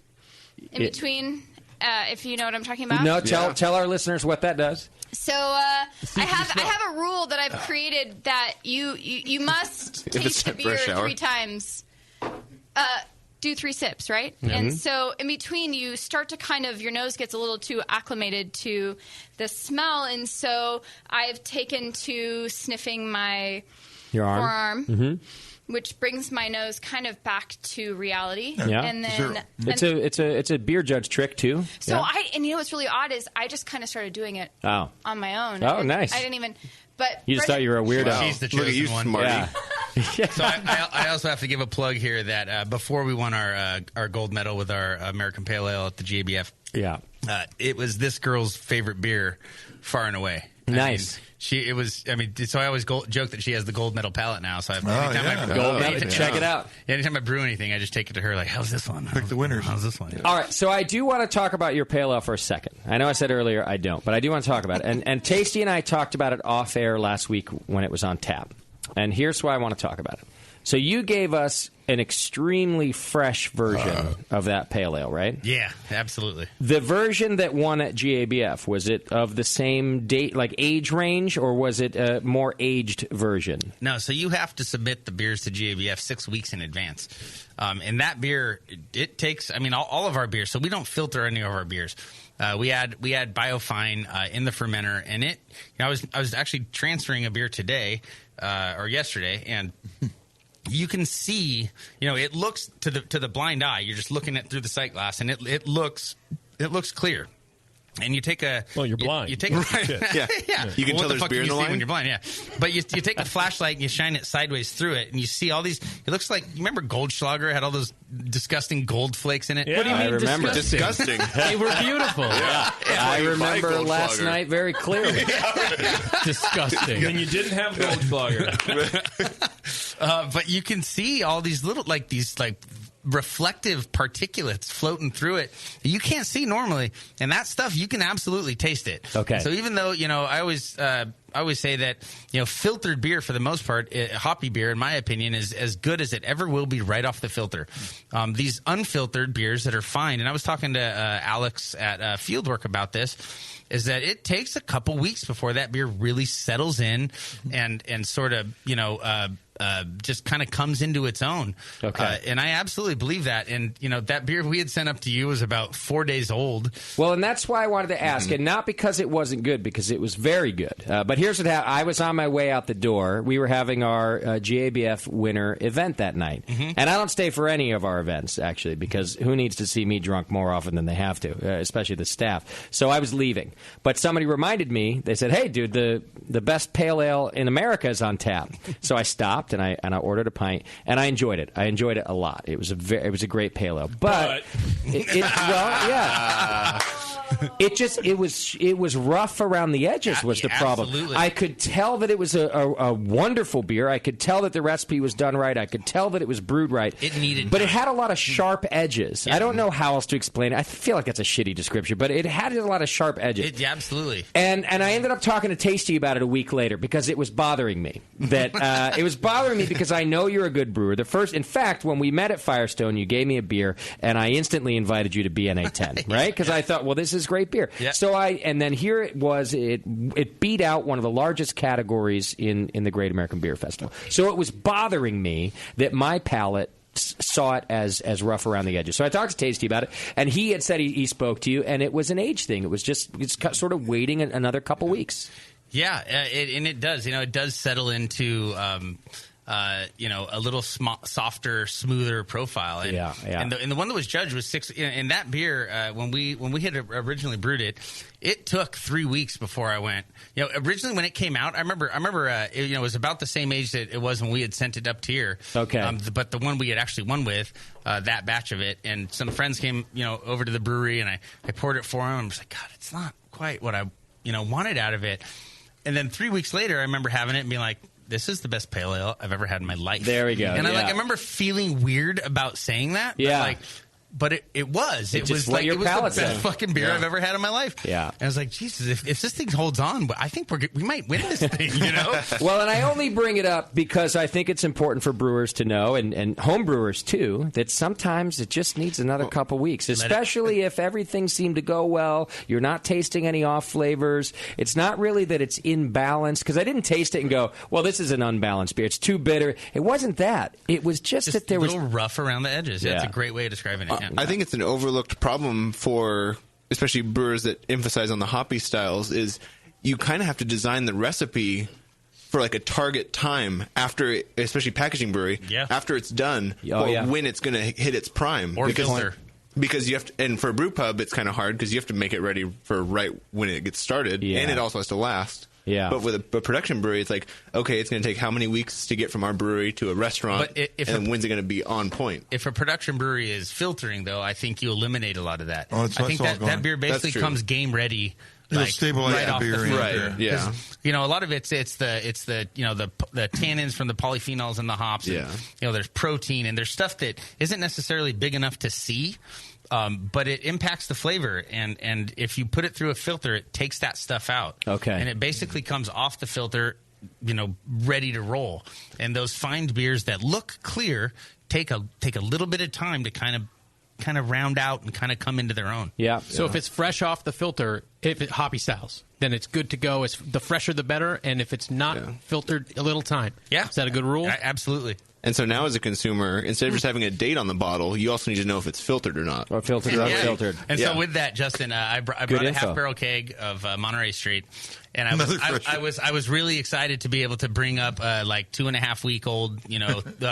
in Yeah. between, if you know what I'm talking about. No, tell our listeners what that does. So I have a rule that I've created that you must If it's taste the for a beer shower. 3 times. Do 3 sips, right? Mhm. And so in between, you start to kind of, your nose gets a little too acclimated to the smell, and so I've taken to sniffing my Your arm. forearm, Mm-hmm. which brings my nose kind of back to reality. Yeah. And then It's a beer judge trick too. so yeah. and you know what's really odd is I just kind of started doing it Oh. on my own. Oh, I nice. didn't even. But You just thought you were a weirdo. She's the Look at chosen you, one. Smarty. Yeah. So I also have to give a plug here that before we won our gold medal with our American Pale Ale at the GABF, yeah, it was this girl's favorite beer, far and away. Nice. So I always joke that she has the gold medal palate now. So Check it out. Anytime I brew anything, I just take it to her. Like, how's this one? Pick the winners. How's this one? All right, so I do want to talk about your pale ale for a second. I know I said earlier I don't, but I do want to talk about it. And Tasty and I talked about it off air last week when it was on tap. And here's why I want to talk about it. So you gave us an extremely fresh version of that pale ale, right? Yeah, absolutely. The version that won at GABF, was it of the same date, like age range, or was it a more aged version? No, so you have to submit the beers to GABF 6 weeks in advance. And that beer, it takes, all of our beers, so we don't filter any of our beers. We had Biofine in the fermenter, and I was actually transferring a beer today, or yesterday, and you can see, it looks to the blind eye. You're just looking at through the sight glass, and it looks clear. And you take a you're blind. You take a, Yeah. You can tell what the there's fuck beer can in you the see line? when you're blind. Yeah, but you take a flashlight and you shine it sideways through it, and you see all these. It looks like, you remember Goldschlager had all those disgusting gold flakes in it. What do you mean I remember. disgusting? They were beautiful. I remember last night very clearly. Disgusting. And you didn't have Goldschlager. But you can see all these little, reflective particulates floating through it you can't see normally, and that stuff you can absolutely taste it. Okay. So even though I always say that filtered beer for the most part, hoppy beer in my opinion is as good as it ever will be right off the filter. These unfiltered beers that are fine, and I was talking to Alex at Fieldwork about this, is that it takes a couple weeks before that beer really settles in and sort of just kind of comes into its own. Okay. And I absolutely believe that. And, that beer we had sent up to you was about 4 days old. Well, and that's why I wanted to ask, and not because it wasn't good, because it was very good. But here's what happened. I was on my way out the door. We were having our GABF winter event that night. And I don't stay for any of our events, actually, because who needs to see me drunk more often than they have to, especially the staff. So I was leaving. But somebody reminded me, they said, hey, dude, the best pale ale in America is on tap. So I stopped, and I ordered a pint, and I enjoyed it. I enjoyed it a lot. It was a great pale ale. But well, yeah. it was rough around the edges was the problem. Absolutely. I could tell that it was a wonderful beer. I could tell that the recipe was done right. I could tell that it was brewed right. It needed But it had a lot of sharp edges. I don't know how else to explain it. I feel like that's a shitty description, but it had a lot of sharp edges. Absolutely. And I ended up talking to Tasty about it a week later because it was bothering me. It was bothering me because I know you're a good brewer. In fact, when we met at Firestone, you gave me a beer, and I instantly invited you to BNA 10, right? Because I thought, well, this is great beer. Yeah. And then here it was. It beat out one of the largest categories in the Great American Beer Festival. So it was bothering me that my palate saw it as rough around the edges. So I talked to Tasty about it, and he had said he spoke to you, and it was an age thing. It was just sort of waiting another couple weeks. Yeah, and it does. It does settle into a little softer, smoother profile. And, and the one that was judged was 6. And that beer, when we had originally brewed it, it took 3 weeks before I went. Originally when it came out, I remember it was about the same age that it was when we had sent it up tier. Okay. But the one we had actually won with, that batch of it, and some friends came, over to the brewery, and I poured it for them. I was like, God, it's not quite what I, wanted out of it. And then 3 weeks later, I remember having it and being like, this is the best pale ale I've ever had in my life. There we go. And I remember feeling weird about saying that. Yeah. But it was. It was what like your it was the palate best said. fucking beer Yeah. I've ever had in my life. Yeah. And I was like, Jesus, if this thing holds on, I think we might win this thing, Well, and I only bring it up because I think it's important for brewers to know, and home brewers too, that sometimes it just needs another couple weeks, especially if everything seemed to go well, you're not tasting any off flavors. It's not really that it's imbalanced, because I didn't taste it and go, well, this is an unbalanced beer. It's too bitter. It wasn't that. It was just that there a was... little rough around the edges. Yeah. That's a great way of describing it. I think it's an overlooked problem for especially brewers that emphasize on the hoppy styles is you kind of have to design the recipe for like a target time after, especially packaging brewery, after it's done when it's going to hit its prime. Or filter. Because you have to, and for a brew pub, it's kind of hard because you have to make it ready for right when it gets started, and it also has to last. Yeah. But with a production brewery, it's like, okay, it's going to take how many weeks to get from our brewery to a restaurant, and when's it going to be on point? If a production brewery is filtering, though, I think you eliminate a lot of that. Oh, I think that beer basically comes game ready. It'll stabilize right the off beer. The Right. Yeah. A lot of it's the the tannins from the polyphenols in the hops. And, there's protein and there's stuff that isn't necessarily big enough to see. But it impacts the flavor, and if you put it through a filter, it takes that stuff out. Okay. And it basically comes off the filter, ready to roll. And those fine beers that look clear take a little bit of time to kind of round out and kind of come into their own. Yeah. So if it's fresh off the filter, if it hoppy styles, then it's good to go. The fresher, the better. And if it's not filtered, a little time. Yeah. Is that a good rule? Absolutely. And so now, as a consumer, instead of just having a date on the bottle, you also need to know if it's filtered or not. Or filtered or unfiltered. And so with that, Justin, I brought a half-barrel keg of Monterey Straight, and I was really excited to be able to bring up like 2.5-week-old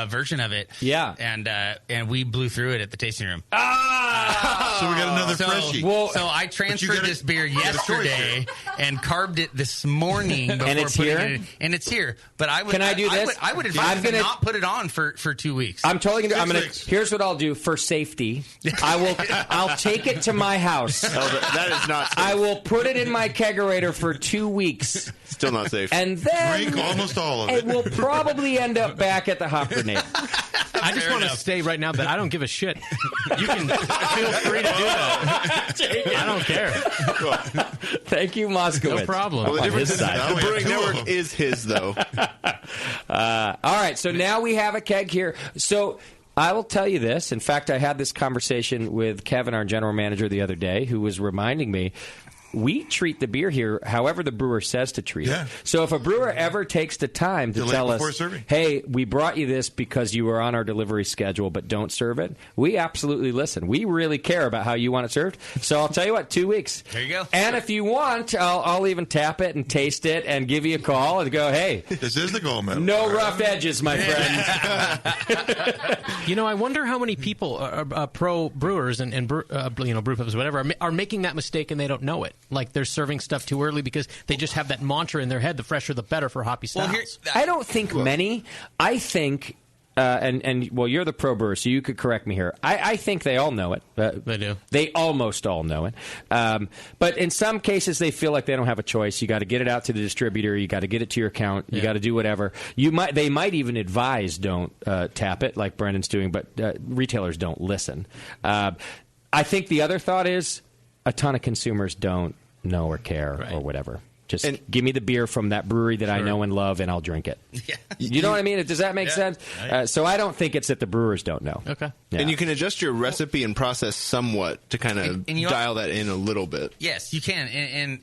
version of it. Yeah. And we blew through it at the tasting room. So we got another freshie. So I transferred this beer yesterday and carved it this morning before and it's putting here? it in. And it's here. But I would. Can I do this? I would advise you to not put it on for 2 weeks. I'm totally gonna. Here's what I'll do for safety. I'll take it to my house. That is not safe. I will put it in my kegerator for 2 weeks. Still not safe. And then drink almost all of it. It will probably end up back at the Hop Grenade. I just want to say right now that I don't give a shit. You can feel free to do that. I don't care. Thank you, Moskowitz. No problem. Well, the difference is the Brewing Network is his, though. All right, so now we have a keg here. So I will tell you this. In fact, I had this conversation with Kevin, our general manager, the other day, who was reminding me, we treat the beer here however the brewer says to treat it. So if a brewer ever takes the time to tell us, hey, we brought you this because you were on our delivery schedule, but don't serve it, we absolutely listen. We really care about how you want it served. So I'll tell you what, 2 weeks. There you go. And if you want, I'll even tap it and taste it and give you a call and go, hey, this is the gold medal. No rough edges, my friend. I wonder how many people, pro brewers and brew pubs, whatever, are making that mistake and they don't know it. Like they're serving stuff too early because they just have that mantra in their head: the fresher, the better for hoppy styles. I don't think many. I think and you're the pro brewer, so you could correct me here. I think they all know it. They do. They almost all know it. But in some cases, they feel like they don't have a choice. You got to get it out to the distributor. You got to get it to your account. You got to do whatever. They might even advise don't tap it, like Brendan's doing, but retailers don't listen. I think the other thought is a ton of consumers don't know or care or whatever. Just give me the beer from that brewery that I know and love, and I'll drink it. Yeah. You know what I mean? Does that make sense? So I don't think it's that the brewers don't know. Okay. Yeah. And you can adjust your recipe and process somewhat to kind of dial that in a little bit. Yes, you can.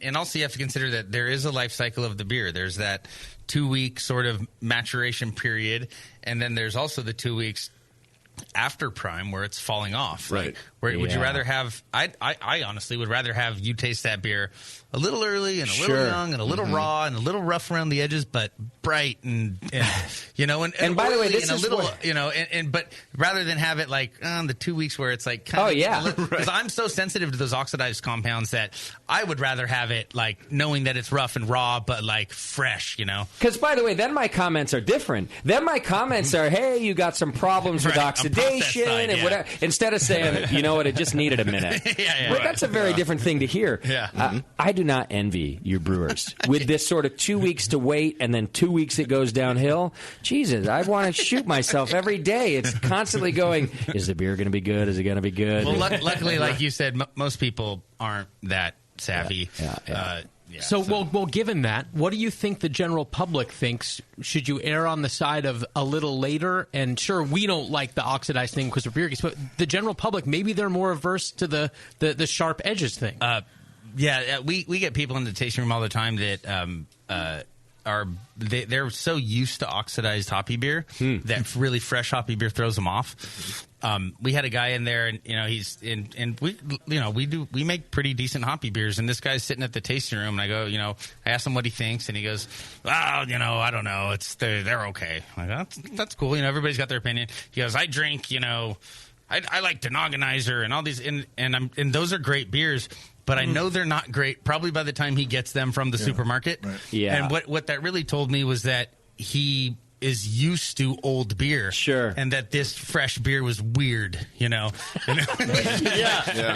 And also you have to consider that there is a life cycle of the beer. There's that 2-week sort of maturation period, and then there's also the 2 weeks after prime where it's falling off. Right. Would you rather have I honestly would rather have you taste that beer a little early and a little young and a little raw and a little rough around the edges, but bright and you know and by the way, this is a little but rather than have it like the 2 weeks where it's like because I'm so sensitive to those oxidized compounds that I would rather have it like knowing that it's rough and raw but like fresh, Because by the way, then my comments are different. Then my comments are, hey, you got some problems with oxidation and whatever. Instead of saying, you know what, it just needed a minute. That's a very different thing to hear. I do not envy your brewers with this sort of 2 weeks to wait and then 2 weeks it goes downhill. Jesus, I want to shoot myself every day. It's constantly going, is the beer going to be good? Is it going to be good? Well, luckily, like you said, most people aren't that savvy. So, well, given that, what do you think the general public thinks? Should you err on the side of a little later? And sure, we don't like the oxidized thing because we're beer geeks, but the general public, maybe they're more averse to the sharp edges thing. We get people in the tasting room all the time that they're so used to oxidized hoppy beer that really fresh hoppy beer throws them off. We had a guy in there, and we make pretty decent hoppy beers, and this guy's sitting at the tasting room, and I go, I asked him what he thinks, and he goes, I don't know, they're okay. I'm like, that's cool, everybody's got their opinion. He goes, I drink, I like Denogonizer and all these, and those are great beers. But I know they're not great probably by the time he gets them from the supermarket. Right. Yeah. And what that really told me was that he is used to old beer. Sure. And that this fresh beer was weird, It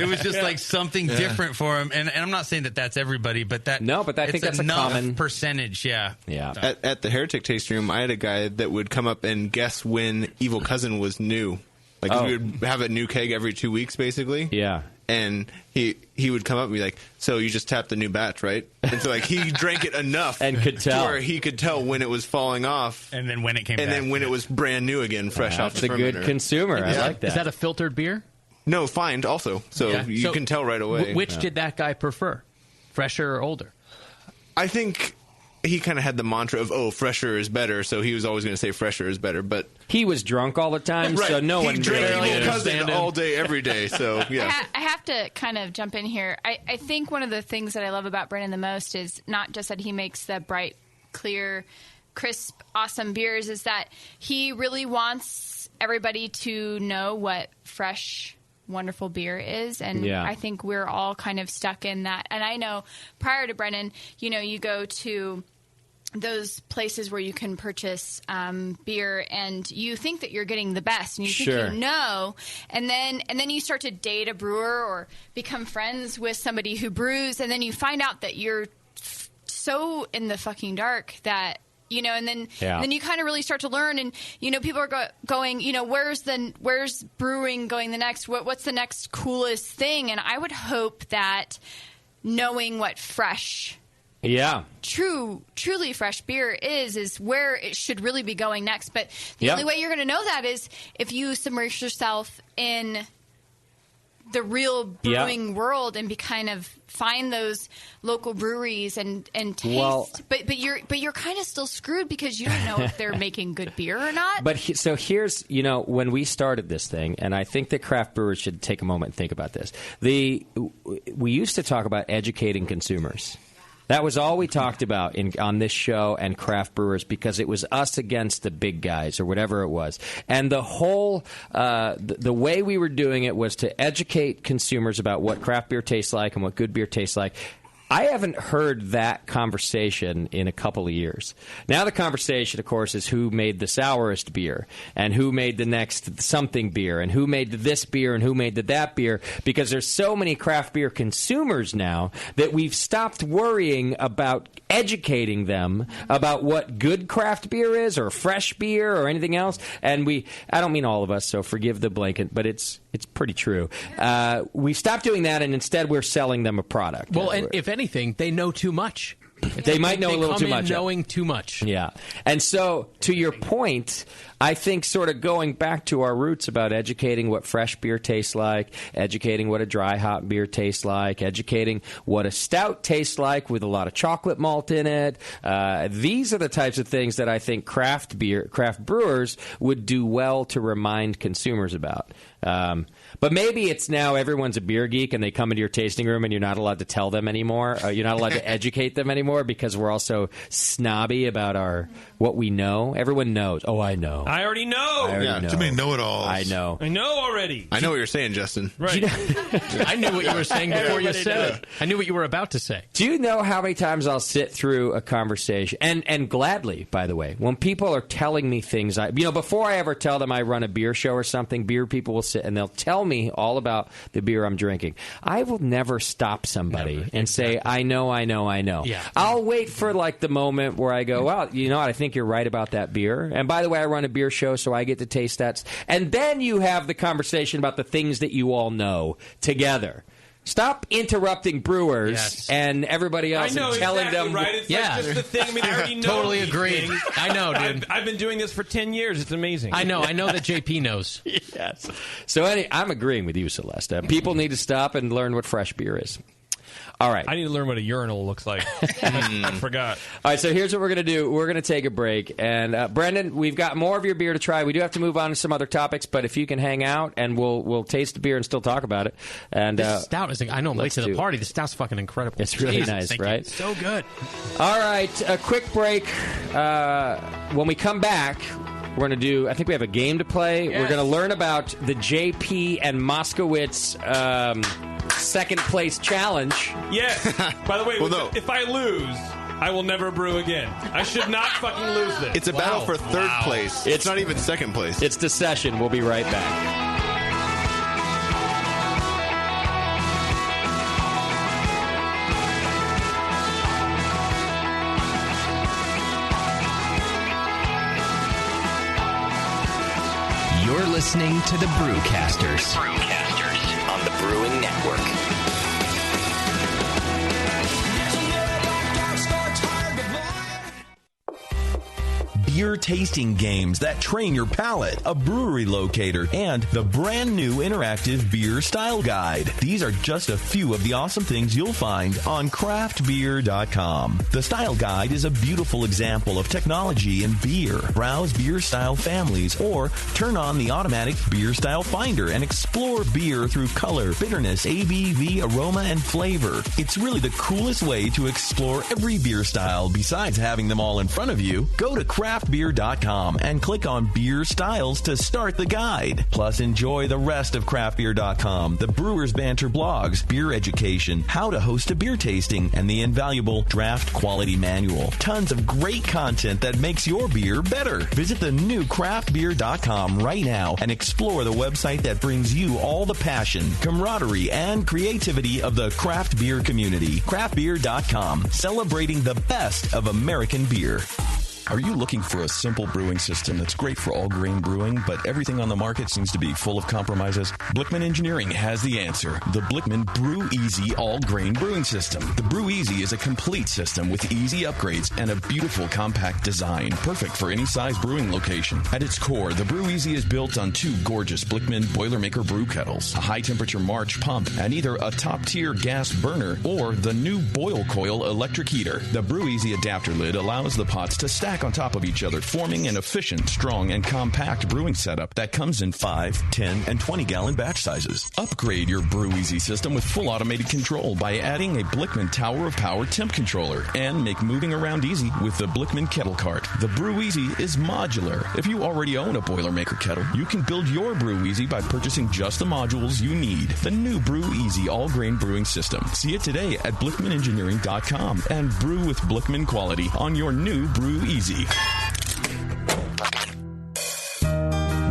was just like something different for him. And I'm not saying that that's everybody, but I think that's a common percentage. Yeah. At the Heretic Tasting Room, I had a guy that would come up and guess when Evil Cousin was new. We would have a new keg every 2 weeks, basically. Yeah. And he would come up and be like, so you just tapped the new batch, right? And so he drank it enough and could tell, to where he could tell when it was falling off, and then when it came, and then when it was brand new again, fresh off the fermenter. That's a good consumer. I like that. Is that a filtered beer? No, fined also, so you can tell right away. Which did that guy prefer, fresher or older? I think he kind of had the mantra of, fresher is better, so he was always going to say fresher is better, but he was drunk all the time, so no one drank really Evil Cousin all day, every day, so yeah. I have to kind of jump in here. I think one of the things that I love about Brennan the most is not just that he makes the bright, clear, crisp, awesome beers, is that he really wants everybody to know what fresh, wonderful beer is, and I think we're all kind of stuck in that. And I know prior to Brennan, you go to those places where you can purchase beer and you think that you're getting the best and you think and then you start to date a brewer or become friends with somebody who brews, and then you find out that you're so in the fucking dark that and then you kind of really start to learn, and people are going, where's brewing going the next, what's the next coolest thing? And I would hope that knowing what fresh truly fresh beer is where it should really be going next. But the only way you're going to know that is if you submerge yourself in the real brewing world and kind of find those local breweries and taste. Well, but you're kind of still screwed because you don't know if they're making good beer or not. But so here's, when we started this thing, and I think that craft brewers should take a moment and think about this. We used to talk about educating consumers. That was all we talked about on this show and craft brewers, because it was us against the big guys or whatever it was. And the whole the way we were doing it was to educate consumers about what craft beer tastes like and what good beer tastes like. I haven't heard that conversation in a couple of years. Now the conversation, of course, is who made the sourest beer and who made the next something beer and who made this beer and who made that beer, because there's so many craft beer consumers now that we've stopped worrying about educating them about what good craft beer is or fresh beer or anything else. And I don't mean all of us, so forgive the blanket, but it's pretty true. We stopped doing that, and instead we're selling them a product. Well, and if anything, they know too much. They might know a little too much. Knowing too much. Yeah. And so, to your point, I think sort of going back to our roots about educating what fresh beer tastes like, educating what a dry hop beer tastes like, educating what a stout tastes like with a lot of chocolate malt in it. These are the types of things that I think craft brewers would do well to remind consumers about. But maybe it's now everyone's a beer geek and they come into your tasting room and you're not allowed to tell them anymore. You're not allowed to educate them anymore because we're also snobby about what we know. Everyone knows. Oh, I know. I already know. Too many know-it-alls. I know. I know already. I know what you're saying, Justin. Right. I knew what you were saying before you said it. I knew what you were about to say. Do you know how many times I'll sit through a conversation, and gladly, by the way, when people are telling me things, before I ever tell them I run a beer show or something, beer people will sit and they'll tell me all about the beer I'm drinking. I will never stop somebody and say, I know. Yeah. I'll wait for the moment where I go, well, you know what, I think you're right about that beer. And by the way, I run a beer show, so I get to taste that. And then you have the conversation about the things that you all know together. Stop interrupting brewers and everybody else and telling them. Right? It's like just the thing. I mean, I already know. Totally these agreed. things. I know, dude. I've been doing this for 10 years. It's amazing. I know that JP knows. Yes. So I'm agreeing with you, Celeste. People need to stop and learn what fresh beer is. All right. I need to learn what a urinal looks like. I forgot. All right, so here's what we're going to do. We're going to take a break. And, Brendan, we've got more of your beer to try. We do have to move on to some other topics, but if you can hang out, and we'll taste the beer and still talk about it. And this stout is, I know I'm late to the party. The stout's fucking incredible. It's really nice, right? So good. All right, a quick break. When we come back, we're going to do, I think we have a game to play. Yes. We're going to learn about the JP and Moskowitz second place challenge. Yes. By the way, if I lose, I will never brew again. I should not fucking lose this. It's a battle for third place. It's not even second place. It's the session. We'll be right back. You're listening to the Brewcasters. On the Brewing Network. Beer tasting games that train your palate, a brewery locator, and the brand new interactive beer style guide. These are just a few of the awesome things you'll find on craftbeer.com. The style guide is a beautiful example of technology in beer. Browse beer style families or turn on the automatic beer style finder and explore beer through color, bitterness, ABV, aroma, and flavor. It's really the coolest way to explore every beer style besides having them all in front of you. Go to craftbeer.com and click on Beer Styles to start the guide. Plus, enjoy the rest of craftbeer.com, the Brewers Banter blogs, beer education, how to host a beer tasting, and the invaluable Draft Quality Manual. Tons of great content that makes your beer better. Visit the new craftbeer.com right now and explore the website that brings you all the passion, camaraderie, and creativity of the craft beer community. Craftbeer.com, celebrating the best of American beer. Are you looking for a simple brewing system that's great for all grain brewing, but everything on the market seems to be full of compromises? Blickman Engineering has the answer. The Blickman Brew Easy All Grain Brewing System. The Brew Easy is a complete system with easy upgrades and a beautiful compact design, perfect for any size brewing location. At its core, the Brew Easy is built on two gorgeous Blickman Boilermaker brew kettles, a high-temperature March pump, and either a top-tier gas burner or the new Boil Coil electric heater. The Brew Easy adapter lid allows the pots to stack stack on top of each other, forming an efficient, strong, and compact brewing setup that comes in 5, 10, and 20-gallon batch sizes. Upgrade your Brew Easy system with full automated control by adding a Blickman Tower of Power temp controller, and make moving around easy with the Blickman Kettle Cart. The Brew Easy is modular. If you already own a Boilermaker kettle, you can build your Brew Easy by purchasing just the modules you need. The new Brew Easy all-grain brewing system. See it today at BlickmanEngineering.com and brew with Blickman quality on your new Brew Easy.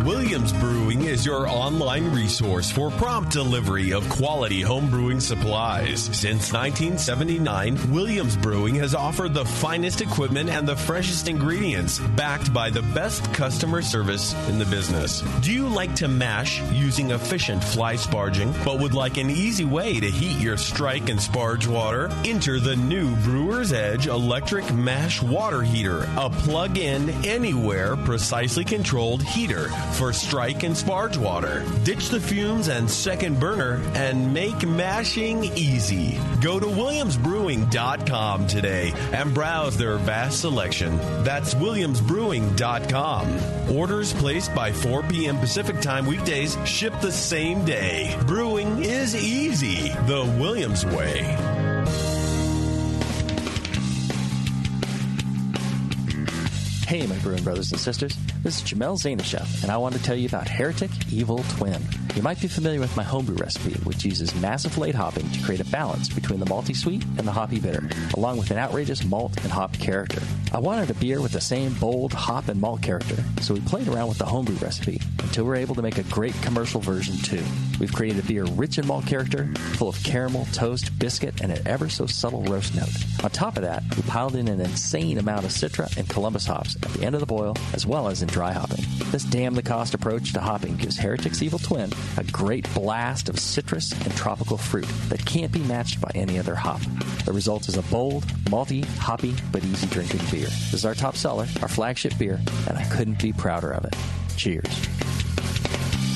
Williams Brewing is your online resource for prompt delivery of quality home brewing supplies. Since 1979, Williams Brewing has offered the finest equipment and the freshest ingredients, backed by the best customer service in the business. Do you like to mash using efficient fly sparging, but would like an easy way to heat your strike and sparge water? Enter the new Brewer's Edge electric mash water heater, a plug-in, anywhere, precisely controlled heater for strike and sparge water. Ditch the fumes and second burner and make mashing easy. Go to williamsbrewing.com today and browse their vast selection. That's williamsbrewing.com. Orders placed by 4 p.m. Pacific Time weekdays ship the same day. Brewing is easy the Williams way. Hey, my brewing brothers and sisters. This is Jamel Zainashev, and I want to tell you about Heretic Evil Twin. You might be familiar with my homebrew recipe, which uses massive late hopping to create a balance between the malty sweet and the hoppy bitter, along with an outrageous malt and hop character. I wanted a beer with the same bold hop and malt character, so we played around with the homebrew recipe until we were able to make a great commercial version too. We've created a beer rich in malt character, full of caramel, toast, biscuit, and an ever so subtle roast note. On top of that, we piled in an insane amount of Citra and Columbus hops at the end of the boil, as well as in dry hopping. This damn-the-cost approach to hopping gives Heretic's Evil Twin a great blast of citrus and tropical fruit that can't be matched by any other hop. The result is a bold, malty, hoppy, but easy-drinking beer. This is our top seller, our flagship beer, and I couldn't be prouder of it. Cheers.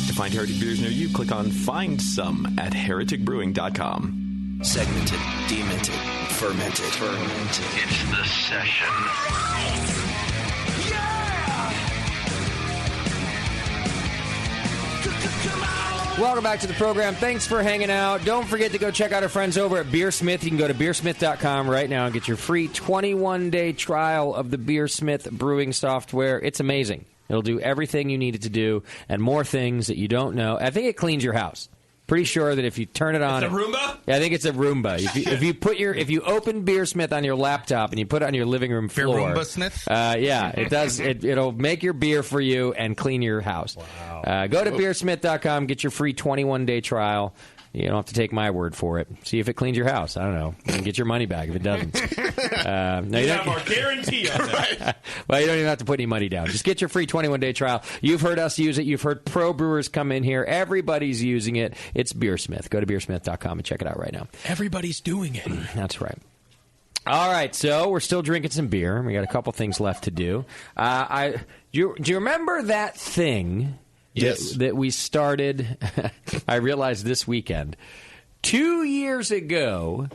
To find Heretic beers near you, click on Find Some at hereticbrewing.com. Segmented, demented, fermented. It's the session. Welcome back to the program. Thanks for hanging out. Don't forget to go check out our friends over at Beersmith. You can go to beersmith.com right now and get your free 21-day trial of the Beersmith brewing software. It's amazing. It'll do everything you need it to do and more things that you don't know. I think it cleans your house. Pretty sure that if you turn it on, it's a Roomba? Yeah, I think it's a Roomba. If you open Beersmith on your laptop and you put it on your living room floor, Roomba Smith? Yeah, it does. It'll make your beer for you and clean your house. Wow. Go to beersmith.com, get your free 21-day trial. You don't have to take my word for it. See if it cleans your house. I don't know. You can get your money back if it doesn't. No, you have our guarantee on that. Well, you don't even have to put any money down. Just get your free 21-day trial. You've heard us use it. You've heard pro brewers come in here. Everybody's using it. It's Beersmith. Go to beersmith.com and check it out right now. Everybody's doing it. That's right. All right, so we're still drinking some beer. We got a couple things left to do. Do you remember that thing? Yes. That we started, I realized this weekend, 2 years ago,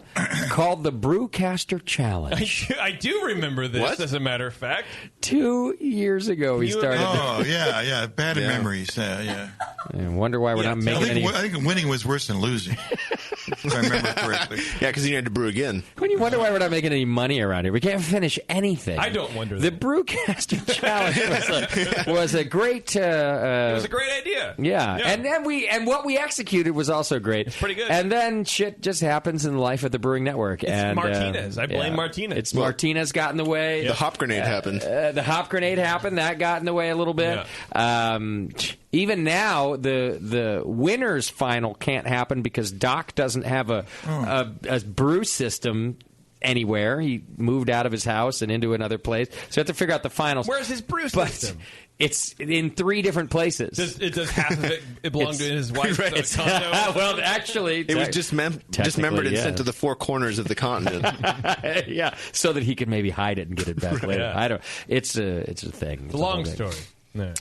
called the Brewcaster Challenge. I do remember this, as a matter of fact. 2 years ago we started. Oh, yeah. Bad memories. Yeah. I wonder why we're not making any. I think winning was worse than losing, if I remember correctly. Yeah, because you had to brew again. When you wonder why we're not making any money around here, we can't finish anything. I don't wonder the that. Brewcaster Challenge was a great. It was a great idea. Yeah, and then what we executed was also great. It's pretty good. And then shit just happens in the life of the Brewing Network. It's Martinez. I blame Martinez. Martinez got in the way. The hop grenade happened. The hop grenade happened. That got in the way a little bit. Yeah. Even now, the winners final can't happen because Doc doesn't have a brew system anywhere. He moved out of his house and into another place. So you have to figure out the finals. Where's his brew system? It's in 3 different places. Does half of it belong to his wife's condo? Well, actually, it was dismembered and sent to the 4 corners of the continent. Yeah, so that he could maybe hide it and get it back later. Yeah. I don't. It's a thing. It's a long story.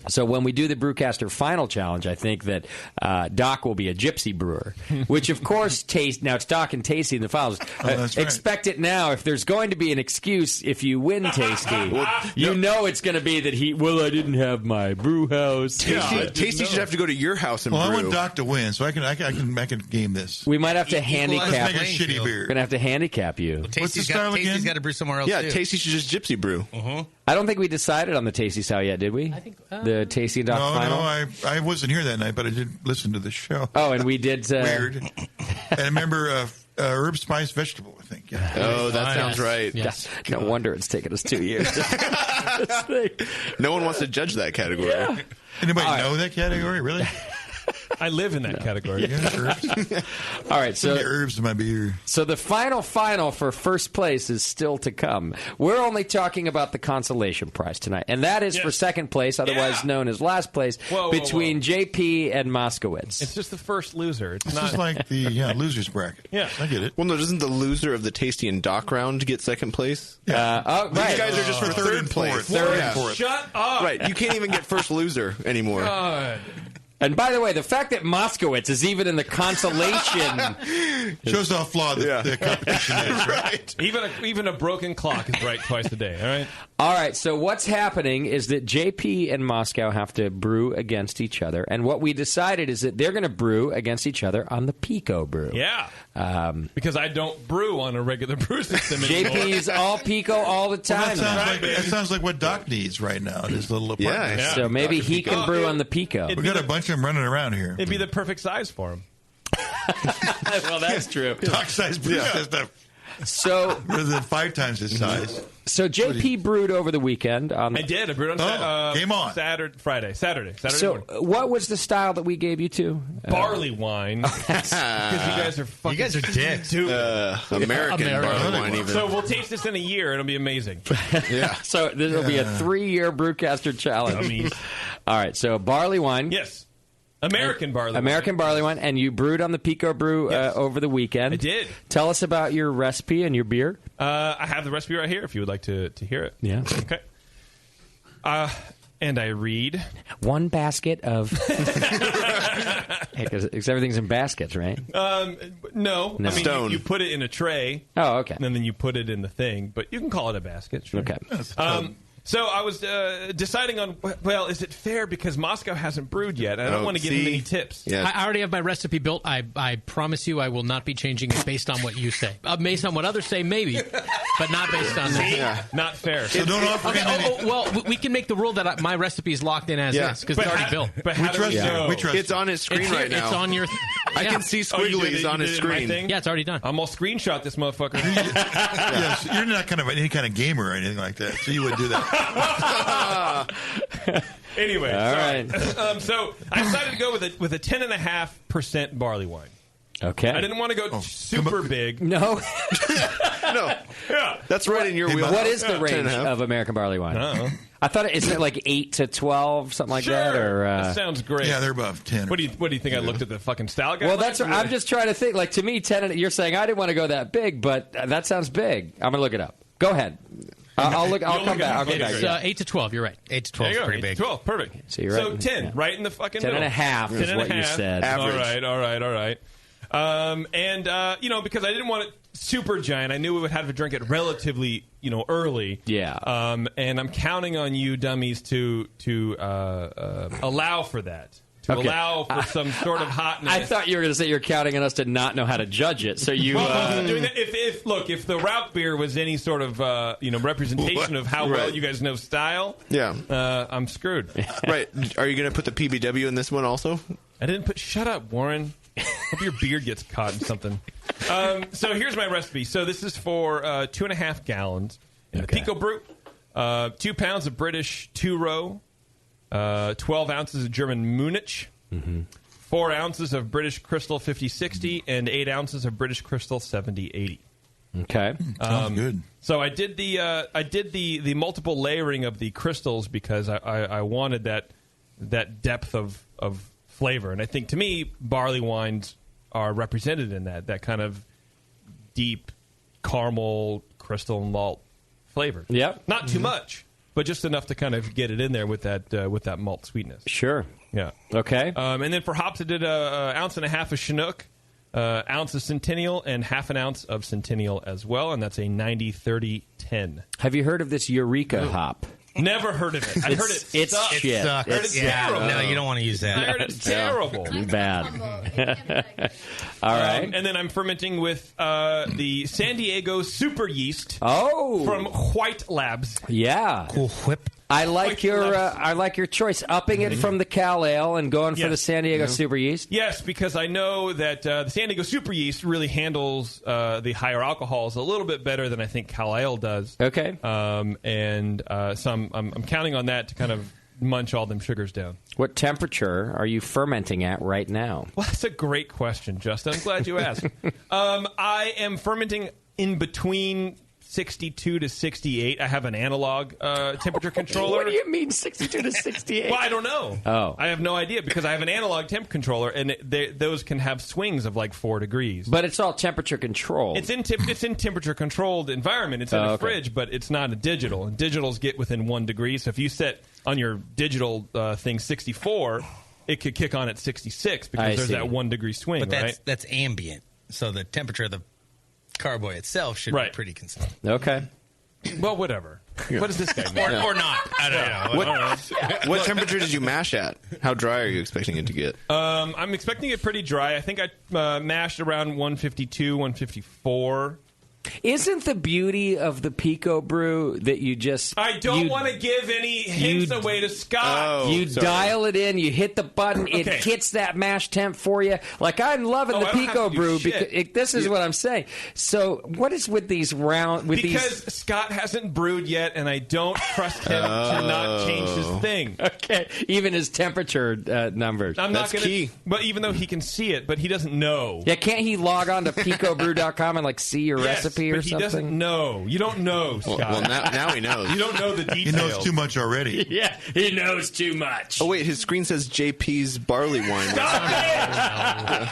So when we do the Brewcaster Final Challenge, I think that Doc will be a gypsy brewer, which of course now it's Doc and Tasty in the finals. That's right. Expect it now. If there's going to be an excuse if you win, Tasty, you know it's going to be that I didn't have my brew house. Tasty should have to go to your house and brew. I want Doc to win, so I can game this. We might have to handicap. Let's make a shitty beer. We're gonna have to handicap you. What's the style again? Tasty's got to brew somewhere else. Yeah, too. Tasty should just gypsy brew. I don't think we decided on the Tasty style yet, did we? I think the Tasty and Doc final. No, I wasn't here that night, but I did listen to the show. Oh, and we did. Weird. And I remember herb, spice, vegetable. I think. Yeah. Oh, that sounds right. Yes. No wonder it's taken us 2 years. No one wants to judge that category. Yeah. Anybody know that category? Really? I live in that category. All right, so the herbs in my beer. So the final for first place is still to come. We're only talking about the consolation prize tonight, and that is for second place, otherwise known as last place, between JP and Moskowitz. It's just the first loser. It's just like the losers bracket. Yeah, I get it. Well, no, doesn't the loser of the Tasty and Doc round get second place? Right. These guys are just for third and place. Third and fourth. Shut up. Right, you can't even get first loser anymore. God. And by the way, the fact that Moskowitz is even in the consolation shows how flawed the competition is. Right. Even a broken clock is right twice a day. All right. All right. So what's happening is that JP and Moscow have to brew against each other, and what we decided is that they're going to brew against each other on the Pico brew. Yeah. Because I don't brew on a regular brew system anymore. JP's all Pico all the time. Well, that sounds like what Doc needs right now in his little apartment. Yeah. So maybe he can brew on the Pico. We got a bunch of them running around here. It'd be the perfect size for him. Well, that's true. Doc-size brew system. So rather than 5 times his size. So JP brewed over the weekend. I did. I brewed on game on. Saturday So morning. what was the style that we gave you to? Barley wine. Because you guys are fucking. You guys are dicks. American barley wine even. So we'll taste this in a year. It'll be amazing. Yeah. So this will be a 3-year Brewcaster challenge. All right. So barley wine. Yes. American barley wine. And you brewed on the Pico Brew over the weekend. I did. Tell us about your recipe and your beer. I have the recipe right here if you would like to hear it. Yeah. Okay. And I read 1 basket of... Because everything's in baskets, right? No. I mean, Stone. you put it in a tray. Oh, okay. And then you put it in the thing. But you can call it a basket. Sure. Okay. So I was deciding on, well, is it fair because Moscow hasn't brewed yet? I don't want to give him any tips. Yeah. I already have my recipe built. I promise you I will not be changing it based on what you say. Based on what others say, maybe, but not based on that. Yeah. Not fair. So don't offer him any... Well, we can make the rule that my recipe is locked in as is because it's already built. But how do we know? It's on his screen right now. It's on your... I can see squigglies on his screen. Yeah, it's already done. I'm all screenshot this motherfucker. Yes, you're not kind of any kind of gamer or anything like that, so you wouldn't do that. Anyway, all right. So I decided to go with a 10.5% barley wine. Okay. I didn't want to go super big. No. No. Yeah. That's right in your wheel. What is the range of American barley wine? I thought isn't it like 8 to 12, something like that? Or that sounds great. Yeah, they're above 10. What do you think? I looked at the fucking style guide. Well, that's what I'm just trying to think. Like to me, 10. You're saying I didn't want to go that big, but that sounds big. I'm gonna look it up. Go ahead. I'll look. I'll come back. It's 8 to 12. You're right. 8 to 12 is pretty big. 12, perfect. So you're right. So 10, right in the fucking 10 middle. and a half is what you said. Average. All right. And because I didn't want it super giant, I knew we would have to drink it relatively, early. Yeah. And I'm counting on you dummies to allow for that. To allow for some sort of hotness. I thought you were going to say you're counting on us to not know how to judge it. So you doing that. If the Rauch beer was any sort of representation of how well you guys know style, I'm screwed. Right? Are you going to put the PBW in this one also? I didn't put. Shut up, Warren. Hope your beard gets caught in something. So here's my recipe. So this is for 2.5 gallons in the Pico Brew. 2 pounds of British 2-row. 12 ounces of German Munich, 4 ounces of British Crystal 50-60, and 8 ounces of British Crystal 70-80. Okay, sounds good. So I did the multiple layering of the crystals because I wanted that depth of flavor, and I think to me barley wines are represented in that kind of deep caramel crystal malt flavor. Yep, not too much. but just enough to kind of get it in there with that malt sweetness. Sure. Yeah. Okay. And then for hops, I did an ounce and a half of Chinook, ounce of Centennial, and half an ounce of Centennial as well, and that's a 90-30-10. Have you heard of this Eureka hop? Never heard of it. I heard it It's sucks. shit. I heard it's terrible. No, you don't want to use that. I heard it's terrible. Bad. All right. And then I'm fermenting with the San Diego super yeast. Oh, from White Labs. Yeah. Cool whip. I like your choice, upping it from the Cal Ale and going for the San Diego Super Yeast. Yes, because I know that the San Diego Super Yeast really handles the higher alcohols a little bit better than I think Cal Ale does. Okay. And so I'm counting on that to kind of munch all them sugars down. What temperature are you fermenting at right now? Well, that's a great question, Justin. I'm glad you asked. I am fermenting in between 62 to 68. I have an analog temperature controller. What do you mean 62 to 68? Well, I don't know. Oh. I have no idea because I have an analog temp controller, and those can have swings of like 4 degrees. But it's all temperature controlled. It's in temperature controlled environment. It's in a fridge, but it's not a digital. And digitals get within 1 degree. So if you set on your digital thing 64, it could kick on at 66 because there's that 1 degree swing. But that's ambient. So the temperature of the carboy itself should be pretty consistent. Okay. Well, whatever. What does this guy mean? Or not. I don't know. What temperature did you mash at? How dry are you expecting it to get? I'm expecting it pretty dry. I think I mashed around 152, 154. Isn't the beauty of the Pico brew that you just... I don't want to give any hints away to Scott. Dial it in, you hit the button, it hits that mash temp for you. Like, I'm loving the Pico brew because this is what I'm saying. So, what is with these round... Because Scott hasn't brewed yet, and I don't trust him to not change his thing. Okay, even his temperature numbers. That's key. But even though he can see it, but he doesn't know. Yeah, can't he log on to picobrew.com and, see your recipe? Or but he doesn't know. You don't know, Scott. Well, now he knows. You don't know the details. He knows too much already. Yeah, he knows too much. Oh, wait, his screen says JP's barley wine. God!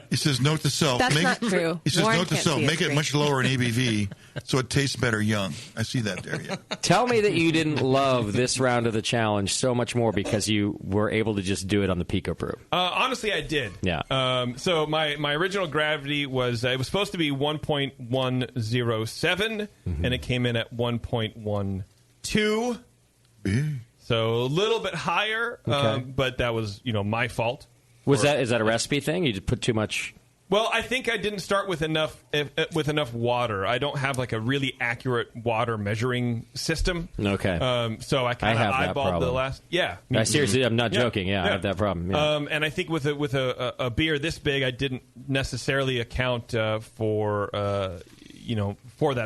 He says, note to self. That's not true. He says, Warren note to can't self, see a make it screen. much lower in ABV so it tastes better young. I see that there, yeah. Tell me that you didn't love this round of the challenge so much more because you were able to just do it on the Pico brew. Honestly, I did. Yeah. So my original gravity was, it was supposed to be 1.107, and it came in at 1.12. So a little bit higher, but that was, my fault. Is that a recipe thing? You just put too much... Well, I think I didn't start with enough water. I don't have a really accurate water measuring system. Okay. So I kind of eyeballed the last. Yeah. Seriously, I'm not joking. Yeah, I have that problem. Yeah. And I think with a beer this big, I didn't necessarily account for that.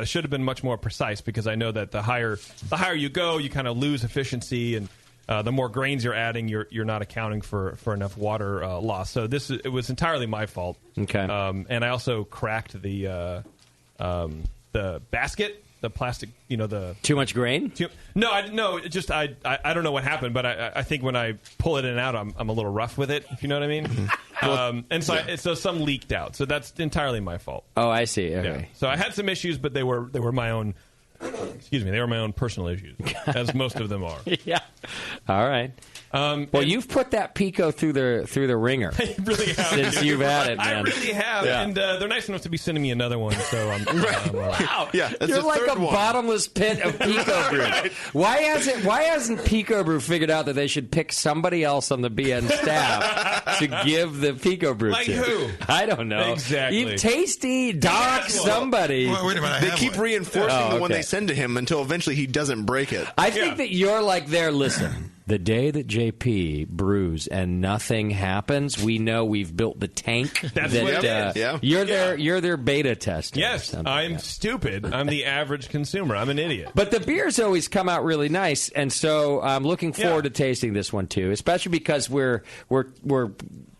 It should have been much more precise because I know that the higher you go, you kind of lose efficiency, and the more grains you're adding, you're not accounting for enough water loss. So it was entirely my fault. Okay. And I also cracked the basket, the plastic. The too much grain. I don't know what happened, but I think when I pull it in and out, I'm a little rough with it. If you know what I mean. And so some leaked out. So that's entirely my fault. Oh, I see. Okay. Yeah. So I had some issues, but they were my own. Excuse me, they were my own personal issues, as most of them are. Yeah. All right. You've put that Pico through the ringer. I really have. Since you've had it, man. I really have, and they're nice enough to be sending me another one. So I'm wow. Yeah, that's you're like a bottomless pit of Pico Brew. Right. Why hasn't Pico Brew figured out that they should pick somebody else on the BN staff to give the Pico Brew like to? Who? I don't know. Exactly. Tasty, Doc, somebody. Well, wait a minute. They keep reinforcing the one they send to him until eventually he doesn't break it. I think that you're like there. Listen, the day that JP brews and nothing happens, we know we've built the tank. That's what it is. You're their beta tester. Yes, I'm stupid. I'm the average consumer. I'm an idiot. But the beers always come out really nice, and so I'm looking forward to tasting this one too, especially because we're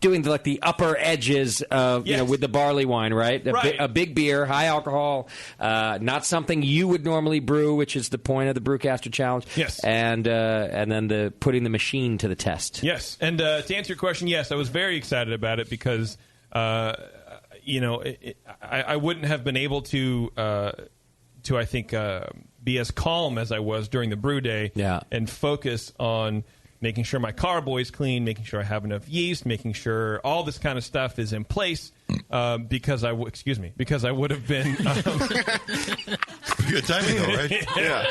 doing the upper edges of with the barley wine, right? A big beer, high alcohol, not something you would normally brew, which is the point of the Brewcaster Challenge. Yes, and then putting the machine to the test. Yes, and to answer your question, yes, I was very excited about it because I wouldn't have been able to I think be as calm as I was during the brew day and focus on making sure my carboy's clean, making sure I have enough yeast, making sure all this kind of stuff is in place because I would have been good timing though, right? Yeah.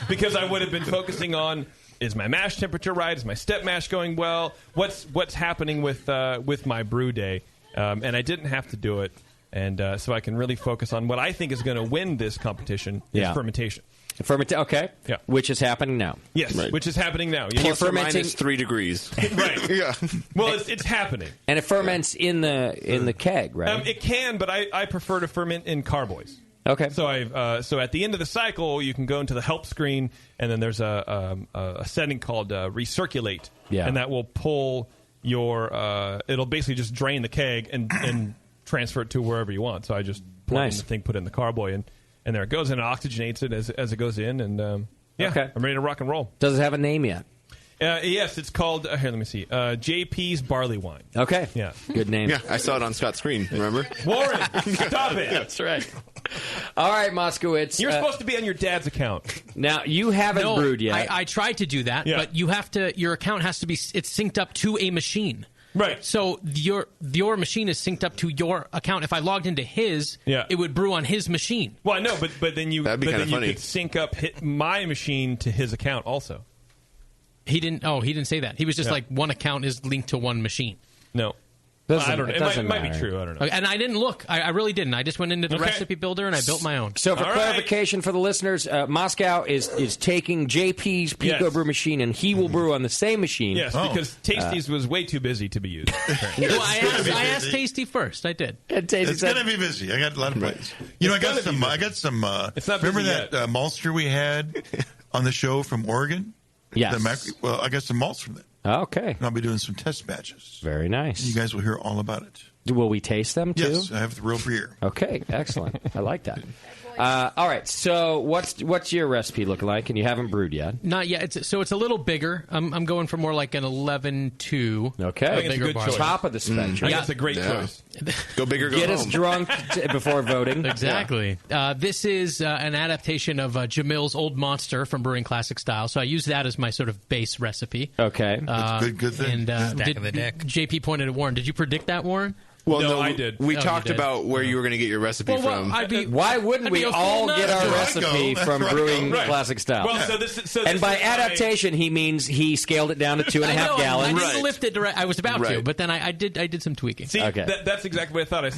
Because I would have been focusing on, is my mash temperature right? Is my step mash going well? What's happening with my brew day? And I didn't have to do it. And so I can really focus on what I think is going to win this competition is fermentation. Okay. Yeah. Which is happening now. Yes, which is happening now. Plus or minus 3 degrees. Right. Yeah. Well, it's happening. And it ferments in the keg, right? It can, but I prefer to ferment in carboys. Okay. So so at the end of the cycle, you can go into the help screen, and then there's a setting called recirculate, and that will pull your. It'll basically just drain the keg and transfer it to wherever you want. So I just plug in the thing, put it in the carboy, and there it goes, and it oxygenates it as it goes in, and I'm ready to rock and roll. Does it have a name yet? Yes, it's called, here, let me see, JP's Barley Wine. Okay. Yeah. Good name. Yeah, I saw it on Scott's screen, remember? Warren, stop it. That's right. All right, Moskowitz. You're supposed to be on your dad's account. Now, you haven't brewed yet. I tried to do that, but you have to. Your account has to be. It's synced up to a machine. Right. So your machine is synced up to your account. If I logged into his, it would brew on his machine. Well, I know, but then you could sync up my machine to his account also. He didn't say that. He was just like one account is linked to one machine. No. I don't know. It might be true. I don't know. And I didn't look. I really didn't. I just went into the recipe builder and I built my own. So for clarification for the listeners, Moscow is taking JP's Pico Brew machine, and he will brew on the same machine. Yes, because Tasty's was way too busy to be used. Well, I asked Tasty first. I did. It's going to be busy. I got a lot of plays. You know, I got some. It's not remember busy that maltster we had on the show from Oregon? Yes. Well, I got some malts from that. Okay. And I'll be doing some test batches. Very nice. And you guys will hear all about it. Will we taste them, too? Yes, I have the real beer. Okay, excellent. I like that. All right, so what's your recipe look like? And you haven't brewed yet. Not yet. It's a little bigger. I'm going for more like an 11-2. Okay. I think it's a good choice. Top of the spectrum. I think that's a great choice. Go big or go Get home. us drunk before voting. Exactly. This is an adaptation of Jamil's Old Monster from Brewing Classic Style. So I use that as my sort of base recipe. Okay. That's good thing. And Stack of the deck. JP pointed at Warren. Did you predict that, Warren? Well, no, I did. We Oh, talked you did. about where you were going to get your recipe from. Why wouldn't we all get our recipe from Brewing Classic Style? Well, and by adaptation, he means he scaled it down to 2.5 gallons. I didn't lift it direct. I was about to, but then I did some tweaking. See, that's exactly what I thought. I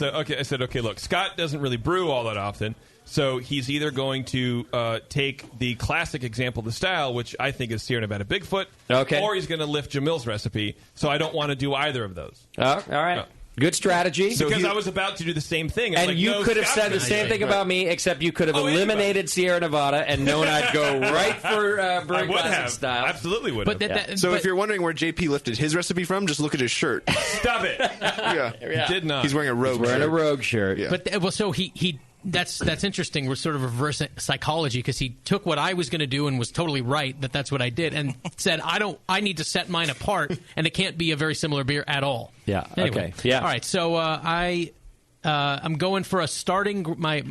said, okay, look, Scott doesn't really brew all that often, so he's either going to take the classic example of the style, which I think is Sierra Nevada Bigfoot, or he's going to lift Jamil's recipe. So I don't want to do either of those. All right. Good strategy. Because I was about to do the same thing. And you could have said the same thing about me, except you could have eliminated Sierra Nevada and known I'd go right for Brewing Classic Style. Absolutely would have. So if you're wondering where JP lifted his recipe from, just look at his shirt. Stop it. Yeah. He did not. He's wearing a rogue shirt. Wearing a rogue shirt. Yeah. But so he that's interesting. We're sort of reverse psychology because he took what I was going to do and was totally right that's what I did and said I need to set mine apart and it can't be a very similar beer at all. Yeah. Anyway, Okay. Yeah. All right. So I'm going for a starting. My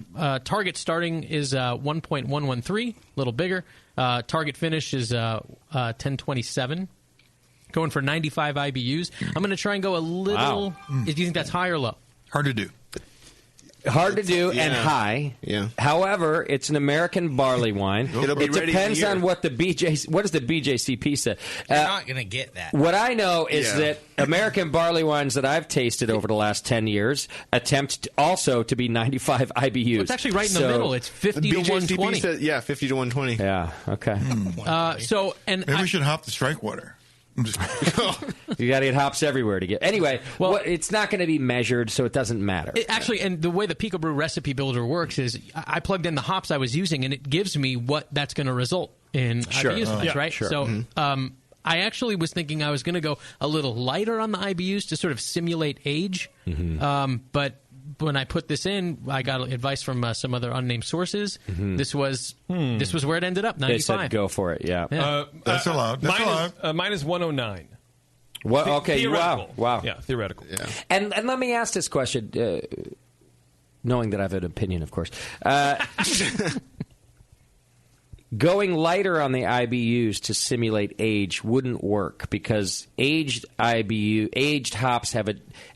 target starting is 1.113, a little bigger. Target finish is 1027. Going for 95 IBUs. I'm going to try and go a little. Do you think that's high or low? Hard to do. Hard to do and high. Yeah. However, it's an American barley wine. It'll be it ready depends in a year. on what the what does the BJCP say. You're not going to get that. What I know is that American barley wines that I've tasted over the last 10 years attempt also to be 95 IBUs. Well, it's actually right in the middle. It's 50 to 120. Says, 50 to 120. Yeah. Okay. Maybe we should hop the strike water. You got to get hops everywhere to get. Anyway, it's not going to be measured, so it doesn't matter. Actually, and the way the Pico Brew recipe builder works is I plugged in the hops I was using, and it gives me what that's going to result in IBUs, right? Sure. So I actually was thinking I was going to go a little lighter on the IBUs to sort of simulate age, but when I put this in, I got advice from some other unnamed sources. This was where it ended up, 95. They said go for it, yeah. That's allowed. Mine is 109. What? Okay, wow. Yeah, theoretical. Yeah. And let me ask this question, knowing that I have an opinion, of course. Going lighter on the IBUs to simulate age wouldn't work because aged hops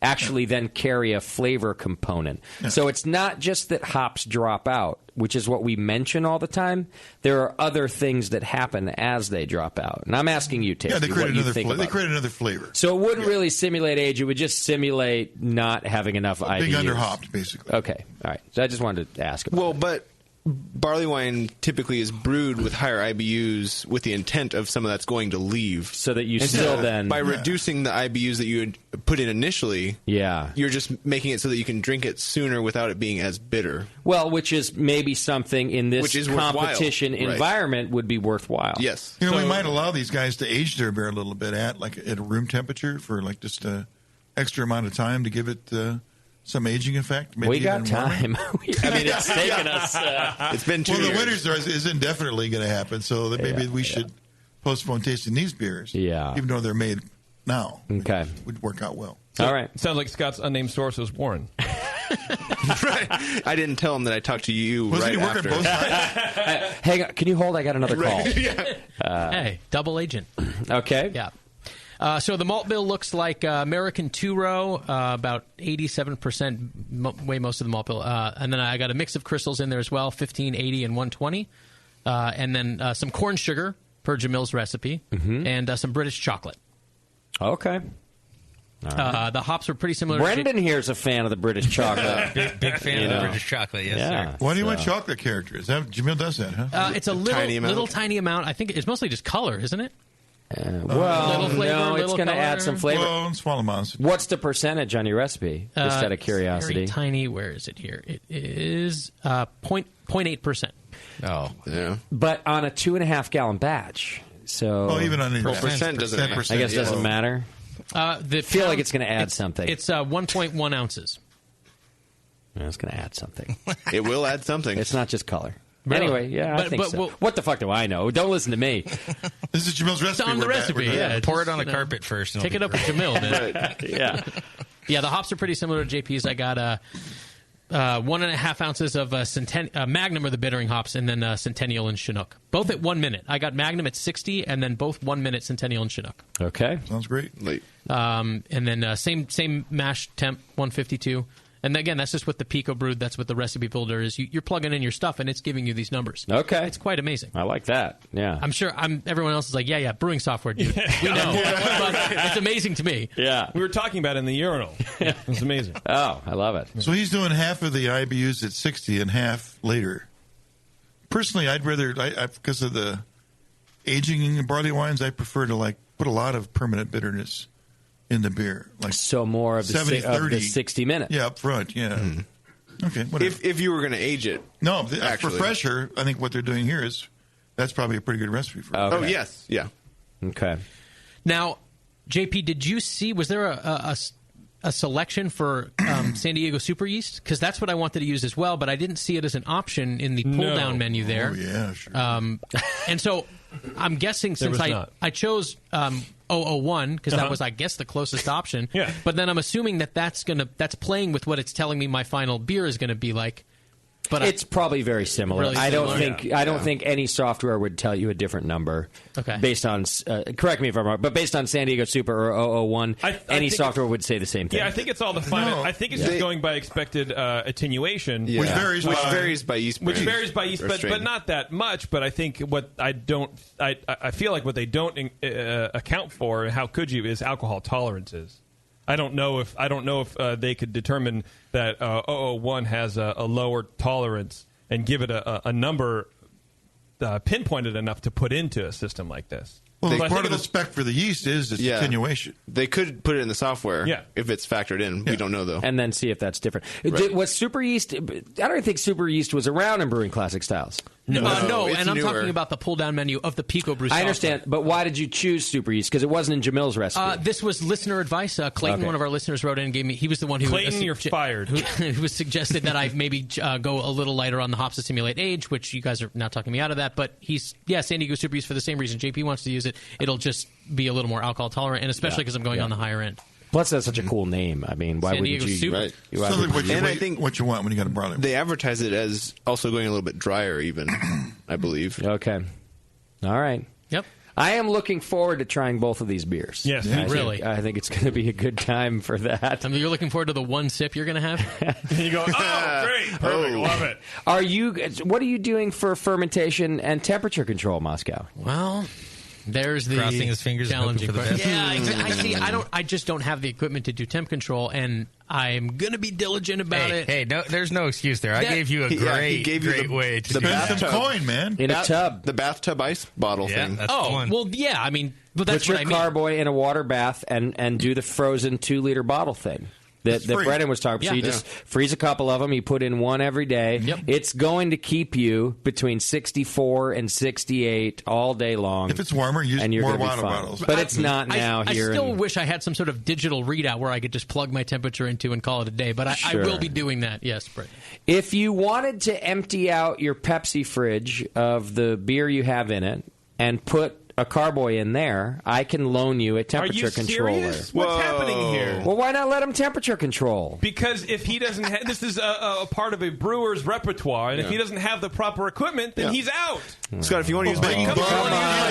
actually then carry a flavor component. Yeah. So it's not just that hops drop out, which is what we mention all the time. There are other things that happen as they drop out. And I'm asking you, Tasty, Yeah, they create what you another think flavor. about They create another flavor. So it wouldn't really simulate age. It would just simulate not having enough IBUs. Being underhopped, basically. Okay. All right. So I just wanted to ask about Well, but barley wine typically is brewed with higher IBUs with the intent of some of that's going to leave. So that you And still so then... by reducing the IBUs that you had put in initially, yeah, you're just making it so that you can drink it sooner without it being as bitter. Well, which is maybe something in this Which is competition worthwhile. Right. environment would be worthwhile. Yes. You know, we might allow these guys to age their beer a little bit at room temperature for just a extra amount of time to give it some aging effect. Maybe We got even warmer. time. I mean, it's taken us... it's been 2 years. years. The winters is indefinitely going to happen, so that maybe we should postpone tasting these beers. Yeah. Even though they're made now. Okay. Would work out well. So all right. Sounds like Scott's unnamed source was Warren. Right. I didn't tell him that I talked to you Wasn't right he working after. both sides? Hang on. Can you hold? I got another call. Right. Yeah. Hey, double agent. Okay. Yeah. So the malt bill looks like American two-row, about 87% weigh most of the malt bill. And then I got a mix of crystals in there as well, 15, 80, and 120. And then some corn sugar per Jamil's recipe, and some British chocolate. Okay. Right. The hops are pretty similar. Brendan here's a fan of the British chocolate. Big fan of the British chocolate, yes, sir. Why do you want chocolate characters? Jamil does that, huh? It's a little tiny amount. I think it's mostly just color, isn't it? Well, little flavor, no, it's little going to color. add some flavor. Well, in small amounts. What's the percentage on your recipe? Just out of curiosity. Very tiny. Where is it here? It is 0.8%. Oh, yeah. But on a 2.5 gallon batch. So even on the percent doesn't matter. I guess it doesn't matter. I feel like it's going to add something. It's 1.1 ounces. Yeah, it's going to add something. It will add something. It's not just color. Really? Anyway, yeah, I think so. well, what the fuck do I know? Don't listen to me. This is Jamil's recipe. It's on the recipe, yeah. Pour it on the carpet first. Take it up with Jamil, man. Right. Yeah. Yeah, the hops are pretty similar to JP's. I got 1.5 ounces of Magnum or the bittering hops, and then Centennial and Chinook. Both at 1 minute. I got Magnum at 60, and then both 1 minute Centennial and Chinook. Okay. Sounds great. Late. And then same mash temp, 152. And again, that's just what the Pico brewed. That's what the recipe builder is. You're plugging in your stuff, and it's giving you these numbers. Okay. It's quite amazing. I like that. Yeah. I'm sure everyone else is like, yeah, brewing software, dude. We know. But it's amazing to me. Yeah. We were talking about it in the urinal. It's amazing. Oh, I love it. So he's doing half of the IBUs at 60 and half later. Personally, I'd rather, because of the aging in barley wines, I prefer to put a lot of permanent bitterness in the beer. So more of the 70-30. 60 minutes. Yeah, up front, yeah. Okay, whatever. If you were going to age it. No, for fresher, I think what they're doing here that's probably a pretty good recipe for it. Okay. Oh, yes. Yeah. Okay. Now, JP, did you see, was there a selection for San Diego Super Yeast? Because that's what I wanted to use as well, but I didn't see it as an option in the pull-down menu there. Oh, yeah, sure. And so I'm guessing since I chose 001, because that was, I guess, the closest option. Yeah. But then I'm assuming that's playing with what it's telling me my final beer is going to be like. But it's probably very similar. Really I don't similar. think think any software would tell you a different number. Okay. Based on correct me if I'm wrong, but based on San Diego Super or 001, any software would say the same thing. Yeah, I think it's all the fine. No. I think it's just going by expected attenuation, Which varies by yeast brand. Which varies by yeast, but not that much. But I think what I feel like what they don't account for, how could you, is alcohol tolerances. I don't know if they could determine that 001 has a lower tolerance and give it a number pinpointed enough to put into a system like this. Well, part of the spec for the yeast is its attenuation. They could put it in the software if it's factored in. We don't know, though. And then see if that's different. Right. Was Super Yeast... I don't think Super Yeast was around in Brewing Classic Styles. No, it's and I'm newer. talking about the pull-down menu of the Pico Brew I understand, but why did you choose Super Yeast? Because it wasn't in Jamil's recipe. This was listener advice. Clayton, one of our listeners, wrote in and gave me... He was the one who... Clayton, you're fired. Who was suggested that I maybe go a little lighter on the hops to simulate age, which you guys are now talking me out of that. But San Diego Super Yeast for the same reason JP wants to use it. It'll just be a little more alcohol tolerant, and especially because I'm going on the higher end. Plus, that's such a cool name. I mean, why wouldn't you? Right. And I think what you want when you got a barley wine. They advertise it as also going a little bit drier, even, I believe. Okay. All right. Yep. I am looking forward to trying both of these beers. Yes, really. I think it's going to be a good time for that. I mean, you're looking forward to the one sip you're going to have? And you go, oh, great, perfect, love it. What are you doing for fermentation and temperature control, Moscow? Well, there's the crossing his fingers and hoping challenging for the part. best. Yeah, I see. I just don't have the equipment to do temp control, and I'm going to be diligent about it. Hey, no, there's no excuse there. I gave you a great way to the bathtub coin, man. In a tub. The bathtub ice bottle thing. That's the one. Well, yeah, I mean, but that's Put your what I mean. carboy in a water bath and do the frozen 2-liter bottle thing that Brendan was talking about. So you just freeze a couple of them. You put in one every day. Yep. It's going to keep you between 64 and 68 all day long. If it's warmer, use and you're more gonna be water fine. bottles. But it's not now I here. still wish I had some sort of digital readout where I could just plug my temperature into and call it a day. But I will be doing that. Yes, Brett. If you wanted to empty out your Pepsi fridge of the beer you have in it and put a carboy in there, I can loan you a temperature controller. Serious? What's happening here? Well, why not let him temperature control? Because if he doesn't have, this is a part of a brewer's repertoire, and if he doesn't have the proper equipment, then he's out. Scott, if you want to use my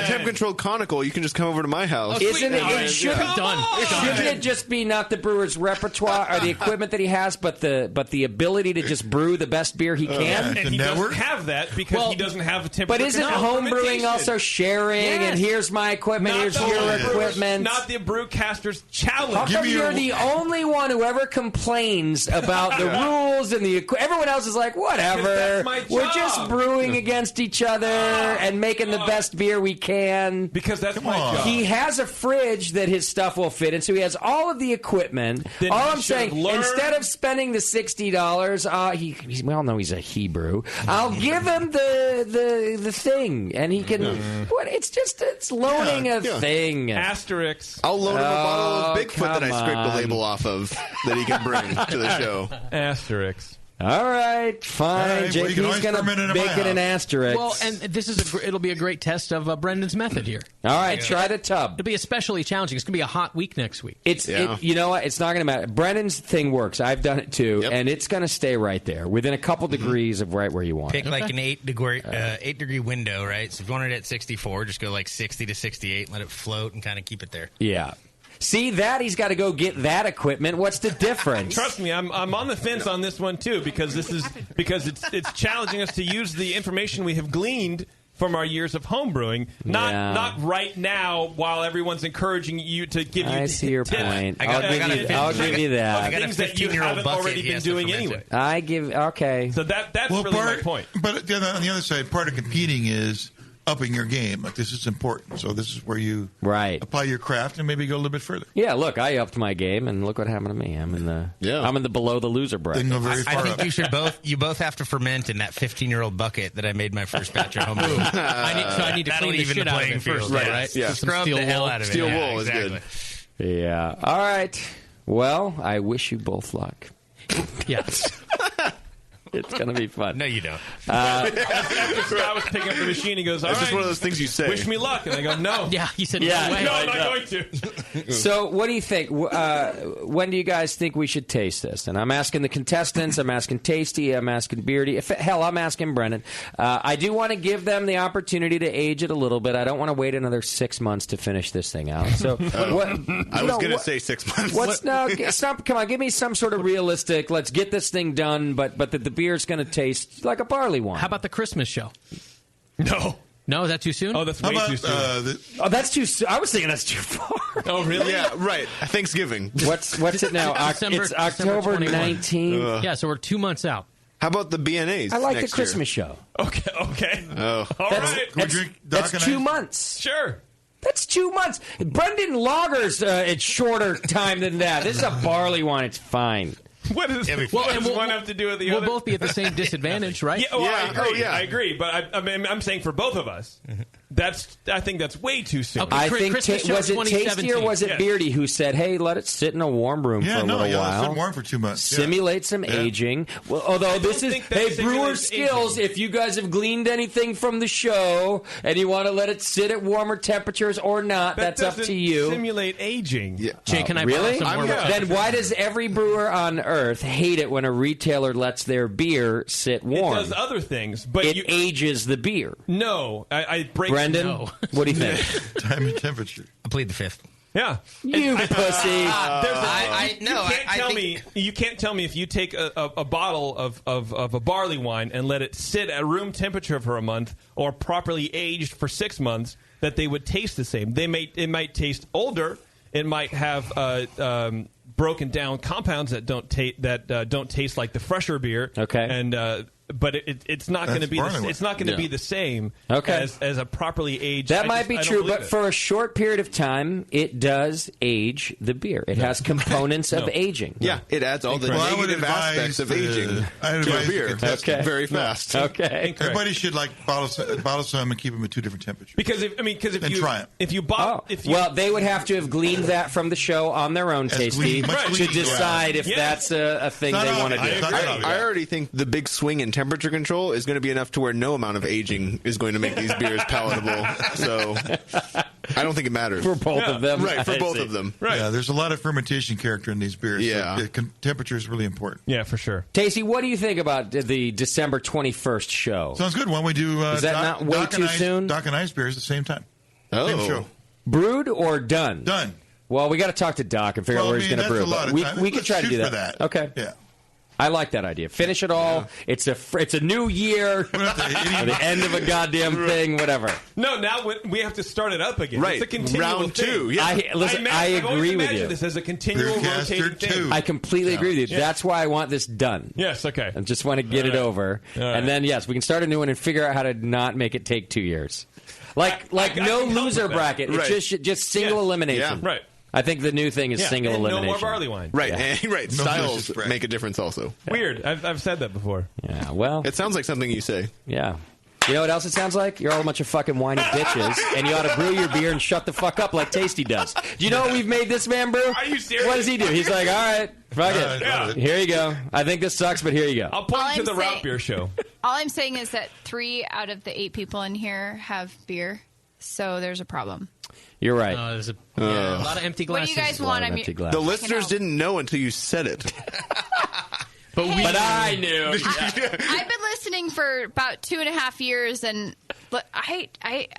temp-controlled conical, you can just come over to my house. Shouldn't it just be not the brewer's repertoire or the equipment that he has, but the ability to just brew the best beer he can? And he doesn't have that because he doesn't have a temperature. But isn't home brewing also sharing? And here's my equipment, here's your equipment. Not the brewcaster's challenge. How come you're the only one who ever complains about the rules and the everyone else is like, whatever. We're just brewing against each other and making the best beer we can. Because that's my job. He has a fridge that his stuff will fit in, so he has all of the equipment. Then all he I'm saying, instead of spending the $60, we all know he's a Hebrew. I'll give him the thing, and he can. It's loaning a thing. Asterix. I'll loan him a bottle of Bigfoot that I scraped the label off of that he can bring to the show. Asterix. All right, fine. JP's going to bake it an asterisk. Well, and this is it'll be a great test of Brendan's method here. All right, try the tub. It'll be especially challenging. It's going to be a hot week next week. You know what? It's not going to matter. Brendan's thing works. I've done it too, and it's going to stay right there within a couple degrees of right where you want. Pick like an 8-degree window, right? So if you want it at 64, just go like 60 to 68, and let it float, and kind of keep it there. Yeah. See that he's got to go get that equipment. What's the difference? Trust me, I'm on the fence on this one too because it's challenging us to use the information we have gleaned from our years of homebrewing. Not right now while everyone's encouraging you to give you. I see your tips. point. I'll give you that. I got things that you haven't already been doing anyway. Okay. So that's really my point. But on the other side, part of competing is upping your game. Like, this is important. So this is where you apply your craft and maybe go a little bit further. Yeah, look, I upped my game, and look what happened to me. I'm in the below the loser bracket. I think you both have to ferment in that 15-year-old bucket that I made my first batch of homebrew. I need to clean the shit out of it first, right? Yeah. Scrub the hell out of it. Steel wool is good. Yeah. All right. Well, I wish you both luck. Yes. It's going to be fun. No, you don't. After Scott was picking up the machine, he goes, all right. It's just one of those things you say. Wish me luck. And I go, no. Yeah, he said, no way. No, I'm not going to. So what do you think? When do you guys think we should taste this? And I'm asking the contestants. I'm asking Tasty. I'm asking Beardy. Hell, I'm asking Brennan. I do want to give them the opportunity to age it a little bit. I don't want to wait another 6 months to finish this thing out. So I was going to say 6 months. Come on, give me some sort of realistic, let's get this thing done, but the beer's going to taste like a barley wine. How about the Christmas show? No. No, is that too soon? Oh, that's way too soon. That's too soon. I was thinking that's too far. Oh, really? Yeah, right. Thanksgiving. What's it now? It's October 19th. Yeah, so we're 2 months out. How about the BNAs? I like the Christmas show. Okay. Oh. All right. That's 2 months. Sure. That's 2 months. Brendan Lager's it's shorter time than that. This is a barley wine. It's fine. What does one have to do with the other? We'll both be at the same disadvantage, right? I agree. But I'm saying for both of us, I think that's way too soon. I think was it Tasty or was it Beardy who said, "Hey, let it sit in a warm room for a little while, sit warm for 2 months, simulate some aging." Well, although this is brewer skills. aging. If you guys have gleaned anything from the show and you want to let it sit at warmer temperatures or not, that's up to you. Simulate aging. Yeah. Jay, can I really? borrow some warmer Then why does every brewer on earth hate it when a retailer lets their beer sit warm? It does other things, but it ages the beer. No, I break. Brendan, No. what do you think? Time and temperature. I plead the fifth. Yeah, you pussy. You can't tell me if you take a bottle of a barley wine and let it sit at room temperature for a month or properly aged for 6 months that they would taste the same. It might taste older. It might have broken down compounds that don't taste like the fresher beer. Okay, and but it's not going to be be the same. Okay. as a properly aged. That might be true, but for a short period of time, it does age the beer. It has components of aging. Yeah, it adds all the negative aspects of aging to a beer. Very fast. Okay, everybody should bottle some and keep them at 2 different temperatures. Because if you bottle, well, they would have to have gleaned that from the show on their own, Tasty, to decide if that's a thing they want to do. I already think the big swing in temperature control is going to be enough to where no amount of aging is going to make these beers palatable. So I don't think it matters. For both of them. Right, for both of them. Right. Yeah, there's a lot of fermentation character in these beers. Yeah. So temperature is really important. Yeah, for sure. Tasty, what do you think about the December 21st show? Sounds good. Why don't we do is that not way too soon? Doc and Ice beers at the same time. Oh. Same show. Brewed or done? Done. Well, we got to talk to Doc and figure out where he's going to brew. But we can try to do that. Okay. Yeah. I like that idea. Finish it all. Yeah. It's a new year. Or the end of a goddamn thing. Whatever. No, now we have to start it up again. Right. It's a continual Round thing. 2. Yeah. I agree with you. This as a continual rotating thing. I completely agree with you. Yeah. That's why I want this done. Yes. Okay. I just want to get it over, and then yes, we can start a new one and figure out how to not make it take 2 years. Like no loser bracket. Right. It's just single elimination. Yeah. Right. I think the new thing is single elimination. No more barley wine. Right, Yeah. right. No Styles make a difference also. Weird. I've said that before. Yeah, well. It sounds like something you say. Yeah. You know what else it sounds like? You're all a bunch of fucking whiny bitches, and you ought to brew your beer and shut the fuck up like Tasty does. Do you know what we've made this man brew? Are you serious? What does he do? He's like, all right, fuck it. Yeah. Here you go. I think this sucks, but here you go. I'll point you to the route beer show. All I'm saying is that 3 out of the 8 people in here have beer, so there's a problem. You're right. There's a lot of empty glasses. What do you guys want? The listeners didn't know until you said it. But I knew. I've been listening for about 2.5 years, and I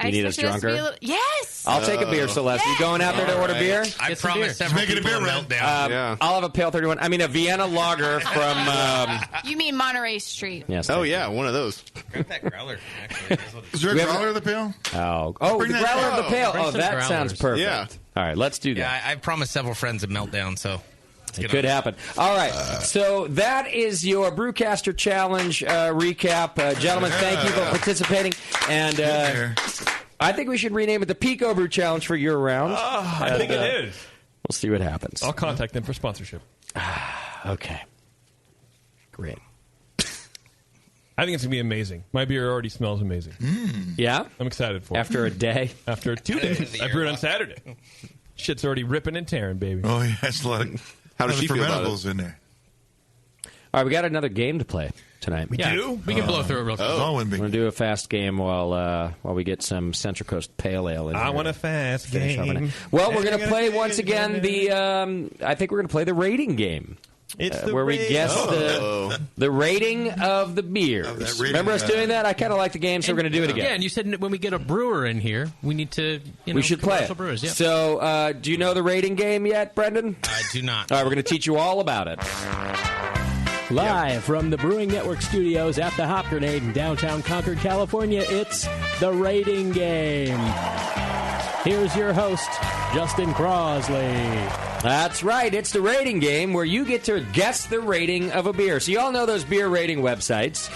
need us expected us to be drunker? a little, yes. I'll take a beer, Celeste. You going out there to order beer? I promised Just several make it a people beer a round. meltdown. I'll have a Pale 31. I mean, a Vienna Lager from... You mean Monterey Street? yes. Oh, yeah, one of those. Grab that growler, actually. Is there a growler of the pail? Oh, Bring the that growler down. of the pail. Bring Oh, some that growlers. sounds perfect. Yeah. All right, let's do that. Yeah, I promised several friends a meltdown, so... It could happen. All right, so that is your Brewcaster Challenge recap. Gentlemen, thank you for participating. And I think we should rename it the Pico Brew Challenge for your round. I think it is. We'll see what happens. I'll contact them for sponsorship. Okay. Great. I think it's going to be amazing. My beer already smells amazing. Yeah? I'm excited for it. After a day? After 2 days. I brewed on Saturday. Shit's already ripping and tearing, baby. Oh, yeah. That's a lot of... How does she feel about fermentables in there? All right, we got another game to play tonight. We do? We can blow through it real quick. We're going to do a fast game while we get some Central Coast Pale Ale in I here. want a fast game. Well, we're going to play once again I think we're going to play the rating game. It's the where we guess the rating of the beers. Remember us doing that? I kind of like the game, so we're going to do it again. Yeah, and you said when we get a brewer in here, we need to, we should play commercial it. Brewers, yeah. So, do you know the rating game yet, Brendan? I do not. All right, we're going to teach you all about it. Live from the Brewing Network studios at the Hop Grenade in downtown Concord, California, it's the Rating Game. Here's your host, Justin Crosley. That's right. It's the rating game where you get to guess the rating of a beer. So you all know those beer rating websites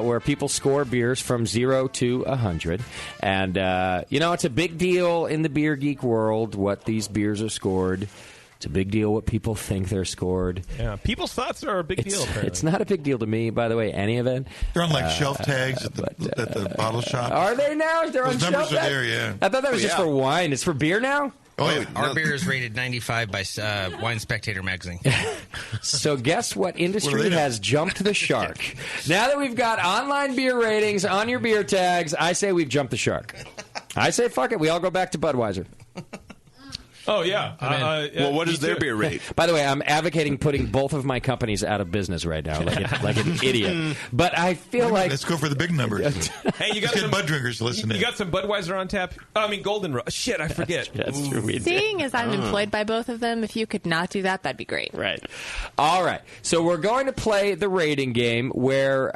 where people score beers from 0 to 100. And, it's a big deal in the beer geek world what these beers are scored. It's a big deal what people think they're scored. Yeah, people's thoughts are a big deal, apparently. It's not a big deal to me, by the way, any of it. They're on like shelf tags at the bottle shop. Are they now? They're Those on numbers shelf are there, yeah. I thought that was just for wine. It's for beer now? Oh, yeah. Our beer is rated 95 by Wine Spectator magazine. So guess what industry What are they has jumped the shark? Now that we've got online beer ratings on your beer tags, I say we've jumped the shark. I say fuck it. We all go back to Budweiser. Oh, yeah. Well, what is their beer rate? By the way, I'm advocating putting both of my companies out of business right now, like an idiot. But I feel like... Let's go for the big numbers. Hey, you got Let's some get Bud drinkers to listen You in. got some Budweiser on tap? Golden Rose. Shit, I forget. That's true. We did. Seeing as I'm employed by both of them, if you could not do that, that'd be great. Right. All right. So we're going to play the rating game where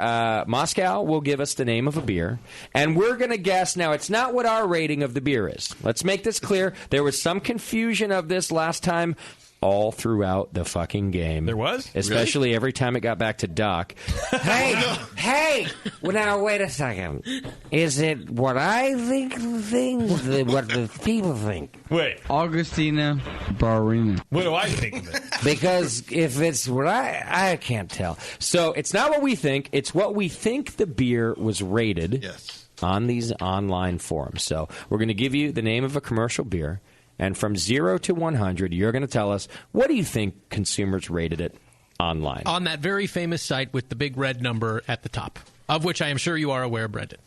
Moscow will give us the name of a beer, and we're going to guess. Now, it's not what our rating of the beer is. Let's make this clear. There was some confusion of this last time all throughout the fucking game. There was? Especially every time it got back to Doc. Hey! Well, now, wait a second. Is it what I think what the people think? Wait. Augustina Barina. What do I think of it? Because if it's what I can't tell. So it's not what we think. It's what we think the beer was rated on these online forums. So we're going to give you the name of a commercial beer. And from 0 to 100, you're going to tell us, what do you think consumers rated it online? On that very famous site with the big red number at the top, of which I am sure you are aware, Brendan.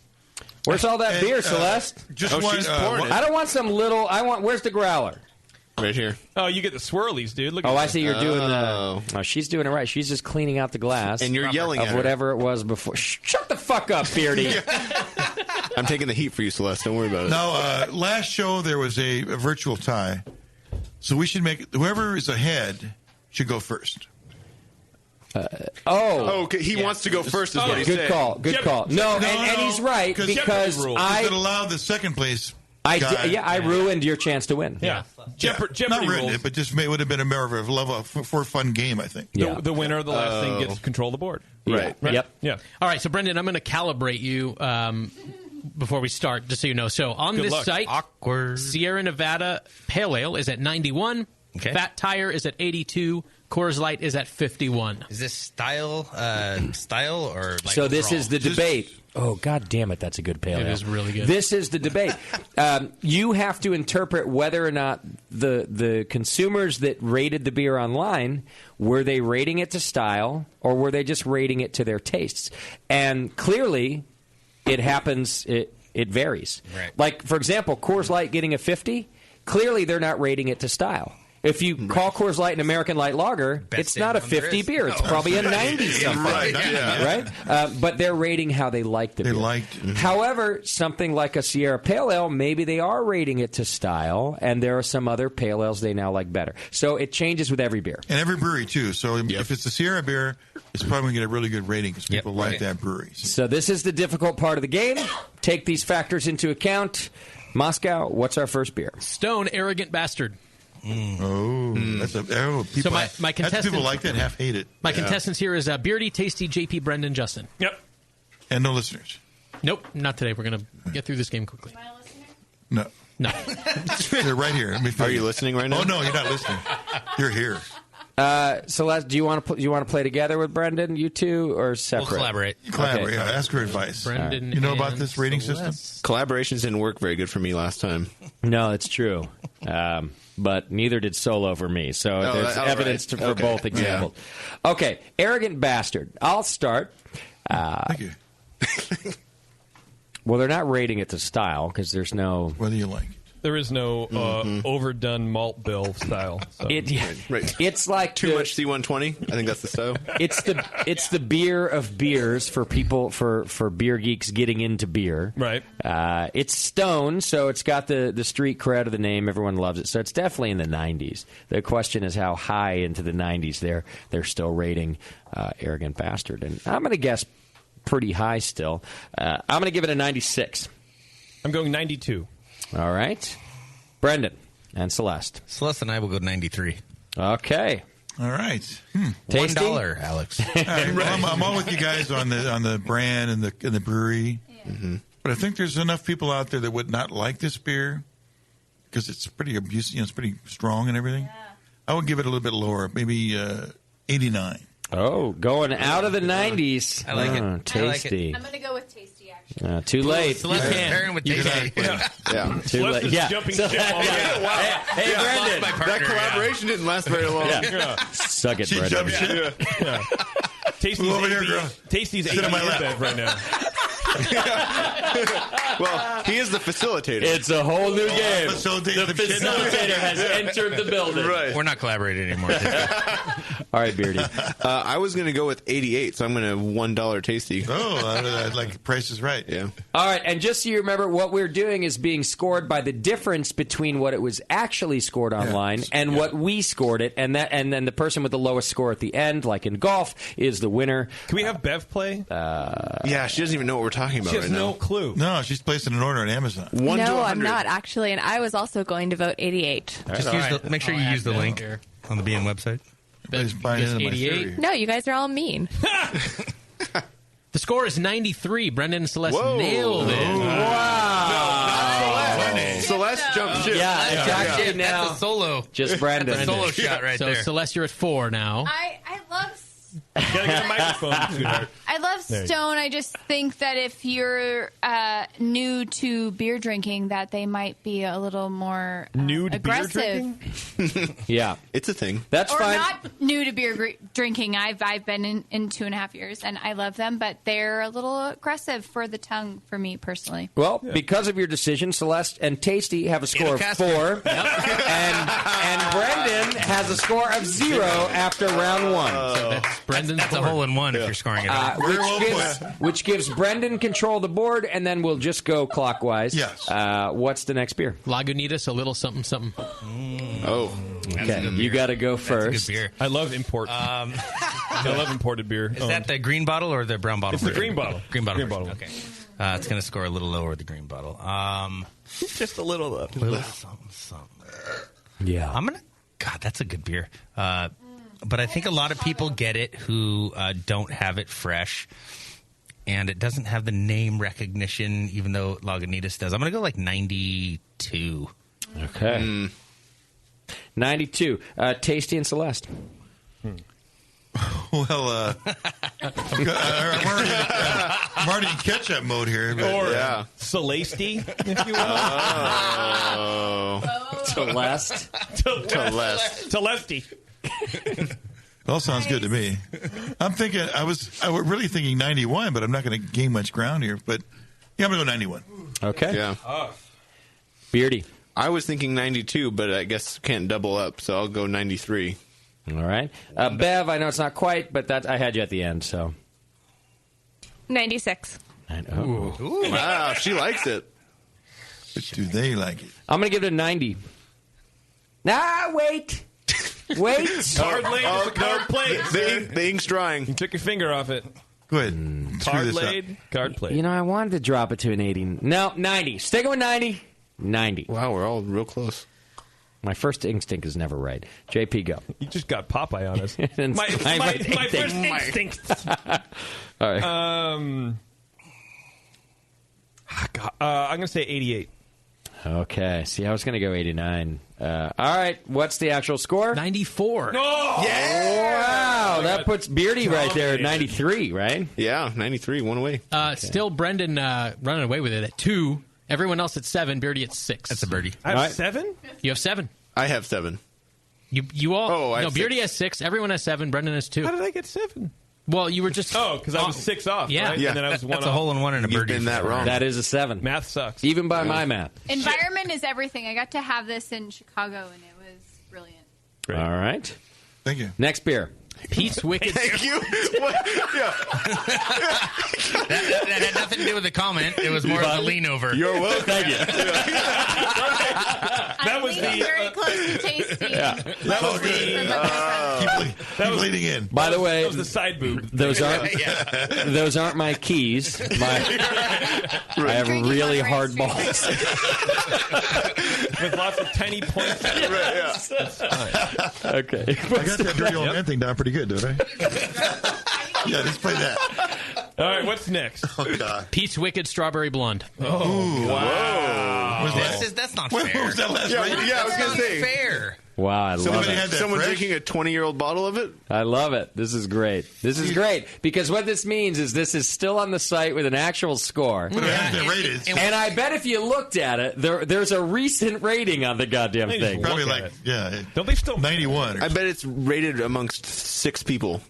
Where's all that beer, Celeste? She's pouring it. I don't want some little... Where's the growler? Right here. Oh, you get the swirlies, dude. Look at I that. see you're doing the... Oh, she's doing it right. She's just cleaning out the glass. And you're yelling of at her. whatever it was before. Shut the fuck up, Beardy. I'm taking the heat for you, Celeste. Don't worry about it. Now, last show there was a virtual tie, so we should make whoever is ahead should go first. Okay, he wants to go first. Is what he's Good saying. call. Good call. No, and he's right because I could allow the second place. I ruined your chance to win. Yeah. Jeopardy not ruined rules. it, but just would have been a more of a level for a fun game, I think. The winner of the last thing gets control of the board. Right. Yep. Yeah. All right, so Brendan, I'm going to calibrate you before we start, just so you know. So on Good this luck. site, Sierra Nevada Pale Ale is at 91. Okay. Fat Tire is at 82. Coors Light is at 51. Is this style or like So this overall? is the debate. Oh, God damn it, that's a good pale ale. It is really good. This is the debate. You have to interpret whether or not the consumers that rated the beer online, were they rating it to style or were they just rating it to their tastes? And clearly, it happens, it varies. Right. Like, for example, Coors Light getting a 50, clearly they're not rating it to style. If you call Coors Light an American Light Lager, it's not a 50 beer. It's probably a 90-something. Right? But they're rating how they like the beer. However, something like a Sierra Pale Ale, maybe they are rating it to style, and there are some other Pale Ales they now like better. So it changes with every beer. And every brewery, too. So if it's the Sierra beer, it's probably going to get a really good rating because people like that brewery. So this is the difficult part of the game. Take these factors into account. Moscow, what's our first beer? Stone Arrogant Bastard. That's people, So my that's contestants, people like that, half hate it. My contestants here is Beardy, Tasty, JP, Brendan, Justin. Yep. And no listeners. Nope, not today. We're going to get through this game quickly. No. No. They're right here. Are you listening right now? Oh, no, you're not listening. You're here. Celeste, do you want to play together with Brendan, you two, or separate? We'll collaborate. Collaborate. Yeah, ask her advice. Brendan You know about and this rating system? Collaborations didn't work very good for me last time. No, it's true. But neither did Solo for me. So there's evidence for both examples. Yeah. Okay, Arrogant Bastard. I'll start. Thank you. Well, they're not rating it to style because there's no... Whether you like it. There is no overdone malt bill style. So. It's like too much C120. I think that's the style. It's the beer of beers for people for beer geeks getting into beer. Right. It's Stone, so it's got the street cred of the name. Everyone loves it. So it's definitely in the 90s. The question is how high into the 90s they're still rating Arrogant Bastard, and I'm going to guess pretty high still. I'm going to give it a 96. I'm going 92. All right. Brendan and Celeste. Celeste and I will go 93. Okay. All right. Tasty? $1, Alex. All right, well, I'm all with you guys on the brand and the brewery. Mm-hmm. But I think there's enough people out there that would not like this beer because it's pretty abusive. It's pretty strong and everything. I would give it a little bit lower, maybe 89. Oh, going out of the 90s. I like it. Tasty. I'm going to go with tasty, actually. Too late. Celeste pairing with tasty. Yeah. Too late. Yeah. Jumping So- ship already. Hey, Brendan. That collaboration didn't last very long. Yeah. Suck it, She Brendan. jumped ship. Yeah. Tasty's Move over here, girl. Tasty's Sit on my lap. bed right now. Well, he is the facilitator. It's a whole new game. Facilitate The the shit. facilitator has entered the building. Right. We're not collaborating anymore. All right, Beardy. I was going to go with 88, so I'm going to $1 tasty. Oh, I like Price is Right. Yeah. All right, and just so you remember, what we're doing is being scored by the difference between what it was actually scored online and what we scored it, and then the person with the lowest score at the end, like in golf, is the winner. Can we have Bev play? Yeah, she doesn't even know what we're talking about She has right no now. clue. No, she's placing an order on Amazon. 1 to No, 100. I'm not actually, and I was also going to vote 88. Just make sure you use the link on the BN website. Everybody's buying into my 88. theory. No, you guys are all mean. The score is 93. Brendan and Celeste Whoa. nailed it. Celeste jumped ship. Yeah, it's actually now That's a solo. just Brendan. That's a solo shot right So there. Celeste, you're at 4 now. I love Gotta get a microphone, sweetheart. I love There you Stone. I just think that if you're new to beer drinking, that they might be a little more Nude aggressive. beer drinking? Yeah, It's a thing. that's Or fine. not new to beer drinking. I've been in 2.5 years, and I love them, but they're a little aggressive for the tongue for me personally. Well, because of your decision, Celeste and Tasty have a score of 4, and Brendan has a score of 0 after round 1. So that's Brendan's a hole in one if you're scoring it. Which gives Brendan control of the board, and then we'll just go clockwise. Yes. What's the next beer? Lagunitas, a little something, something. Oh. Okay, you got to go first. Good beer. I love import. I love imported beer. Is that the green bottle or the brown bottle? It's the green bottle. Green bottle. Green version. bottle. Okay. It's going to score a little lower with the green bottle. Just a little, though. Little something. Yeah. I'm going to... God, that's a good beer. But I think a lot of people get it who don't have it fresh. And it doesn't have the name recognition, even though Lagunitas does. I'm going to go like 92. Okay. 92. Tasty and Celeste. Well, I'm already in catch-up mode here. But, Or Celeste, if you will. Celeste. Celeste. It all sounds good to me. I'm thinking, I was really thinking 91, but I'm not going to gain much ground here. But yeah, I'm going to go 91. Okay. Yeah. Beardy. I was thinking 92, but I guess can't double up, so I'll go 93. All right. Bev, I know it's not quite, but I had you at the end, so. 96. Ooh. Wow, she likes it. But do they like it? I'm going to give it a 90. Wait. Card laid is a card plate. The ink's drying. You took your finger off it. Go ahead. Card laid, card plate. You know, I wanted to drop it to an 80. No, 90. Sticking with 90. 90. Wow, we're all real close. My first instinct is never right. JP, go. You just got Popeye on us. my first instinct. All right. I'm going to say 88. Okay. See, I was going to go 89. All right. What's the actual score? 94. Oh! Yeah! Wow. That puts Beardy right there at 93, right? Yeah, 93, one away. Still Brendan running away with it at 2. Everyone else at 7. Beardy at 6. That's a birdie. I have 7? You have 7. I have 7. You all... Oh, I have Beardy 6. has 6. Everyone has 7. Brendan has 2. How did I get 7? Well, you were just... Oh, because I was 6 off. Yeah. Right? Yeah. And then I was 1 That's off. a hole in one and a You've birdie. been that wrong. That is a 7. Math sucks. Even by my math. Environment is everything. I got to have this in Chicago, and it was brilliant. Great. All right. Thank you. Next beer. Pete's Wicked... Thank you. Yeah. That had nothing to do with the comment. It was more of a lean over. You're welcome. Thank you. That was very close to tasty. That was the... Keep leading in. By the way, That was the side boob. those aren't my keys. I have really hard balls. With lots of tiny points. Okay. I got that dirty old man thing down pretty good, don't I? Yeah, let's play that. All right, what's next? Oh, God. Pete's Wicked Strawberry Blonde. Oh, wow. What was that? That's not What fair. was that last Yeah, rating? yeah, I was going to say. Fair. Wow, I love it. Someone drinking a 20-year-old bottle of it? I love it. This is great. This is great because what this means is this is still on the site with an actual score. But it hasn't been rated. And I bet if you looked at it, there's a recent rating on the goddamn thing. Probably don't they still 91? I bet it's rated amongst 6 people.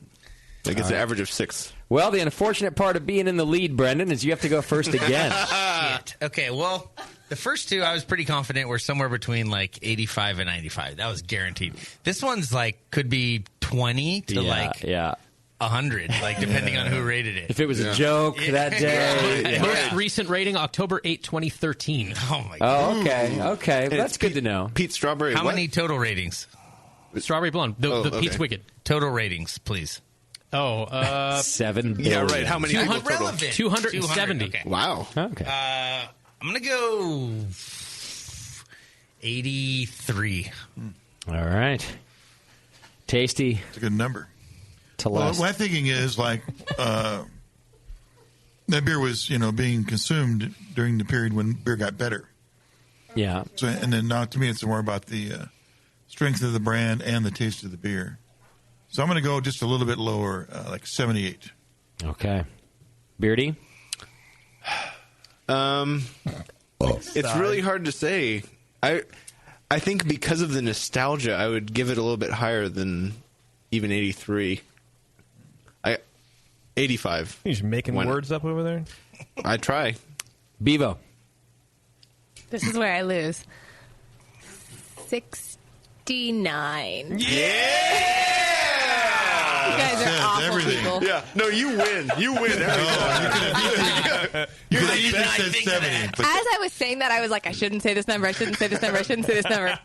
Like it's an average of 6. Well, the unfortunate part of being in the lead, Brendan, is you have to go first again. Shit. Okay, well, the first two I was pretty confident were somewhere between like 85 and 95. That was guaranteed. This one's like could be 20 to 100, like depending on who rated it. If it was a joke that day. Most recent rating, October 8, 2013. Oh, my God. Oh, okay. Okay. Well, that's good to know. Pete's Strawberry. How many total ratings? Strawberry Blonde. The Pete's Wicked. Total ratings, please. 7 billion. Yeah, right. How many total? 270. Okay. Wow. Okay. I'm going to go 83. All right. Tasty. It's a good number. Well, my thinking is like that beer was being consumed during the period when beer got better. Yeah. So and then now to me it's more about the strength of the brand and the taste of the beer. So I'm going to go just a little bit lower, like 78. Okay. Beardy? It's really hard to say. I think because of the nostalgia, I would give it a little bit higher than even 83. 85. You're just making words up over there? I try. Bevo. This is where I lose. 69. Yeah! You guys are awful people. Yeah. No, you win. You win every time. You could have easily said 70. As I was saying that, I was like, I shouldn't say this number. I shouldn't say this number. I shouldn't say this number.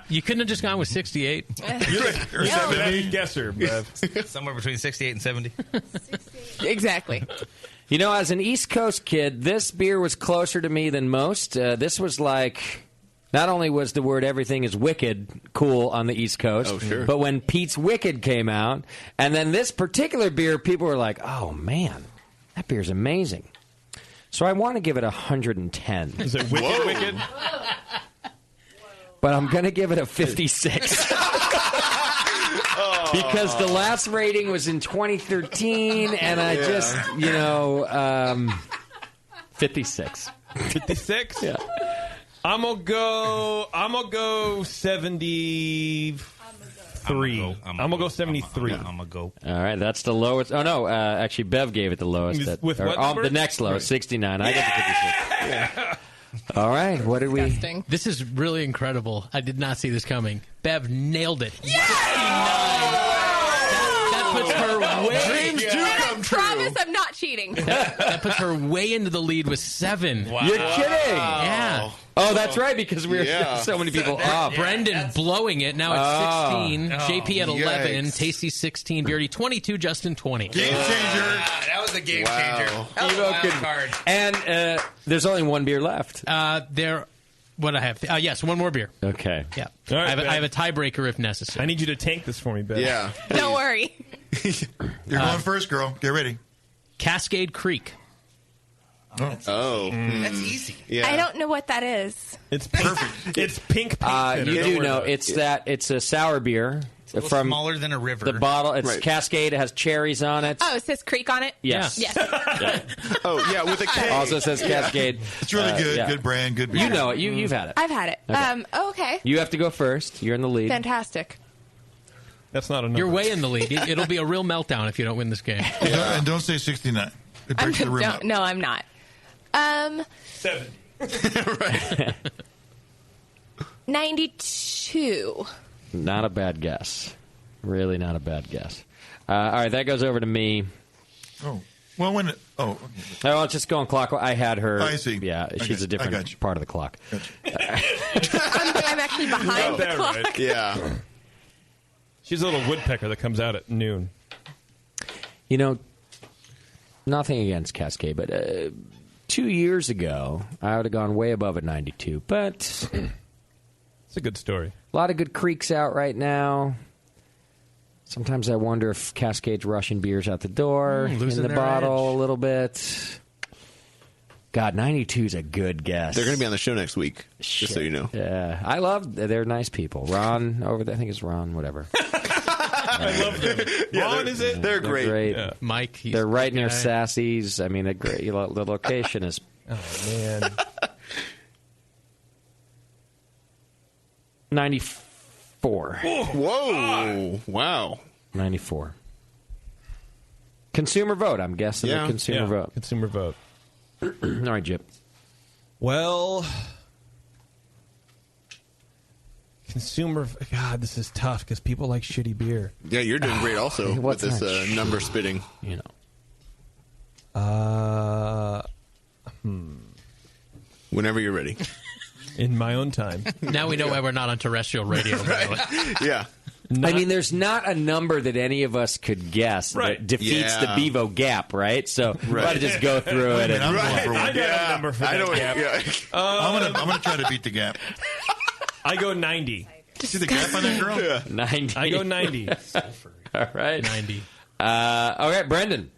You couldn't have just gone with 68. You're 70 guesser, Bev. Somewhere between 68 and 70. Exactly. You know, as an East Coast kid, this beer was closer to me than most. This was like... Not only was the word everything is wicked cool on the East Coast, but when Pete's Wicked came out, and then this particular beer, people were like, oh, man, that beer's amazing. So I want to give it 110. Is it wicked? But I'm going to give it a 56. Because the last rating was in 2013, and I just, 56. 56? Yeah. I'm gonna go 73. I'm gonna go 73. I'm gonna go. All right, that's the lowest. Oh no, actually Bev gave it the lowest. With what number? The next lowest, 69. I got the 56. Yeah. All right, what did we? This is really incredible. I did not see this coming. Bev nailed it. 69. That puts her way. Dreams do come true. I promise I'm not cheating. That puts her way into the lead with 7. Wow. You're kidding. Yeah. Oh, that's right, because we were so many people off. Brendan blowing it. Now it's 16. JP at 11. Yikes. Tasty 16. Beardy 22. Justin 20. Game changer. That was a game changer. That was a wild card. And there's only one beer left. What I have? Yes, one more beer. Okay. Yeah. All right, I have a tiebreaker if necessary. I need you to tank this for me, Bev. Yeah. Don't worry. You're going first, girl. Get ready. Cascade Creek. Oh. That's easy. Yeah. I don't know what that is. It's perfect. It's pink paint. You do know it's a sour beer. It's a little smaller than a river. The bottle, it's Cascade. It has cherries on it. Oh, it says Creek on it? Yes. Yes. Oh, yeah, with a K. Also says Cascade. It's really good. Yeah. Good brand. Good beer. You know it. You've had it. I've had it. Okay. Okay. You have to go first. You're in the lead. Fantastic. That's not enough. You're way in the lead. It'll be a real meltdown if you don't win this game. Yeah, and don't say 69. It breaks the room up. No, I'm not. 7. 92. Not a bad guess. Really not a bad guess. All right, that goes over to me. Oh. Well, when... okay. Oh, let's just go on clock. I had her... I see. Yeah, she's a different part of the clock. I'm actually behind the clock. Right? Yeah. She's a little woodpecker that comes out at noon. You know, nothing against Cascade, but 2 years ago, I would have gone way above at 92. But it's a good story. A lot of good creeks out right now. Sometimes I wonder if Cascade's rushing beers out the door in the bottle a little bit. God, 92 is a good guess. They're going to be on the show next week, just so you know. Yeah, I love. They're nice people. Ron over there, I think it's Ron. Whatever. I love them. Ron, is it? They're great. Yeah. Mike, he's they're right near guy. Sassy's. I mean, they're great. The location is. Oh man. 94. Whoa! Wow. 94. Consumer vote. I'm guessing the consumer vote. Consumer vote. All right, Jip. Well, consumer. God, this is tough because people like shitty beer. Yeah, you're doing great also with this number spitting. You know. Whenever you're ready. In my own time. Now we know why we're not on terrestrial radio. Yeah. I mean, there's not a number that any of us could guess that defeats the Bevo gap, right? So we'll have to just go through it. I'm going for one. I got a number for that gap. I'm gonna try to beat the gap. I go 90. See the gap on that girl? Yeah. 90. I go 90. All right. 90. Okay, Brendan.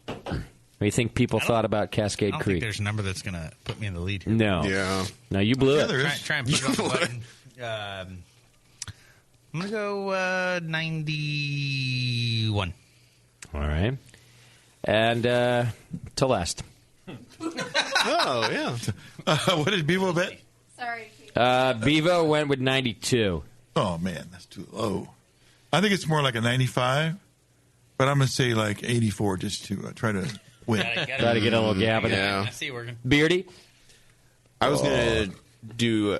What do you think people thought about Cascade I don't Creek? think there's a number that's going to put me in the lead here. No. Yeah. No, you blew it. Try and put it on the button. I'm going to go 91. All right. And to last. Oh, yeah. What did Bevo bet? Sorry. Bevo went with 92. Oh, man, that's too low. I think it's more like a 95, but I'm going to say like 84 just to try to win. Try to get a little gap in it. Yeah. I see it working. Beardy? I was going to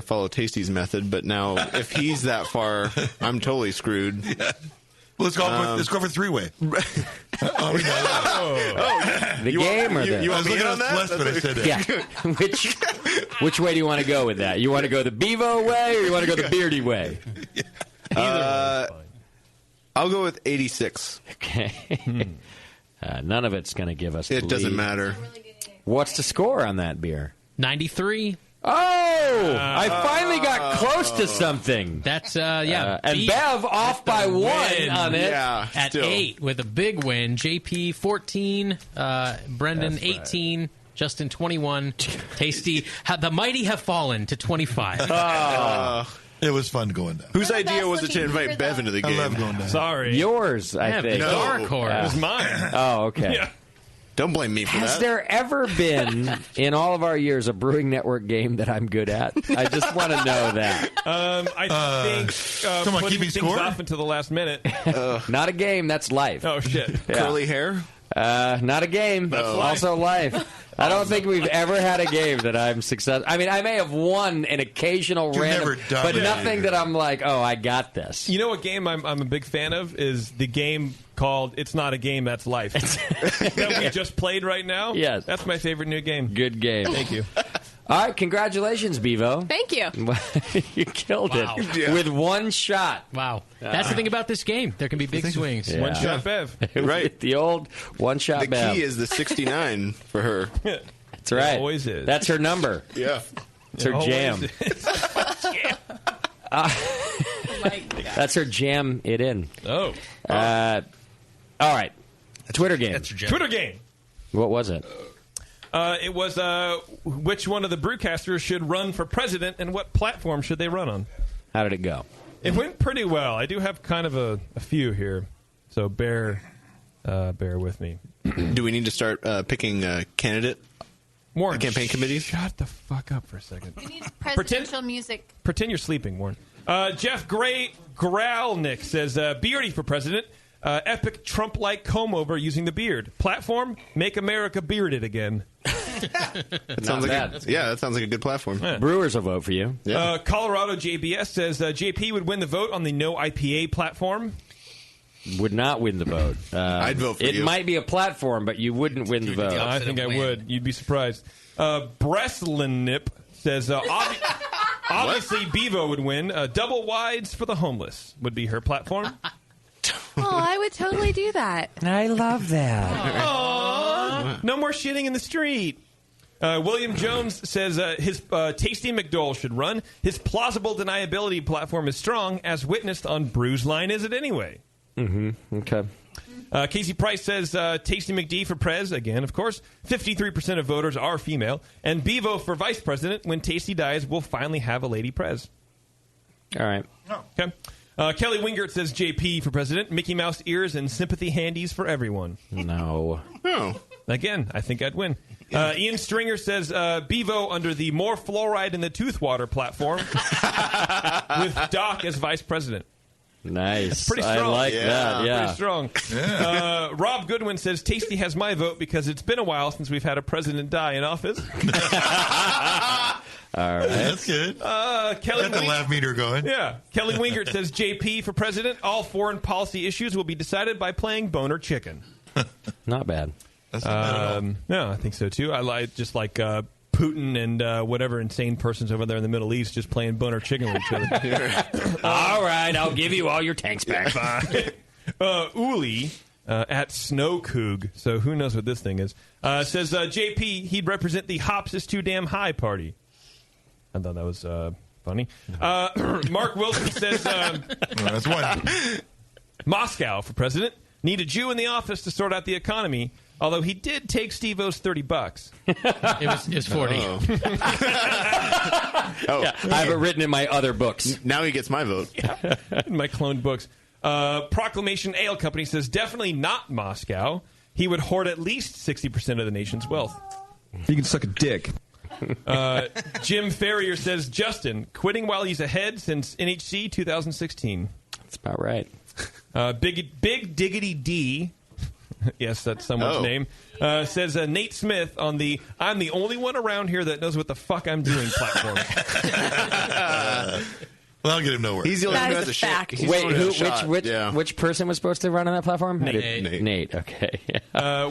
follow Tasty's method, but now if he's that far, I'm totally screwed. Yeah. Well, let's go for three-way. The game or the... I was looking at less, but I said that. Yeah. Which way do you want to go with that? You want to go the Bevo way or you want to go the Beardy way? I'll go with 86. Okay. None of it's going to give us It the doesn't lead. matter. What's the score on that beer? 93. Oh! I finally got close to something. That's, yeah. And Bev off by one on it. Yeah, At still. 8 with a big win. JP 14, Brendan That's 18, Justin 21, Tasty. The mighty have fallen to 25. It was fun going down. Whose idea was it to invite Bev into the game? I love going down. Sorry. Yours, I think. No. Dark horse. It was mine. Oh, okay. Yeah. Don't blame me for Has that. there ever been, in all of our years, a Brewing Network game that I'm good at? I just want to know that. I think Come on, putting keeping things score? off until the last minute. Not a game, that's life. Oh, shit. Yeah. Curly hair? Not a game, also life. I don't think we've ever had a game that I'm successful. I mean, I may have won an occasional You've random, never done but it nothing either. that I'm like, oh, I got this. You know what game I'm a big fan of is the game called It's Not a Game, That's Life. That we just played right now? Yes. That's my favorite new game. Good game. Thank you. All right, congratulations, Bevo. Thank you. You killed Wow. it Yeah. with one shot. Wow. That's the thing about this game. There can be big swings. Yeah. One shot Bev. Right. The old one-shot The Bev. key is the 69 for her. That's right. It always is. That's her number. Yeah. It's her jam. That's her jam it in. Oh. All right. Twitter game. That's your job. Twitter game. What was it? It was which one of the brewcasters should run for president and what platform should they run on? How did it go? It went pretty well. I do have kind of a few here, so bear with me. Do we need to start picking a candidate? Warren, campaign committees? Shut the fuck up for a second. We need presidential music. Pretend you're sleeping, Warren. Jeff Growlnick says, Beardy for president. Epic Trump-like comb-over using the beard. Platform, make America bearded again. That sounds like that sounds like a good platform. Yeah. Brewers will vote for you. Yeah. Colorado JBS says, JP would win the vote on the no IPA platform. Would not win the vote. I'd vote for it you. It might be a platform, but you wouldn't win the vote. I think I would. You'd be surprised. Breslinip says, obviously Bevo would win. Double wides for the homeless would be her platform. Oh, I would totally do that. I love that. Aww. No more shitting in the street. William Jones says his Tasty McDole should run. His plausible deniability platform is strong, as witnessed on Brew's Line Is It Anyway? Okay. Casey Price says Tasty McD for Prez, again, of course. 53% of voters are female. And Bevo for vice president. When Tasty dies, we'll finally have a lady Prez. All right. Okay. Kelly Wingert says JP for president. Mickey Mouse ears and sympathy handies for everyone. No. Again, I think I'd win. Ian Stringer says Bevo under the more fluoride in the tooth water platform with Doc as vice president. Nice. Pretty strong. I like that, yeah. Pretty strong. Rob Goodwin says Tasty has my vote because it's been a while since we've had a president die in office. All right. That's good. Kelly Got the laugh meter going. Yeah. Kelly Wingert says JP for president. All foreign policy issues will be decided by playing boner chicken. Not bad. That's not bad at all. No, I think so too. I like Putin and whatever insane person's over there in the Middle East just playing boner chicken with each other. All right, I'll give you all your tanks back. Uli at Snowcoog, so who knows what this thing is, says JP, he'd represent the Hops is Too Damn High party. I thought that was funny. Mark Wilson says that's one. Moscow for president. Need a Jew in the office to sort out the economy. Although he did take Steve-O's $30. It was 40. Yeah, I have it written in my other books. Now he gets my vote. In my cloned books. Proclamation Ale Company says definitely not Moscow. He would hoard at least 60% of the nation's wealth. You can suck a dick. Jim Ferrier says Justin, quitting while he's ahead since NHC 2016. That's about right. Big Diggity D. Yes, that's someone's name. Says Nate Smith on the I'm the only one around here that knows what the fuck I'm doing platform. Well, I'll get him nowhere. He's the only one who has a shot. Wait, which person was supposed to run on that platform? Nate. Okay.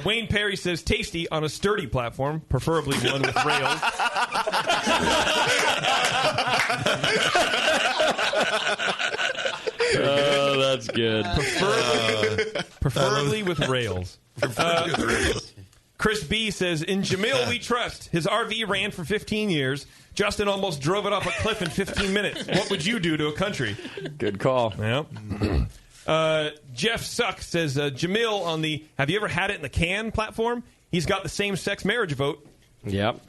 Wayne Perry says Tasty on a sturdy platform, preferably one with rails. Oh, that's good. Preferably with rails. Chris B says, in Jamil we trust. His RV ran for 15 years. Justin almost drove it off a cliff in 15 minutes. What would you do to a country? Good call. Yep. Jeff Suck says, Jamil on the have you ever had it in the can platform? He's got the same-sex marriage vote. Yep.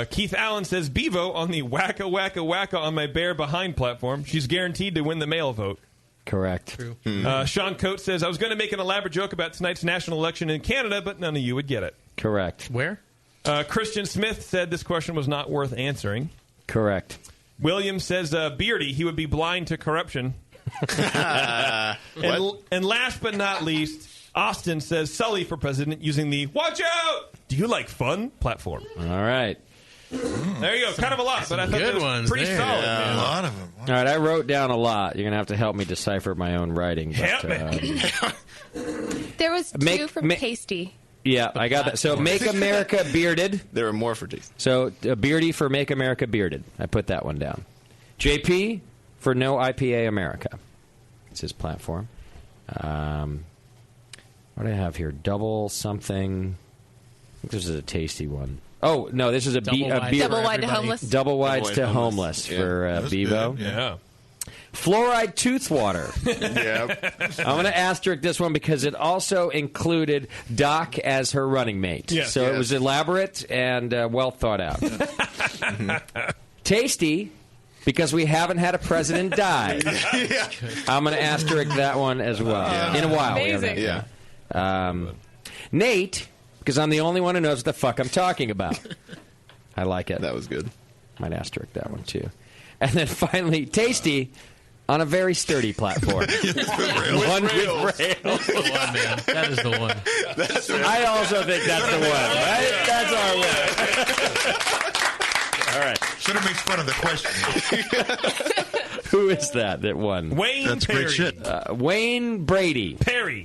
Keith Allen says, Bevo on the wacka wacka wacka on my bear behind platform. She's guaranteed to win the male vote. Correct. True. Sean Coates says, I was going to make an elaborate joke about tonight's national election in Canada, but none of you would get it. Correct. Where? Christian Smith said this question was not worth answering. Correct. William says, Beardy, he would be blind to corruption. and last but not least, Austin says Sully for president using the watch out, do you like fun platform. All right. There you go. Kind of a lot, but I thought that was pretty solid. Man. A lot of them. All right, I wrote down a lot. You're going to have to help me decipher my own writing. Help me. There was two from Tasty. Yeah, I got that. So Make America Bearded. There are more for Tasty. So Beardy for Make America Bearded. I put that one down. JP for No IPA America. It's his platform. What do I have here? Double something. I think this is a Tasty one. Oh, no, this is a Double wide to homeless. Double wides to homeless for Bevo. Yeah. Fluoride tooth water. Yep. I'm going to asterisk this one because it also included Doc as her running mate. Yes. So it was elaborate and well thought out. Tasty, because we haven't had a president die. Yeah. I'm going to asterisk that one as well. In a while. Amazing. Nate, because I'm the only one who knows what the fuck I'm talking about. I like it. That was good. Might asterisk that one, too. And then finally, Tasty on a very sturdy platform. One with rails. That's the one, man. That is the one. I also think that's the one, right? That's our one. All right. Should have made fun of the question. Who is that won? Wayne That's Perry. great shit. Wayne Brady. Perry.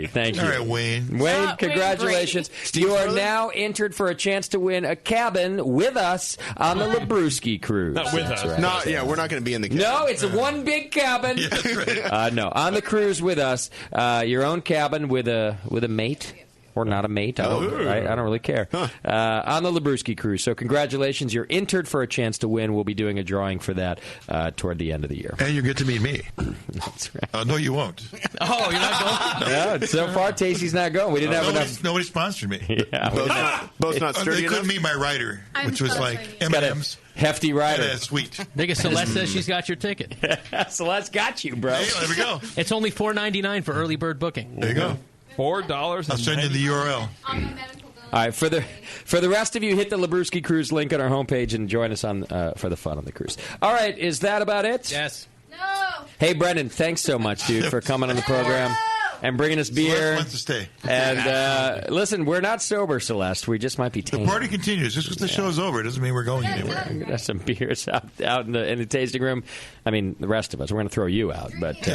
Thank you. All right, Wayne. Wayne, congratulations. You are now entered for a chance to win a cabin with us on the Labruski cruise. Not with us. Right. Not, yeah, we're not going to be in the cabin. No, it's one big cabin. Yeah, that's right. No, on the cruise with us, your own cabin with a mate or not a mate. I don't really care. On the Labruski Cruise. So congratulations. You're entered for a chance to win. We'll be doing a drawing for that toward the end of the year. And you get to meet me. That's right. No, you won't. Oh, you're not going? No, so far, Tasty's not going. We didn't have enough. Nobody sponsored me. Yeah, both not sturdy They couldn't enough. meet my rider, which was like M&M's. Hefty rider. Yeah, sweet. I guess Celeste says she's got your ticket. Celeste got you, bro. Hey, there we go. It's only $4.99 for early bird booking. There you go. $4. I'll send you the URL. All right, for the rest of you, hit the Labruski Cruise link on our homepage and join us on for the fun on the cruise. All right, is that about it? Yes. No. Hey, Brendan, thanks so much, dude, for coming on the program and bringing us beer. Celeste wants to stay. And listen, we're not sober, Celeste. We just might be tamed. The party continues. Just because the show's over doesn't mean we're going anywhere. We're gonna have some beers out in the tasting room. I mean, the rest of us. We're going to throw you out, but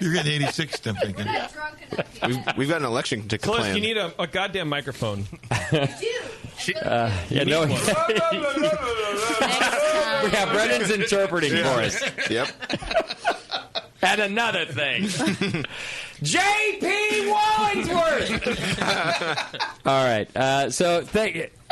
you're getting 86. I'm thinking. We've got an election to Celeste, plan. you need a goddamn microphone. Yeah, no. Yeah, Brendan's interpreting for us. Yep. And another thing. J.P. Wallingsworth! All right. So,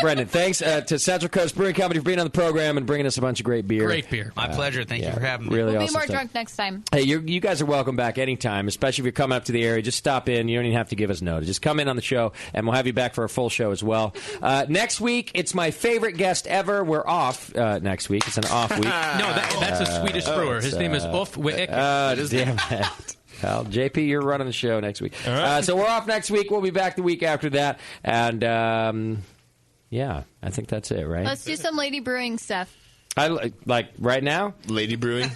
Brendan, thanks to Central Coast Brewing Company for being on the program and bringing us a bunch of great beer. Great beer. My pleasure. Thank you for having me. Really We'll be awesome more stuff. drunk next time. Hey, you guys are welcome back anytime, especially if you're coming up to the area. Just stop in. You don't even have to give us notice. Just come in on the show, and we'll have you back for a full show as well. Next week, it's my favorite guest ever. We're off next week. It's an off week. No, that's a Swedish brewer. His name is Ulf Wick. Damn it. Well, JP, you're running the show next week. Right. So we're off next week. We'll be back the week after that. And, yeah, I think that's it, right? Let's do some lady brewing stuff. Like right now? Lady brewing?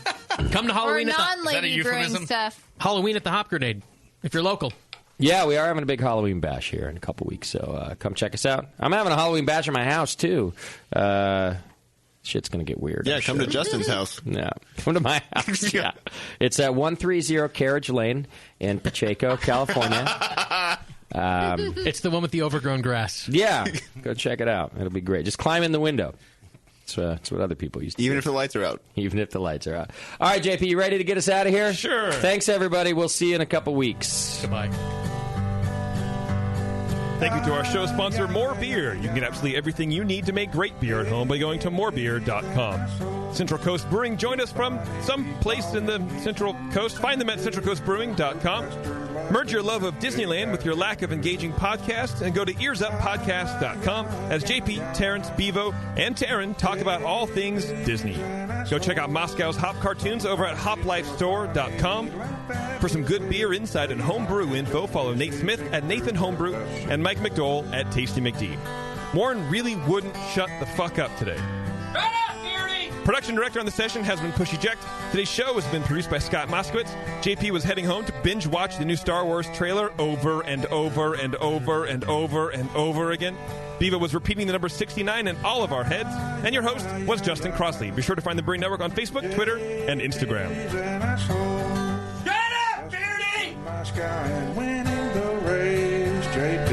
Come to Halloween. Or Is that a non-lady brewing euphemism? stuff. Halloween at the Hop Grenade, if you're local. Yeah, we are having a big Halloween bash here in a couple weeks, so come check us out. I'm having a Halloween bash in my house, too. Shit's going to get weird. Yeah, come to Justin's house. Yeah, come to my house. Yeah. It's at 130 Carriage Lane in Pacheco, California. It's the one with the overgrown grass. Yeah, go check it out. It'll be great. Just climb in the window. That's what other people used to do. Even if the lights are out. Even if the lights are out. All right, JP, you ready to get us out of here? Sure. Thanks, everybody. We'll see you in a couple weeks. Goodbye. Thank you to our show sponsor, More Beer. You can get absolutely everything you need to make great beer at home by going to morebeer.com. Central Coast Brewing joined us from some place in the Central Coast. Find them at centralcoastbrewing.com. Merge your love of Disneyland with your lack of engaging podcasts and go to earsuppodcast.com as JP, Terrence, Bevo, and Taryn talk about all things Disney. Go check out Moscow's Hop Cartoons over at hoplifestore.com. For some good beer insight and homebrew info, follow Nate Smith at Nathan Homebrew and Mike McDowell at Tasty McD. Warren really wouldn't shut the fuck up today. Production director on the session has been Push Eject. Today's show has been produced by Scott Moskowitz. JP was heading home to binge watch the new Star Wars trailer over and over and over and over and over again. Bevo was repeating the number 69 in all of our heads. And your host was Justin Crossley. Be sure to find the Brewing Network on Facebook, Twitter, and Instagram. Shut up, Beardy! My sky and winning the race, JP.